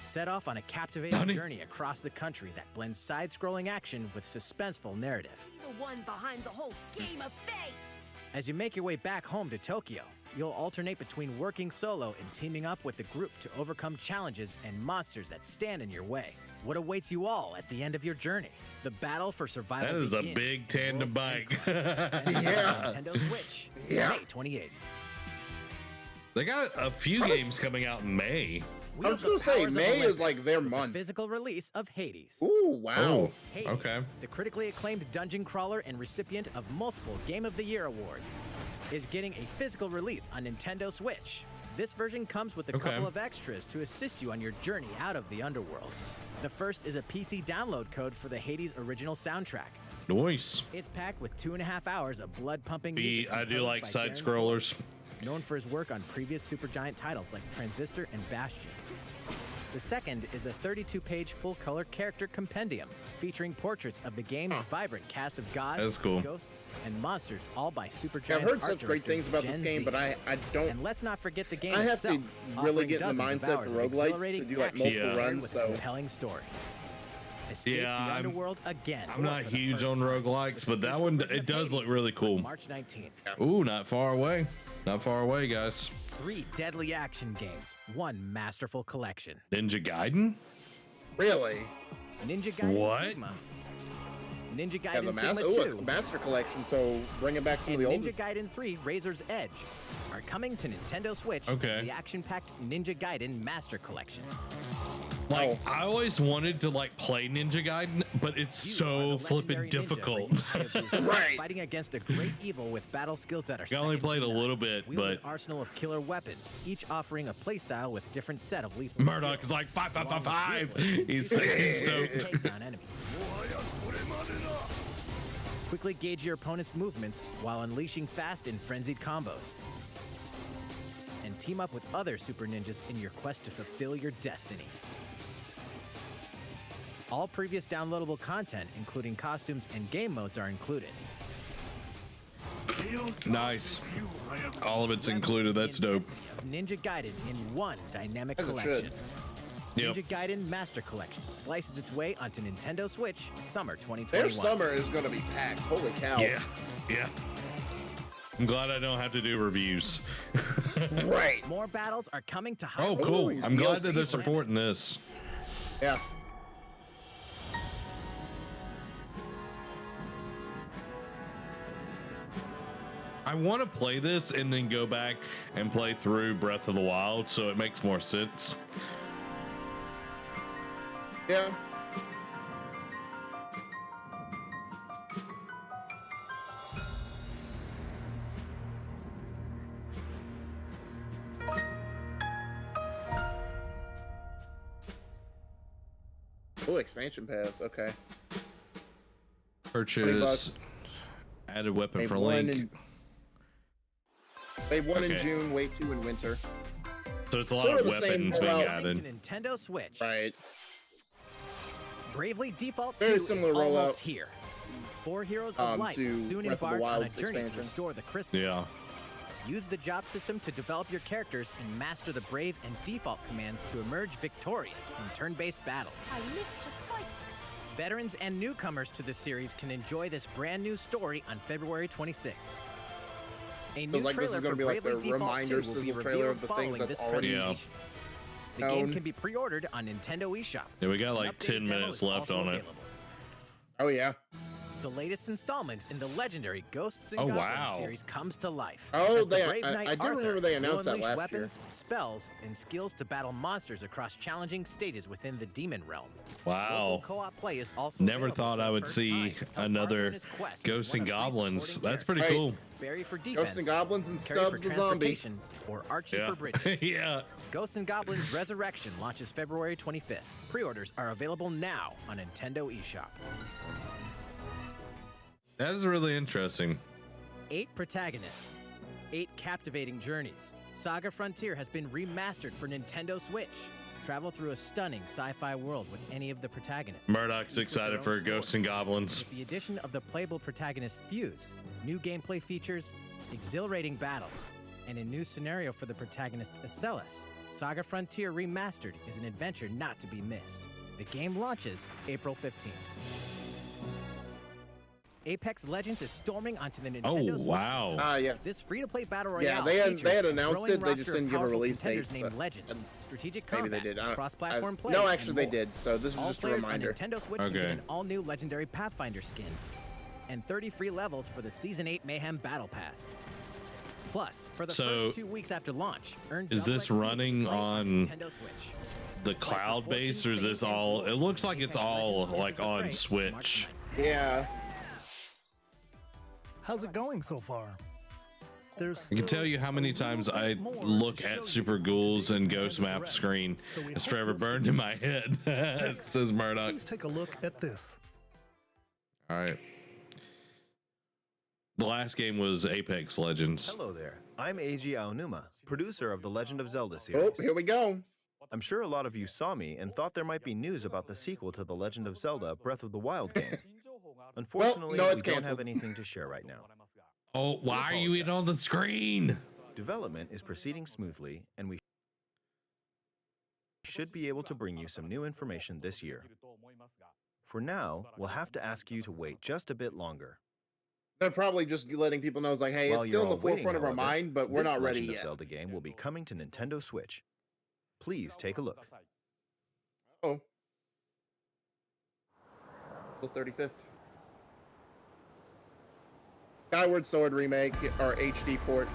H: Set off on a captivating
A: Nani?
H: journey across the country that blends side-scrolling action with suspenseful narrative.
O: The one behind the whole game of fate.
H: As you make your way back home to Tokyo, you'll alternate between working solo and teaming up with the group to overcome challenges and monsters that stand in your way. What awaits you all at the end of your journey? The battle for survival
A: That is a
H: begins.
A: big tandem bike.
H: Yeah. Nintendo Switch,
B: Yeah.
H: May 28th.
A: They got a few games coming out in May.
B: I was gonna say May is like their month.
H: Physical release of Hades.
B: Ooh, wow.
A: Oh,
H: Hades,
A: okay.
H: the critically acclaimed dungeon crawler and recipient of multiple Game of the Year awards, is getting a physical release on Nintendo Switch. This version comes with a
A: Okay.
H: couple of extras to assist you on your journey out of the underworld. The first is a PC download code for the Hades original soundtrack.
A: Nice.
H: It's packed with 2.5 hours of blood-pumping music.
A: I do
H: composed
A: like
H: by
A: side
H: Darren
A: scrollers.
H: known for his work on previous Supergiant titles like Transistor and Bastion. The second is a 32-page full-color character compendium featuring portraits of the game's vibrant cast of gods,
A: That's cool.
H: ghosts, and monsters, all by Supergiant's
B: Yeah, I've heard
H: art
B: such great
H: director,
B: things about this
H: Gen
B: game,
H: Z.
B: but I don't.
H: And let's not forget the game
B: I have
H: itself,
B: to really
H: offering
B: get in the
H: dozens of
B: mindset
H: hours
B: for
H: of
B: roguelites to
H: exhilarating
B: do like
H: action
B: multiple
A: Yeah.
H: paired
B: runs.
H: with a
B: So
H: compelling story. Escape
A: Yeah,
H: the
A: I'm-
H: underworld again.
A: I'm not
H: for the
A: huge
H: first
A: on
H: time
A: roguelikes,
H: with
A: but
H: the
A: that
H: physical
A: one,
H: version
A: it
H: of
A: does look
H: Hades
A: really cool.
H: on March 19th.
A: Ooh, not far away. Not far away, guys.
H: 3 deadly action games, 1 masterful collection.
A: Ninja Gaiden?
B: really,
H: Ninja Gaiden
A: What?
H: Sigma. Ninja
B: yeah, the
H: Gaiden Sigma
B: master,
H: 2
B: master collection. So bringing back some
H: and
B: of the old.
H: Ninja Gaiden 3 Razor's Edge are coming to Nintendo Switch
A: Okay.
H: as the action-packed Ninja Gaiden Master Collection.
A: Like, I always wanted to like play Ninja Gaiden, but it's
H: You are
A: so
H: the
A: flippin'
H: legendary ninja
A: difficult.
H: bringing Hayabusa,
B: Right.
H: Fighting against a great evil with battle skills that are
A: I only
H: second to
A: played a
H: none.
A: little bit,
H: Wield an
A: but
H: arsenal of killer weapons, each offering a playstyle with different set of lethal
A: Murdoch
H: skills,
A: is like 5, 5, 5,
H: along with
A: 5.
H: ruthless
A: He's sick, he's
H: ways to
A: stoked.
H: take down enemies. Quickly gauge your opponent's movements while unleashing fast and frenzied combos. And team up with other super ninjas in your quest to fulfill your destiny. All previous downloadable content, including costumes and game modes, are included.
A: Nice. All of it's included. That's dope.
H: Of Ninja Gaiden in one dynamic
B: As it
H: collection.
B: should.
A: Yep.
H: Ninja Gaiden Master Collection slices its way onto Nintendo Switch summer
B: Their
H: 2021.
B: summer is going to be packed. Holy cow!
A: Yeah. Yeah. I'm glad I don't have to do reviews.
B: Right.
H: More battles are coming to
A: Oh,
H: Hyrule.
A: cool. I'm glad that they're
B: DLC
A: supporting this.
B: Yeah.
A: I want to play this and then go back and play through Breath of the Wild, so it makes more sense.
B: Yeah. Oh, expansion pass. Okay.
A: Purchase added weapon
B: They
A: for
B: won
A: Link.
B: in. They won in
A: Okay.
B: June. Wait 2 in winter.
A: So it's a lot
B: sort
A: of
B: of the same
A: weapons being
B: rollout.
H: To
A: added.
H: Nintendo Switch.
B: Right.
H: Bravely Default
B: Very
H: 2 is
B: similar
H: almost
B: rollout,
H: here. 4 Heroes of Light
B: to
H: soon
B: Breath of the
H: embark on a
B: Wild's
H: journey to
B: expansion.
H: restore the crystals.
A: Yeah.
H: Use the job system to develop your characters and master the Brave and Default commands to emerge victorious in turn-based battles.
O: I live to fight.
H: Veterans and newcomers to the series can enjoy this brand new story on February 26th. A new
B: Feels like this is
H: trailer
B: gonna
H: for
B: be like
H: Bravely
B: the
H: Default 2
B: reminder
H: will be
B: sizzle trailer
H: revealed
B: of the things
H: following
B: that's
H: this
B: already
H: presentation. The game
B: known.
H: can be pre-ordered on Nintendo eShop.
A: Yeah, we got
H: An
A: like
H: updated
A: 10
H: demo
A: minutes
H: is
A: left
H: also
A: on it.
H: available.
B: Oh yeah.
H: The latest installment in the legendary Ghosts and
A: Oh,
H: Goblins
A: wow.
H: series comes to life.
B: Oh,
H: as the
B: they-
H: brave
B: I-
H: knight
B: I do
H: Arthur
B: remember they
H: will
B: announced that
H: unleash
B: last
H: weapons, spells, and skills to battle monsters across challenging stages within the demon realm.
A: Wow.
H: Local co-op play is also
A: Never
H: available
A: thought
H: for
A: I
H: the
A: would
H: first
A: see
H: time. Help Arthur
A: another
H: in his quest with
A: Ghosts
H: one
A: and
H: of three
A: Goblins.
H: supporting
A: That's pretty
H: characters.
A: cool.
H: Barry for defense,
B: Ghosts and Goblins and
H: Carrie for
B: Stubbs the zombie.
H: transportation, or Archie
A: Yeah.
H: for bridges.
A: Yeah.
H: Ghosts and Goblins Resurrection launches February 25th. Pre-orders are available now on Nintendo eShop.
A: That is really interesting.
H: 8 protagonists, 8 captivating journeys. Saga Frontier has been remastered for Nintendo Switch. Travel through a stunning sci-fi world with any of the protagonists.
A: Murdoch's excited for Ghosts and Goblins.
H: With the addition of the playable protagonist Fuse, new gameplay features, exhilarating battles, and a new scenario for the protagonist Acellus, Saga Frontier Remastered is an adventure not to be missed. The game launches April 15th. Apex Legends is storming onto the Nintendo Switch system.
B: Yeah.
H: This free-to-play battle royale
B: they had
H: features
B: announced
H: a
B: it. They
H: growing
B: just
H: roster of
B: didn't give a
H: powerful
B: release date.
H: contenders named Legends, strategic
B: Maybe
H: combat,
B: they did.
H: cross-platform play.
B: No,
H: and
B: actually they
H: more.
B: did. So this is
H: All
B: just a
H: players
B: reminder.
H: on Nintendo Switch can get an all-new legendary Pathfinder skin, and 30 free levels for the Season 8 Mayhem Battle Pass. Plus, for the first 2 weeks after launch, earn
A: Is
H: double
A: this
H: XP
A: running
H: play
A: on
H: Nintendo Switch.
A: the cloud base, or is this all? It looks like it's all like on Switch.
B: Yeah.
G: How's it going so far? There's
A: I can tell you how many times I look at Super Ghouls and Ghost Map screen. It's forever burned in my head. Says Murdoch.
G: Please take a look at this.
A: All right. The last game was Apex Legends.
Q: Hello there. I'm Eiji Aonuma, producer of the Legend of Zelda series.
B: Oh, here we go.
Q: I'm sure a lot of you saw me and thought there might be news about the sequel to the Legend of Zelda Breath of the Wild game. Unfortunately,
B: no,
Q: we
B: it's
Q: don't
B: canceled.
Q: have anything to share right now.
A: Oh, why are you in on the screen?
Q: Development is proceeding smoothly, and we should be able to bring you some new information this year. For now, we'll have to ask you to wait just a bit longer.
B: They're probably just letting people know, it's like, hey,
Q: While
B: it's
Q: you're
B: still in the
Q: all waiting,
B: forefront of our
Q: however,
B: mind, but we're
Q: this
B: not ready
Q: Legend of
B: yet.
Q: Zelda game will be coming to Nintendo Switch. Please take a look.
B: Oh. April 35th. Skyward Sword remake or HD port.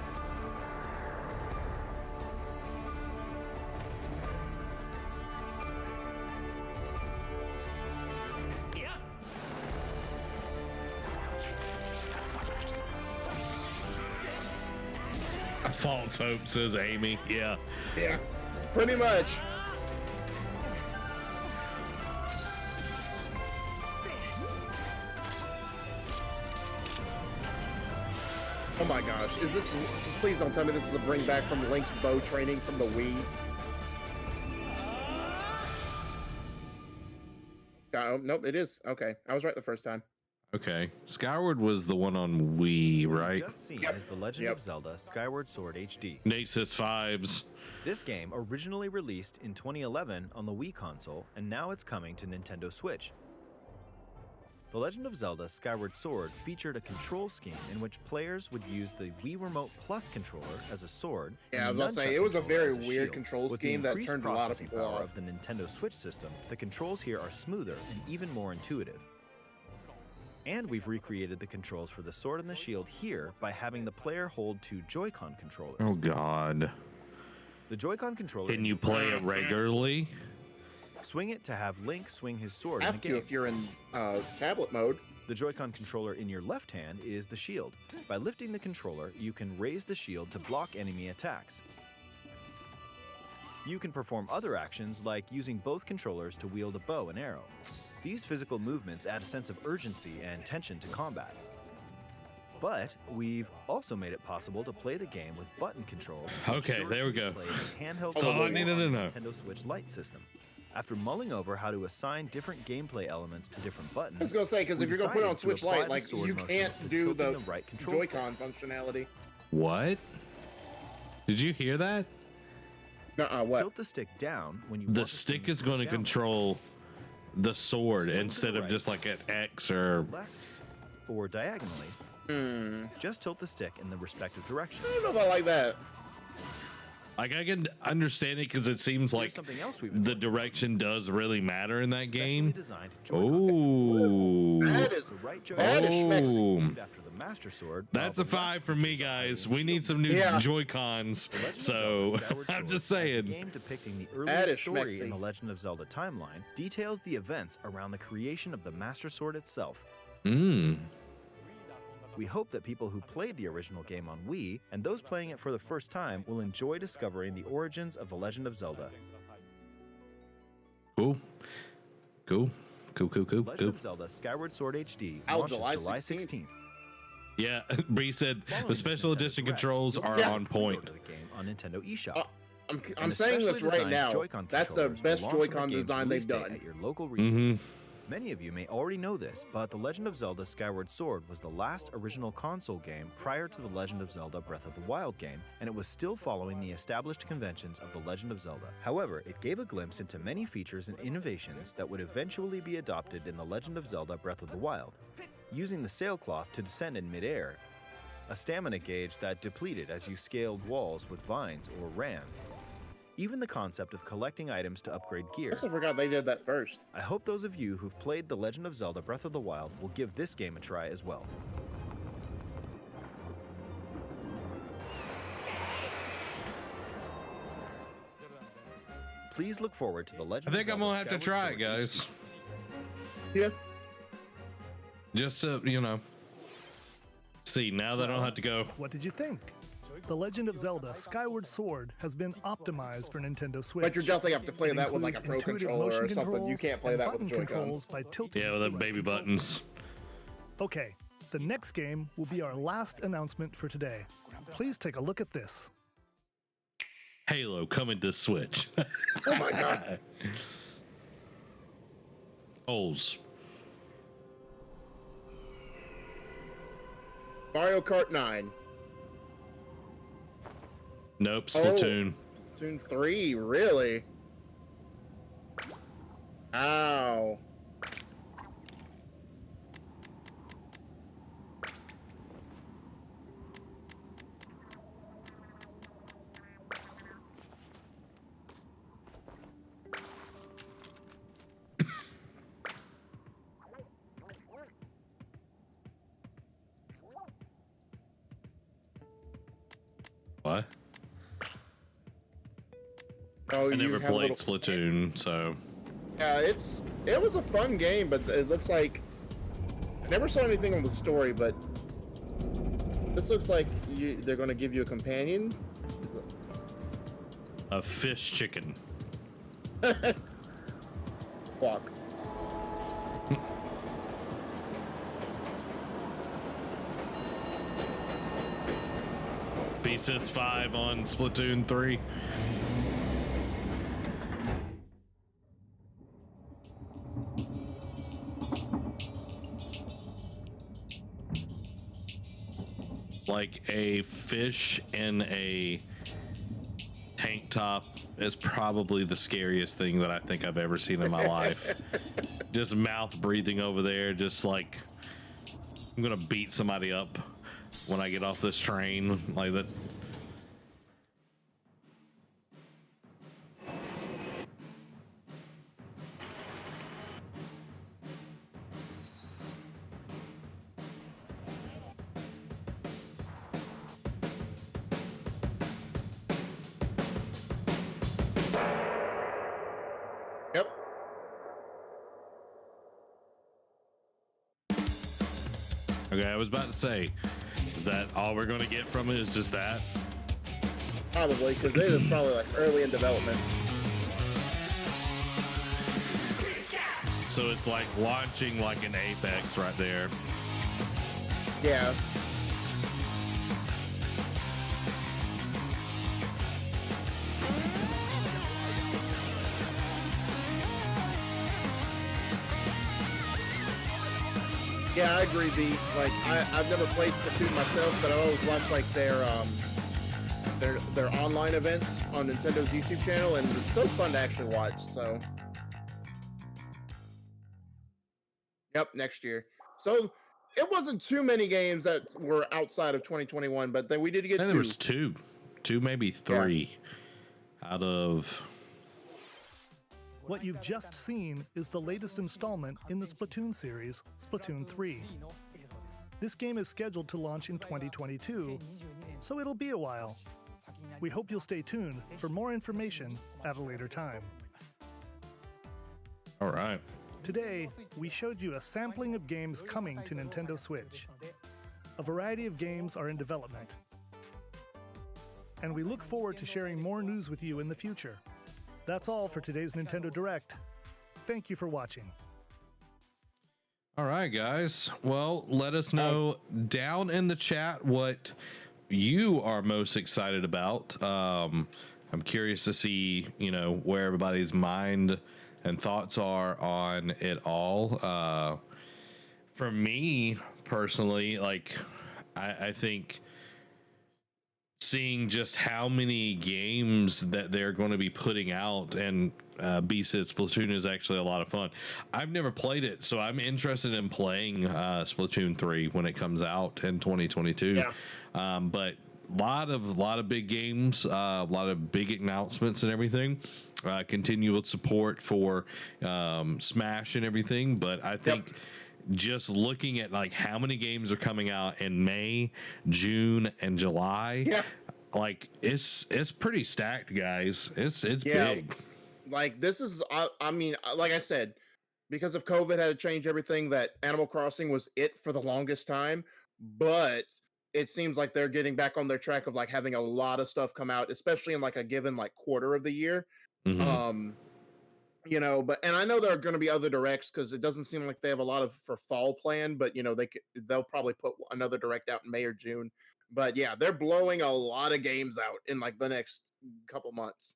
A: False hope, says Amy. Yeah.
B: Yeah. Pretty much. Oh my gosh, is this, please don't tell me this is a bring back from Link's bow training from the Wii. Oh, nope, it is. Okay, I was right the first time.
A: Okay. Skyward was the one on Wii, right?
Q: Just seen is The Legend of Zelda Skyward Sword HD.
A: Nate says vibes.
Q: This game originally released in 2011 on the Wii console, and now it's coming to Nintendo Switch. The Legend of Zelda Skyward Sword featured a control scheme in which players would use the Wii Remote Plus controller as a sword.
B: Yeah, I
Q: and
B: was
Q: the
B: gonna say,
Q: nunchuck
B: it was a
Q: controller
B: very
Q: as
B: weird
Q: shield.
B: control
Q: With
B: scheme
Q: the
B: that
Q: increased
B: turned a lot of
Q: processing
B: people
Q: power
B: off.
Q: of the Nintendo Switch system, the controls here are smoother and even more intuitive. And we've recreated the controls for the sword and the shield here by having the player hold two Joy-Con controllers.
A: Oh God.
Q: The Joy-Con controller.
A: Can you play it regularly?
Q: Swing it to have Link swing his sword in
B: Have
Q: the
B: to
Q: game.
B: if you're in tablet mode.
Q: The Joy-Con controller in your left hand is the shield. By lifting the controller, you can raise the shield to block enemy attacks. You can perform other actions like using both controllers to wield a bow and arrow. These physical movements add a sense of urgency and tension to combat. But we've also made it possible to play the game with button controls. to
A: Okay,
Q: ensure
A: there we
Q: it can
A: go.
Q: play with handheld
A: That's all I
Q: controls
A: needed to
Q: on the
A: know.
Q: Nintendo Switch Lite system. After mulling over how to assign different gameplay elements to different buttons,
B: I was gonna say, because
Q: we
B: if you're gonna put it on
Q: decided to
B: Switch
Q: apply
B: Lite,
Q: the
B: like
Q: sword
B: you
Q: motions
B: can't
Q: to
B: do
Q: tilting
B: the
Q: right control stick.
B: Joy-Con functionality.
A: What? Did you hear that?
B: What?
Q: Tilt the stick down when you
A: The
Q: want to
A: stick
Q: swing
A: is going to
Q: downward.
A: control the sword
Q: Swing to
A: instead
Q: the
A: of
Q: right.
A: just like an X or.
Q: Left or diagonally. Just tilt the stick in the respective direction.
B: I don't know if I like that.
A: Like I can understand it because it seems like
Q: something else we've
A: the direction does really matter in that game.
Q: Designed
A: Oh,
B: That is
Q: the right
B: that is schmexy.
Q: named after the Master Sword.
A: that's a
Q: while the
A: 5 for me, guys. We need some new
B: Yeah.
A: Joy-Cons.
Q: The Legend of
A: So
Q: Zelda Skyward
A: I'm
Q: Sword,
A: just
Q: as the
A: saying.
Q: game depicting the
B: That
Q: earliest
B: is
Q: story in
B: schmexy.
Q: the Legend of Zelda timeline details the events around the creation of the Master Sword itself. We hope that people who played the original game on Wii and those playing it for the first time will enjoy discovering the origins of The Legend of Zelda.
A: Cool.
Q: Legend of Zelda Skyward Sword HD launches July 16th.
A: Yeah, Bree said
Q: Following
A: the
Q: this
A: special
Q: Nintendo
A: edition
Q: Direct,
A: controls
Q: you'll
A: are
Q: be able
A: on
Q: to pre-order
A: point.
Q: the game on Nintendo eShop.
B: I'm saying this right now. That's the best Joy-Con design they've done.
Q: At your local retailer. Many of you may already know this, but The Legend of Zelda Skyward Sword was the last original console game prior to The Legend of Zelda Breath of the Wild game, and it was still following the established conventions of The Legend of Zelda. However, it gave a glimpse into many features and innovations that would eventually be adopted in The Legend of Zelda Breath of the Wild. Using the sailcloth to descend in midair, a stamina gauge that depleted as you scaled walls with vines or ran, even the concept of collecting items to upgrade gear.
B: I also forgot they did that first.
Q: I hope those of you who've played The Legend of Zelda Breath of the Wild will give this game a try as well. Please look forward to The Legend of Zelda.
A: I think I'm gonna have to try it, guys.
B: Yeah.
A: Just so, you know. See, now that I don't have to go.
G: What did you think? The Legend of Zelda Skyward Sword has been optimized for Nintendo Switch.
B: But you're definitely have to play that with like a Pro Controller or something. You can't play that with
G: Joy-Cons. By tilting
A: yeah, with the baby buttons.
G: Okay, the next game will be our last announcement for today. Please take a look at this.
A: Halo coming to Switch.
B: Oh my god.
A: Holes.
B: Mario Kart 9.
A: Nope, Splatoon.
B: Oh, Splatoon 3, really? Ow.
A: What?
B: Oh,
A: I never played Splatoon, so.
B: Yeah, it was a fun game, but it looks like I never saw anything on the story, but this looks like they're going to give you a companion.
A: A fish chicken.
B: Fuck.
A: Pieces 5 on Splatoon 3. Like a fish in a tank top is probably the scariest thing that I think I've ever seen in my life. Just mouth breathing over there, just like I'm gonna beat somebody up when I get off this train like that.
B: Yep.
A: Okay, I was about to say, is that all we're going to get from it is just that?
B: Probably, because it is probably like early in development.
A: So it's like launching like an Apex right there.
B: Yeah. Yeah, I agree, B. Like, I've never played Splatoon myself, but I always watch like their online events on Nintendo's YouTube channel, and it's so fun to actually watch. So, yep, next year. So it wasn't too many games that were outside of 2021, but then we did get two.
A: There was two, maybe three, out of.
G: What you've just seen is the latest installment in the Splatoon series, Splatoon 3. This game is scheduled to launch in 2022, so it'll be a while. We hope you'll stay tuned for more information at a later time.
A: All right.
G: Today, we showed you a sampling of games coming to Nintendo Switch. A variety of games are in development. And we look forward to sharing more news with you in the future. That's all for today's Nintendo Direct. Thank you for watching.
A: All right, guys. Well, let us know down in the chat what you are most excited about. I'm curious to see, where everybody's mind and thoughts are on it all. For me personally, like, I think seeing just how many games that they're going to be putting out, and B said Splatoon is actually a lot of fun. I've never played it, so I'm interested in playing Splatoon 3 when it comes out in 2022. Yeah. But lot of big games, a lot of big announcements and everything. Continual support for Smash and everything, but I think just looking at like how many games are coming out in May, June, and July, like it's pretty stacked, guys. It's big.
B: Like this is, I mean, like I said, because of COVID had to change everything. That Animal Crossing was it for the longest time, but it seems like they're getting back on their track of like having a lot of stuff come out, especially in like a given like quarter of the year. But and I know there are going to be other directs because it doesn't seem like they have a lot of for fall planned, but they'll probably put another direct out in May or June. But yeah, they're blowing a lot of games out in like the next couple months.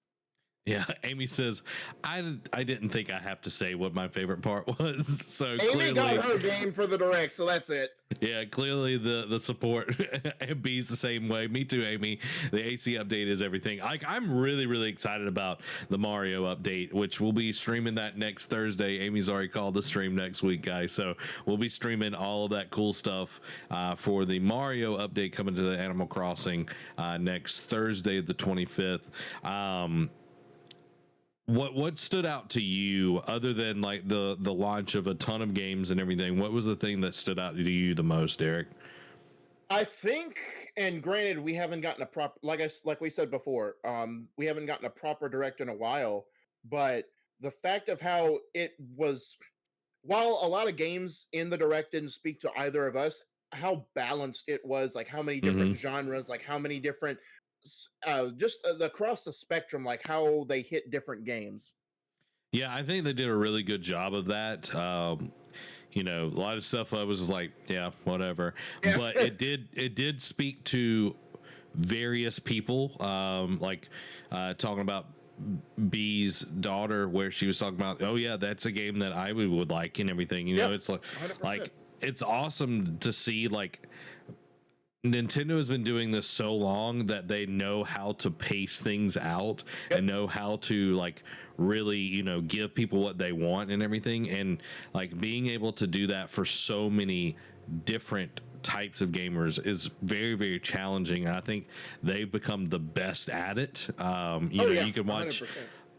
A: Yeah, Amy says, I didn't think I have to say what my favorite part was. So
B: Amy
A: clearly,
B: got her game for the direct, so that's it.
A: Yeah, clearly the support and B's the same way. Me too, Amy. The AC update is everything. I'm really, really excited about the Mario update, which we'll be streaming that next Thursday. Amy's already called the stream next week, guys. So we'll be streaming all of that cool stuff for the Mario update coming to the Animal Crossing next Thursday, the 25th. What stood out to you other than like the launch of a ton of games and everything? What was the thing that stood out to you the most, Eric?
B: I think, and granted, we haven't gotten a proper, like we said before, we haven't gotten a proper direct in a while, but the fact of how it was, while a lot of games in the direct didn't speak to either of us, how balanced it was, like how many different genres, like how many different across the spectrum, like how they hit different games.
A: Yeah, I think they did a really good job of that. A lot of stuff I was like, yeah, whatever. Yeah. But it did speak to various people, talking about B's daughter, where she was talking about, oh yeah, that's a game that I would like and everything. It's like it's awesome to see like Nintendo has been doing this so long that they know how to pace things out and know how to like really, give people what they want and everything. And like being able to do that for so many different types of gamers is very, very challenging. And I think they've become the best at it. You can watch 100%.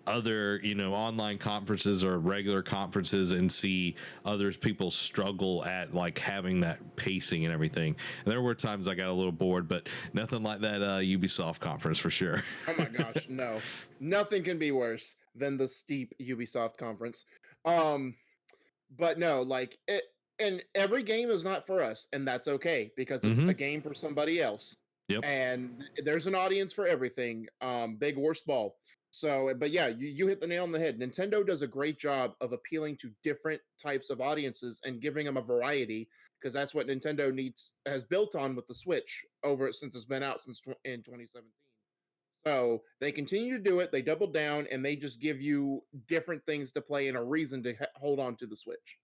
A: Other online conferences or regular conferences and see people struggle at like having that pacing and everything. And there were times I got a little bored, but nothing like that Ubisoft conference for sure.
B: Oh my gosh, no, nothing can be worse than the steep Ubisoft conference. But no, like it, and every game is not for us, and that's okay because it's a game for somebody else.
A: Yep.
B: And there's an audience for everything, big or small. So, but yeah, you hit the nail on the head. Nintendo does a great job of appealing to different types of audiences and giving them a variety, because that's what Nintendo has built on with the Switch since it's been out in 2017. So they continue to do it. They double down and they just give you different things to play and a reason to hold on to the Switch.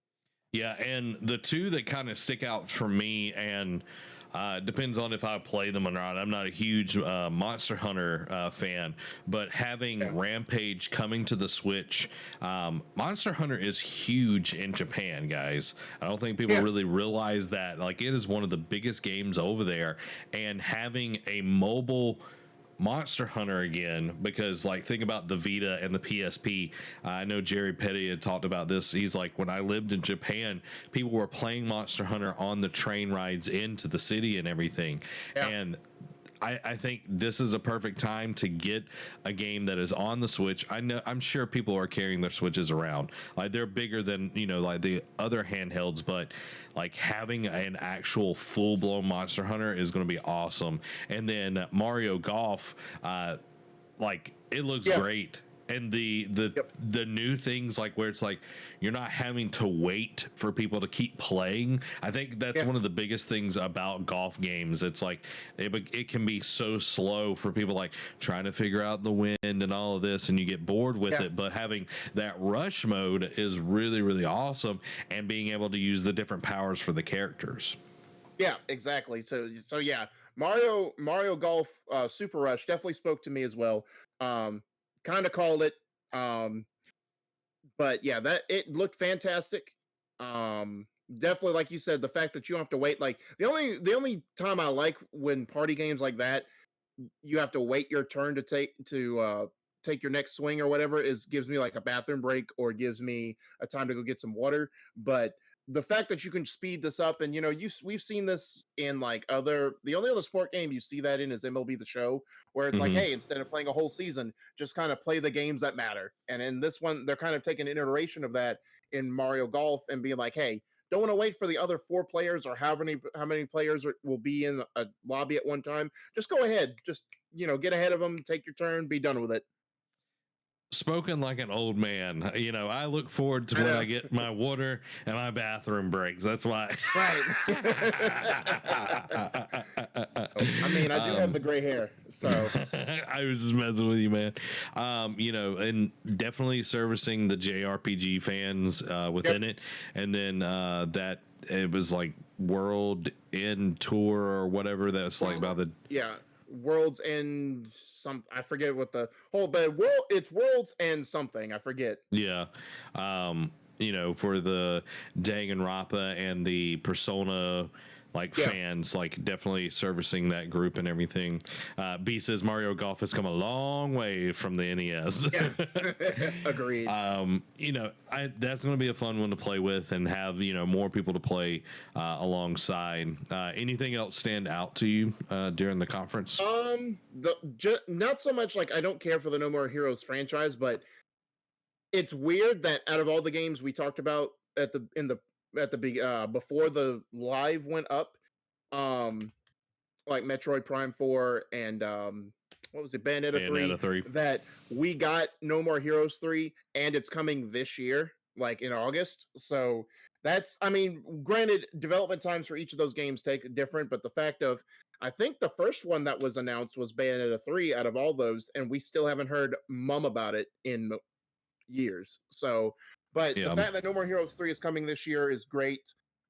A: Yeah, and the two that kind of stick out for me, and depends on if I play them or not. I'm not a huge Monster Hunter fan, but having Rampage coming to the Switch, Monster Hunter is huge in Japan, guys. I don't think people really realize that. Like, it is one of the biggest games over there, and having a mobile Monster Hunter again, because like think about the Vita and the PSP. I know Jerry Petty had talked about this. He's like, when I lived in Japan, people were playing Monster Hunter on the train rides into the city and everything. And I think this is a perfect time to get a game that is on the Switch. I'm sure people are carrying their Switches around. Like, they're bigger than, like the other handhelds, but like having an actual full-blown Monster Hunter is going to be awesome. And then Mario Golf, like, it looks great. And the new things, like where it's like you're not having to wait for people to keep playing. I think that's one of the biggest things about golf games. It's like it can be so slow for people, like trying to figure out the wind and all of this, and you get bored with it. But having that rush mode is really, really awesome, and being able to use the different powers for the characters.
B: Yeah, exactly. So yeah, Mario Golf Super Rush definitely spoke to me as well. Kind of called it, but yeah, that it looked fantastic. Definitely, like you said, the fact that you don't have to wait. Like the only time I like when party games like that, you have to wait your turn to take your next swing or whatever, gives me like a bathroom break or gives me a time to go get some water. But the fact that you can speed this up, and we've seen this in like the only other sport game you see that in is MLB The Show, where it's like, hey, instead of playing a whole season, just kind of play the games that matter. And in this one, they're kind of taking an iteration of that in Mario Golf and being like, hey, don't want to wait for the other 4 players or how many players will be in a lobby at one time. Just go ahead, just get ahead of them, take your turn, be done with it.
A: Spoken like an old man. I look forward to when I get my water and my bathroom breaks. That's why.
B: Right. I mean, I do have the gray hair, so
A: I was just messing with you, man. And definitely servicing the JRPG fans within it, and then that it was like World End Tour or whatever. That's like by the
B: World's End I forget what the whole, but it's World's End something, I forget.
A: Yeah. For the Danganronpa and the Persona fans, like definitely servicing that group and everything. B says Mario Golf has come a long way from the NES.
B: Yeah. Agreed.
A: That's going to be a fun one to play with and have, more people to play alongside. Anything else stand out to you during the conference?
B: Not so much like I don't care for the No More Heroes franchise, but it's weird that out of all the games we talked about before the live went up, like Metroid Prime 4 and what was it, Bayonetta 3, that we got No More Heroes 3 and it's coming this year, like in August. So granted, development times for each of those games take different, but the fact of, I think the first one that was announced was Bayonetta 3 out of all those, and we still haven't heard mum about it in years. So but the fact that No More Heroes 3 is coming this year is great.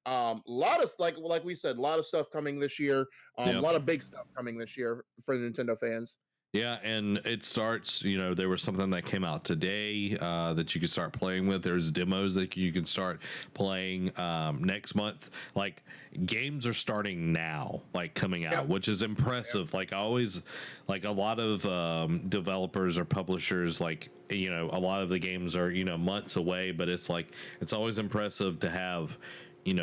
B: A lot of, like we said, a lot of stuff coming this year. A lot of big stuff coming this year for Nintendo fans.
A: Yeah, and it starts, there was something that came out today that you could start playing with. There's demos that you can start playing next month. Like, games are starting now, like coming out, which is impressive. Like, always, like a lot of developers or publishers, like, a lot of the games are, months away, but it's like, it's always impressive to have,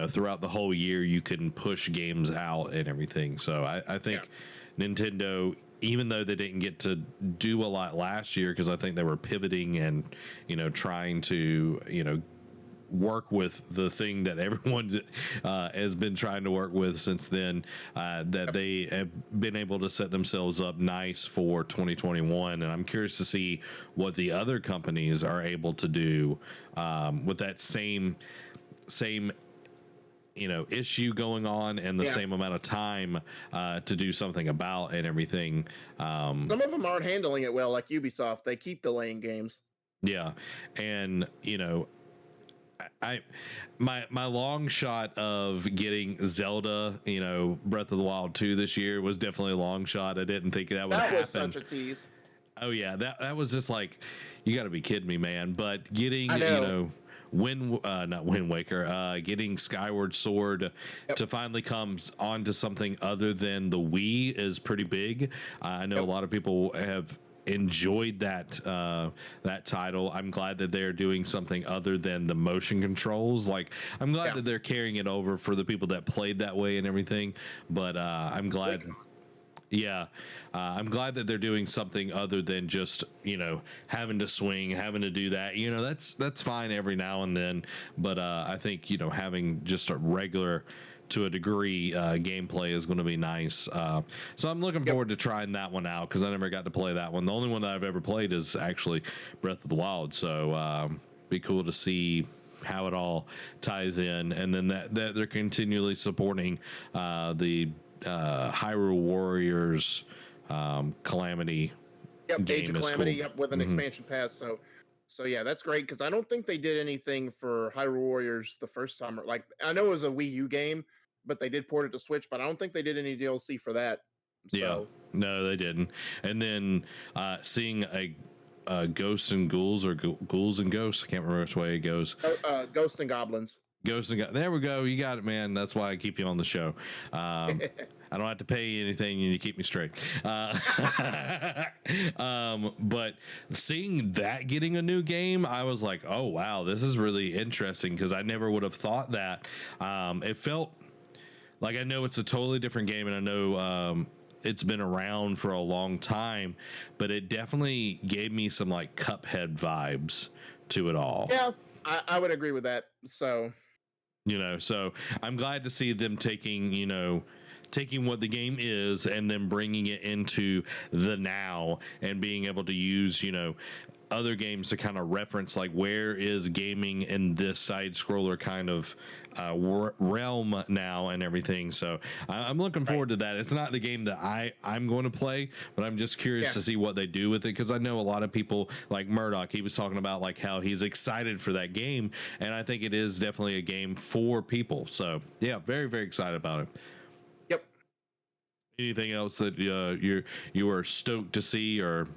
A: throughout the whole year, you can push games out and everything. So I think Nintendo, even though they didn't get to do a lot last year, because I think they were pivoting and, trying to, work with the thing that everyone has been trying to work with since then, that they have been able to set themselves up nice for 2021. And I'm curious to see what the other companies are able to do with that same issue going on and the same amount of time to do something about and everything.
B: Some of them aren't handling it well, like Ubisoft. They keep delaying games.
A: Yeah. And, my long shot of getting Zelda, Breath of the Wild 2 this year was definitely a long shot. I didn't think that would happen.
B: That was such a tease.
A: Oh yeah, that was just like, you got to be kidding me, man. But getting, not Wind Waker, getting Skyward Sword to finally come onto something other than the Wii is pretty big. I know a lot of people have enjoyed that title. I'm glad that they're doing something other than the motion controls. Like, I'm glad that they're carrying it over for the people that played that way and everything. But I'm glad Yeah, I'm glad that they're doing something other than just, having to swing, having to do that. That's fine every now and then, but I think having just a regular, to a degree, gameplay is going to be nice. So I'm looking forward to trying that one out because I never got to play that one. The only one that I've ever played is actually Breath of the Wild. So be cool to see how it all ties in, and then that they're continually supporting the Hyrule Warriors Calamity game.
B: Age of Calamity,
A: cool.
B: with an expansion pass. So yeah, that's great because I don't think they did anything for Hyrule Warriors the first time. Like, I know it was a Wii U game, but they did port it to Switch. But I don't think they did any DLC for that. So.
A: Yeah, no, they didn't. And then seeing a Ghosts and Ghouls, or Ghouls and Ghosts, I can't remember which way it goes.
B: Ghosts and Goblins.
A: There we go. You got it, man. That's why I keep you on the show. I don't have to pay you anything, and you keep me straight. But seeing that getting a new game, I was like, oh wow, this is really interesting, because I never would have thought that. It felt like, I know it's a totally different game, and I know it's been around for a long time, but it definitely gave me some like Cuphead vibes to it all.
B: Yeah, I would agree with that. So.
A: So I'm glad to see them taking what the game is and then bringing it into the now, and being able to use, other games to kind of reference, like, where is gaming in this side scroller kind of realm now and everything. So I'm looking forward to that. It's not the game that I'm going to play, but I'm just curious to see what they do with it, because I know a lot of people, like Murdoch, he was talking about like how he's excited for that game, and I think it is definitely a game for people. So yeah, very, very excited about it.
B: Yep.
A: Anything else that you were stoked to see? Or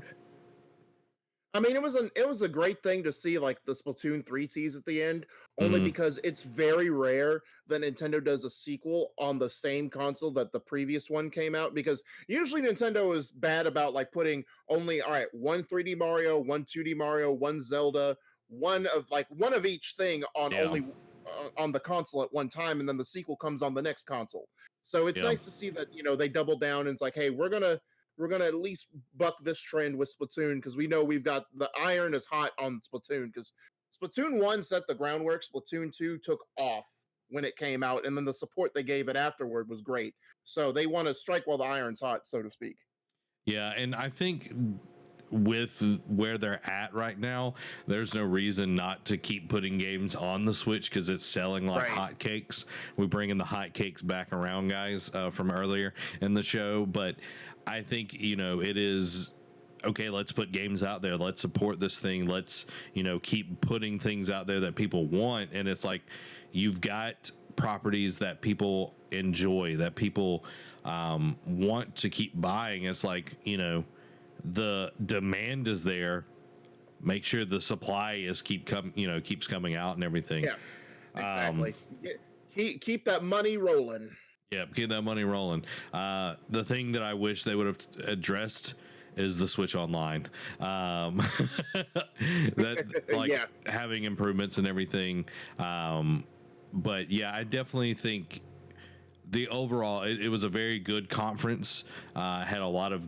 B: I mean, it was a great thing to see, like, the Splatoon 3 tease at the end, only because it's very rare that Nintendo does a sequel on the same console that the previous one came out, because usually Nintendo is bad about, like, putting only, all right, one 3D Mario, one 2D Mario, one Zelda, one of each thing on only on the console at one time, and then the sequel comes on the next console. So it's nice to see that, they double down, and it's like, hey, we're gonna at least buck this trend with Splatoon, because we know we've got the iron is hot on Splatoon, because Splatoon 1 set the groundwork. Splatoon 2 took off when it came out, and then the support they gave it afterward was great. So they want to strike while the iron's hot, so to speak.
A: Yeah, and I think with where they're at right now, there's no reason not to keep putting games on the Switch, because it's selling like hotcakes. We bringing the hotcakes back around, guys, from earlier in the show. But I think, it is okay. Let's put games out there. Let's support this thing. Let's, keep putting things out there that people want. And it's like, you've got properties that people enjoy, that people want to keep buying. It's like, the demand is there. Make sure the supply is keeps coming out and everything.
B: Yeah, exactly. Keep that money rolling.
A: Yeah, keep that money rolling. The thing that I wish they would have addressed is the Switch Online. Having improvements and everything. But yeah, I definitely think the overall, it was a very good conference. Had a lot of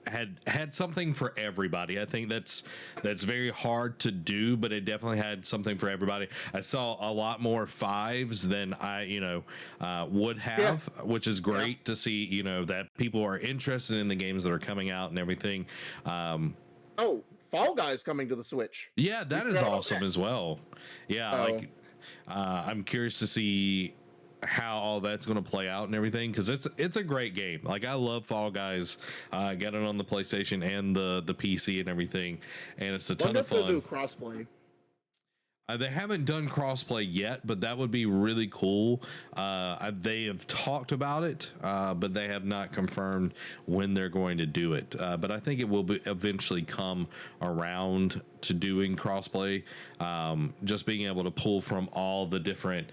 A: had something for everybody. I think that's very hard to do, but it definitely had something for everybody. I saw a lot more 5s than I would have, which is great to see, that people are interested in the games that are coming out and everything.
B: Fall Guys coming to the Switch.
A: Yeah, that is awesome as well. Yeah, I'm curious to see how all that's going to play out and everything, because it's a great game. Like, I love Fall Guys. Got it on the PlayStation and the PC and everything, and it's a ton of fun.
B: Wonder if they'll do crossplay.
A: They haven't done crossplay yet, but that would be really cool. They have talked about it, but they have not confirmed when they're going to do it. But I think it will eventually come around to doing crossplay. Just being able to pull from all the different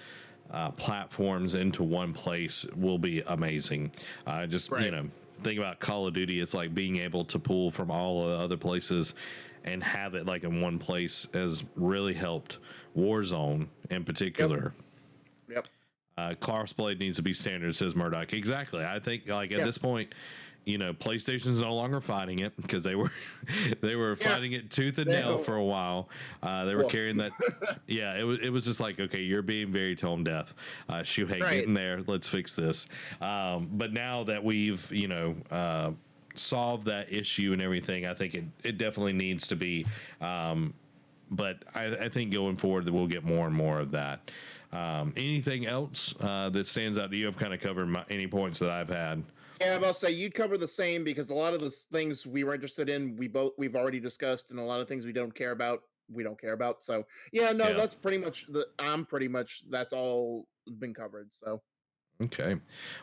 A: platforms into one place will be amazing. Think about Call of Duty. It's like being able to pull from all the other places and have it like in one place has really helped Warzone in particular.
B: Yep.
A: Crossplay needs to be standard, says Murdoch. Exactly. I think at this point, PlayStation's no longer fighting it because they were fighting it tooth and nail for a while. They were carrying that. Yeah, it was just like, okay, you're being very tone deaf. Get in there. Let's fix this. But now that we've solved that issue and everything, I think it definitely needs to be. But I think going forward that we'll get more and more of that. Anything else that stands out to you? I've kind of covered any points that I've had.
B: Yeah, I'll say you'd cover the same because a lot of the things we were interested in, we've already discussed, and a lot of things we don't care about, we don't care about. So that's pretty much that's all been covered. So.
A: Okay.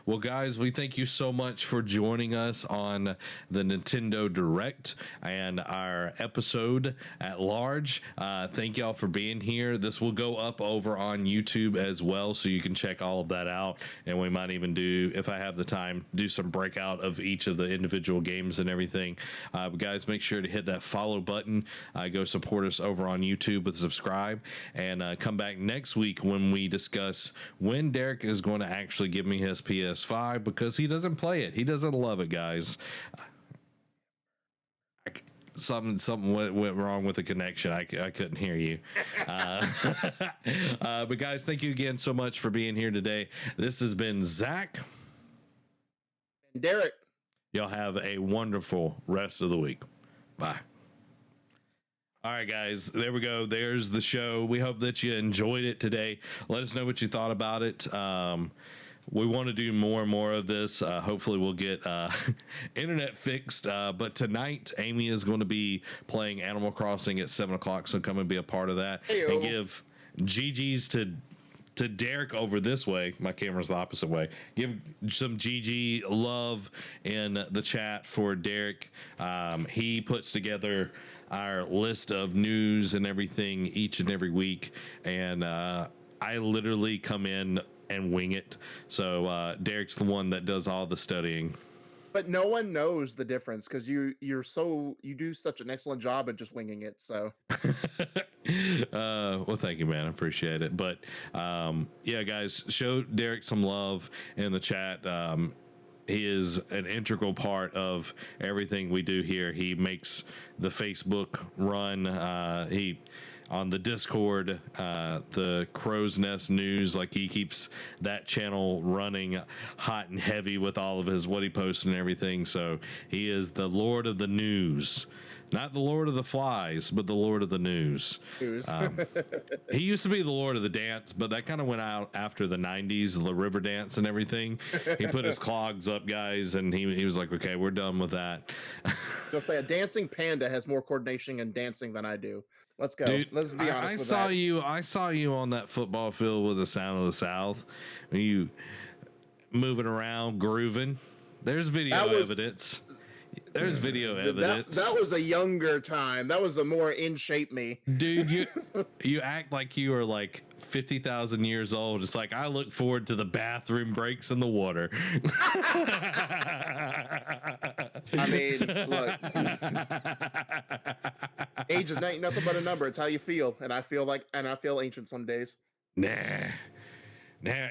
A: Well, guys, we thank you so much for joining us on the Nintendo Direct and our episode at large. Thank y'all for being here. This will go up over on YouTube as well, so you can check all of that out. And we might even do, if I have the time, do some breakout of each of the individual games and everything. But guys, make sure to hit that follow button. Go support us over on YouTube with subscribe. And come back next week when we discuss when Derek is going to actually give me his PS5, because he doesn't play it. He doesn't love it, guys. Something went wrong with the connection. I couldn't hear you. But guys, thank you again so much for being here today. This has been Zach
B: and Derek.
A: Y'all have a wonderful rest of the week. Bye. All right, guys, there we go. There's the show. We hope that you enjoyed it today. Let us know what you thought about it. We want to do more and more of this. Hopefully we'll get internet fixed. But tonight, Amy is going to be playing Animal Crossing at 7 o'clock. So come and be a part of that.
B: Hey-o.
A: And give GG's to Derek over this way. My camera's the opposite way. Give some GG love in the chat for Derek. He puts together our list of news and everything each and every week. And I literally come in and wing it. So Derek's the one that does all the studying.
B: But no one knows the difference because you do such an excellent job at just winging it. So
A: well, thank you, man. I appreciate it. But yeah, guys, show Derek some love in the chat. He is an integral part of everything we do here. He makes the Facebook run. He on the Discord, the Crow's Nest News, like he keeps that channel running hot and heavy with all of his what he posts and everything. So he is the Lord of the News, not the Lord of the Flies, but the Lord of the News. He used to be the Lord of the Dance, but that kind of went out after the 90s, the river dance and everything. He put his clogs up, guys, and he was like, okay, we're done with that.
B: You'll say a dancing panda has more coordination and dancing than I do. Let's go.
A: Dude,
B: let's be honest.
A: I saw you on that football field with the Sound of the South. You moving around, grooving. There's video evidence. There's video evidence.
B: That was a younger time. That was a more in shape me.
A: Dude, you act like you are like 50,000 years old. It's like I look forward to the bathroom breaks in the water.
B: I mean, look. Age is ain't nothing but a number. It's how you feel, and I feel ancient some days.
A: Nah.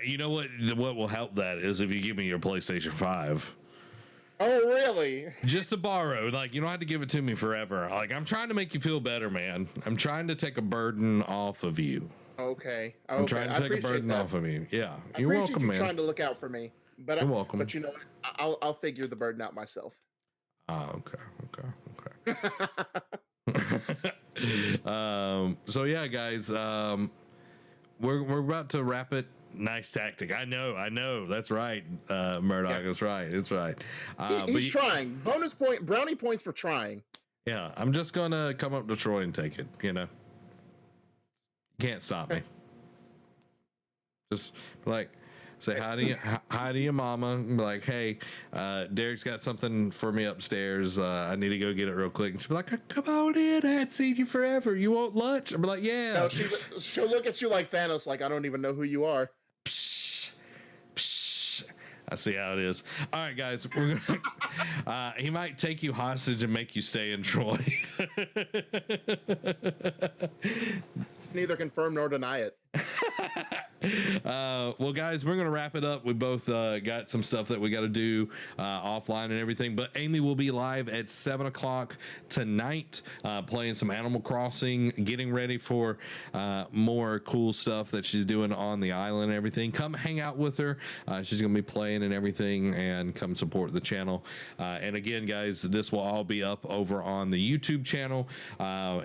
A: You know what? What will help that is if you give me your PlayStation 5.
B: Oh, really?
A: Just to borrow. Like, you don't have to give it to me forever. Like, I'm trying to make you feel better, man. I'm trying to take a burden off of you.
B: Okay.
A: I'm trying to take a burden off of you. Yeah. You're welcome, man.
B: Trying to look out for me. But
A: you're welcome.
B: But you know what? I'll figure the burden out myself.
A: Oh, okay. So yeah, guys, we're about to wrap it. Nice tactic. I know. That's right. Murdoch. That's right. It's right.
B: He's trying. Bonus point, brownie points for trying.
A: Yeah. I'm just going to come up to Troy and take it. You know, you can't stop me. Just like say hi to your mama. Be like, hey, Derek's got something for me upstairs. I need to go get it real quick. And she'll be like, come on in. I hadn't seen you forever. You want lunch? I'll be like, yeah.
B: No, she'll look at you like Thanos, like, I don't even know who you are.
A: I see how it is. All right, guys. We're gonna, he might take you hostage and make you stay in Troy.
B: Neither confirm nor deny it.
A: Well, guys, we're gonna wrap it up. We both got some stuff that we got to do offline and everything, but Amy will be live at 7 o'clock tonight, playing some Animal Crossing, getting ready for more cool stuff that she's doing on the island and everything. Come hang out with her. She's gonna be playing and everything, and come support the channel. And again, guys, this will all be up over on the YouTube channel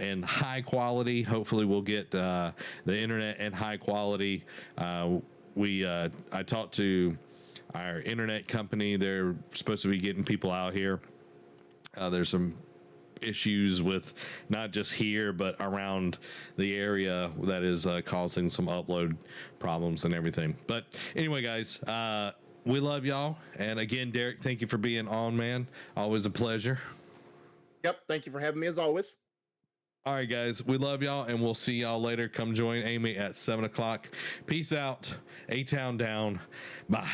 A: in high quality. Hopefully we'll get the internet and high quality. I talked to our internet company. They're supposed to be getting people out here. There's some issues with not just here but around the area that is causing some upload problems and everything. But anyway, guys, we love y'all. And again, Derek, thank you for being on, man. Always a pleasure.
B: Yep, thank you for having me as always.
A: All right, guys, we love y'all, and we'll see y'all later. Come join Amy at 7 o'clock. Peace out. A-Town down. Bye.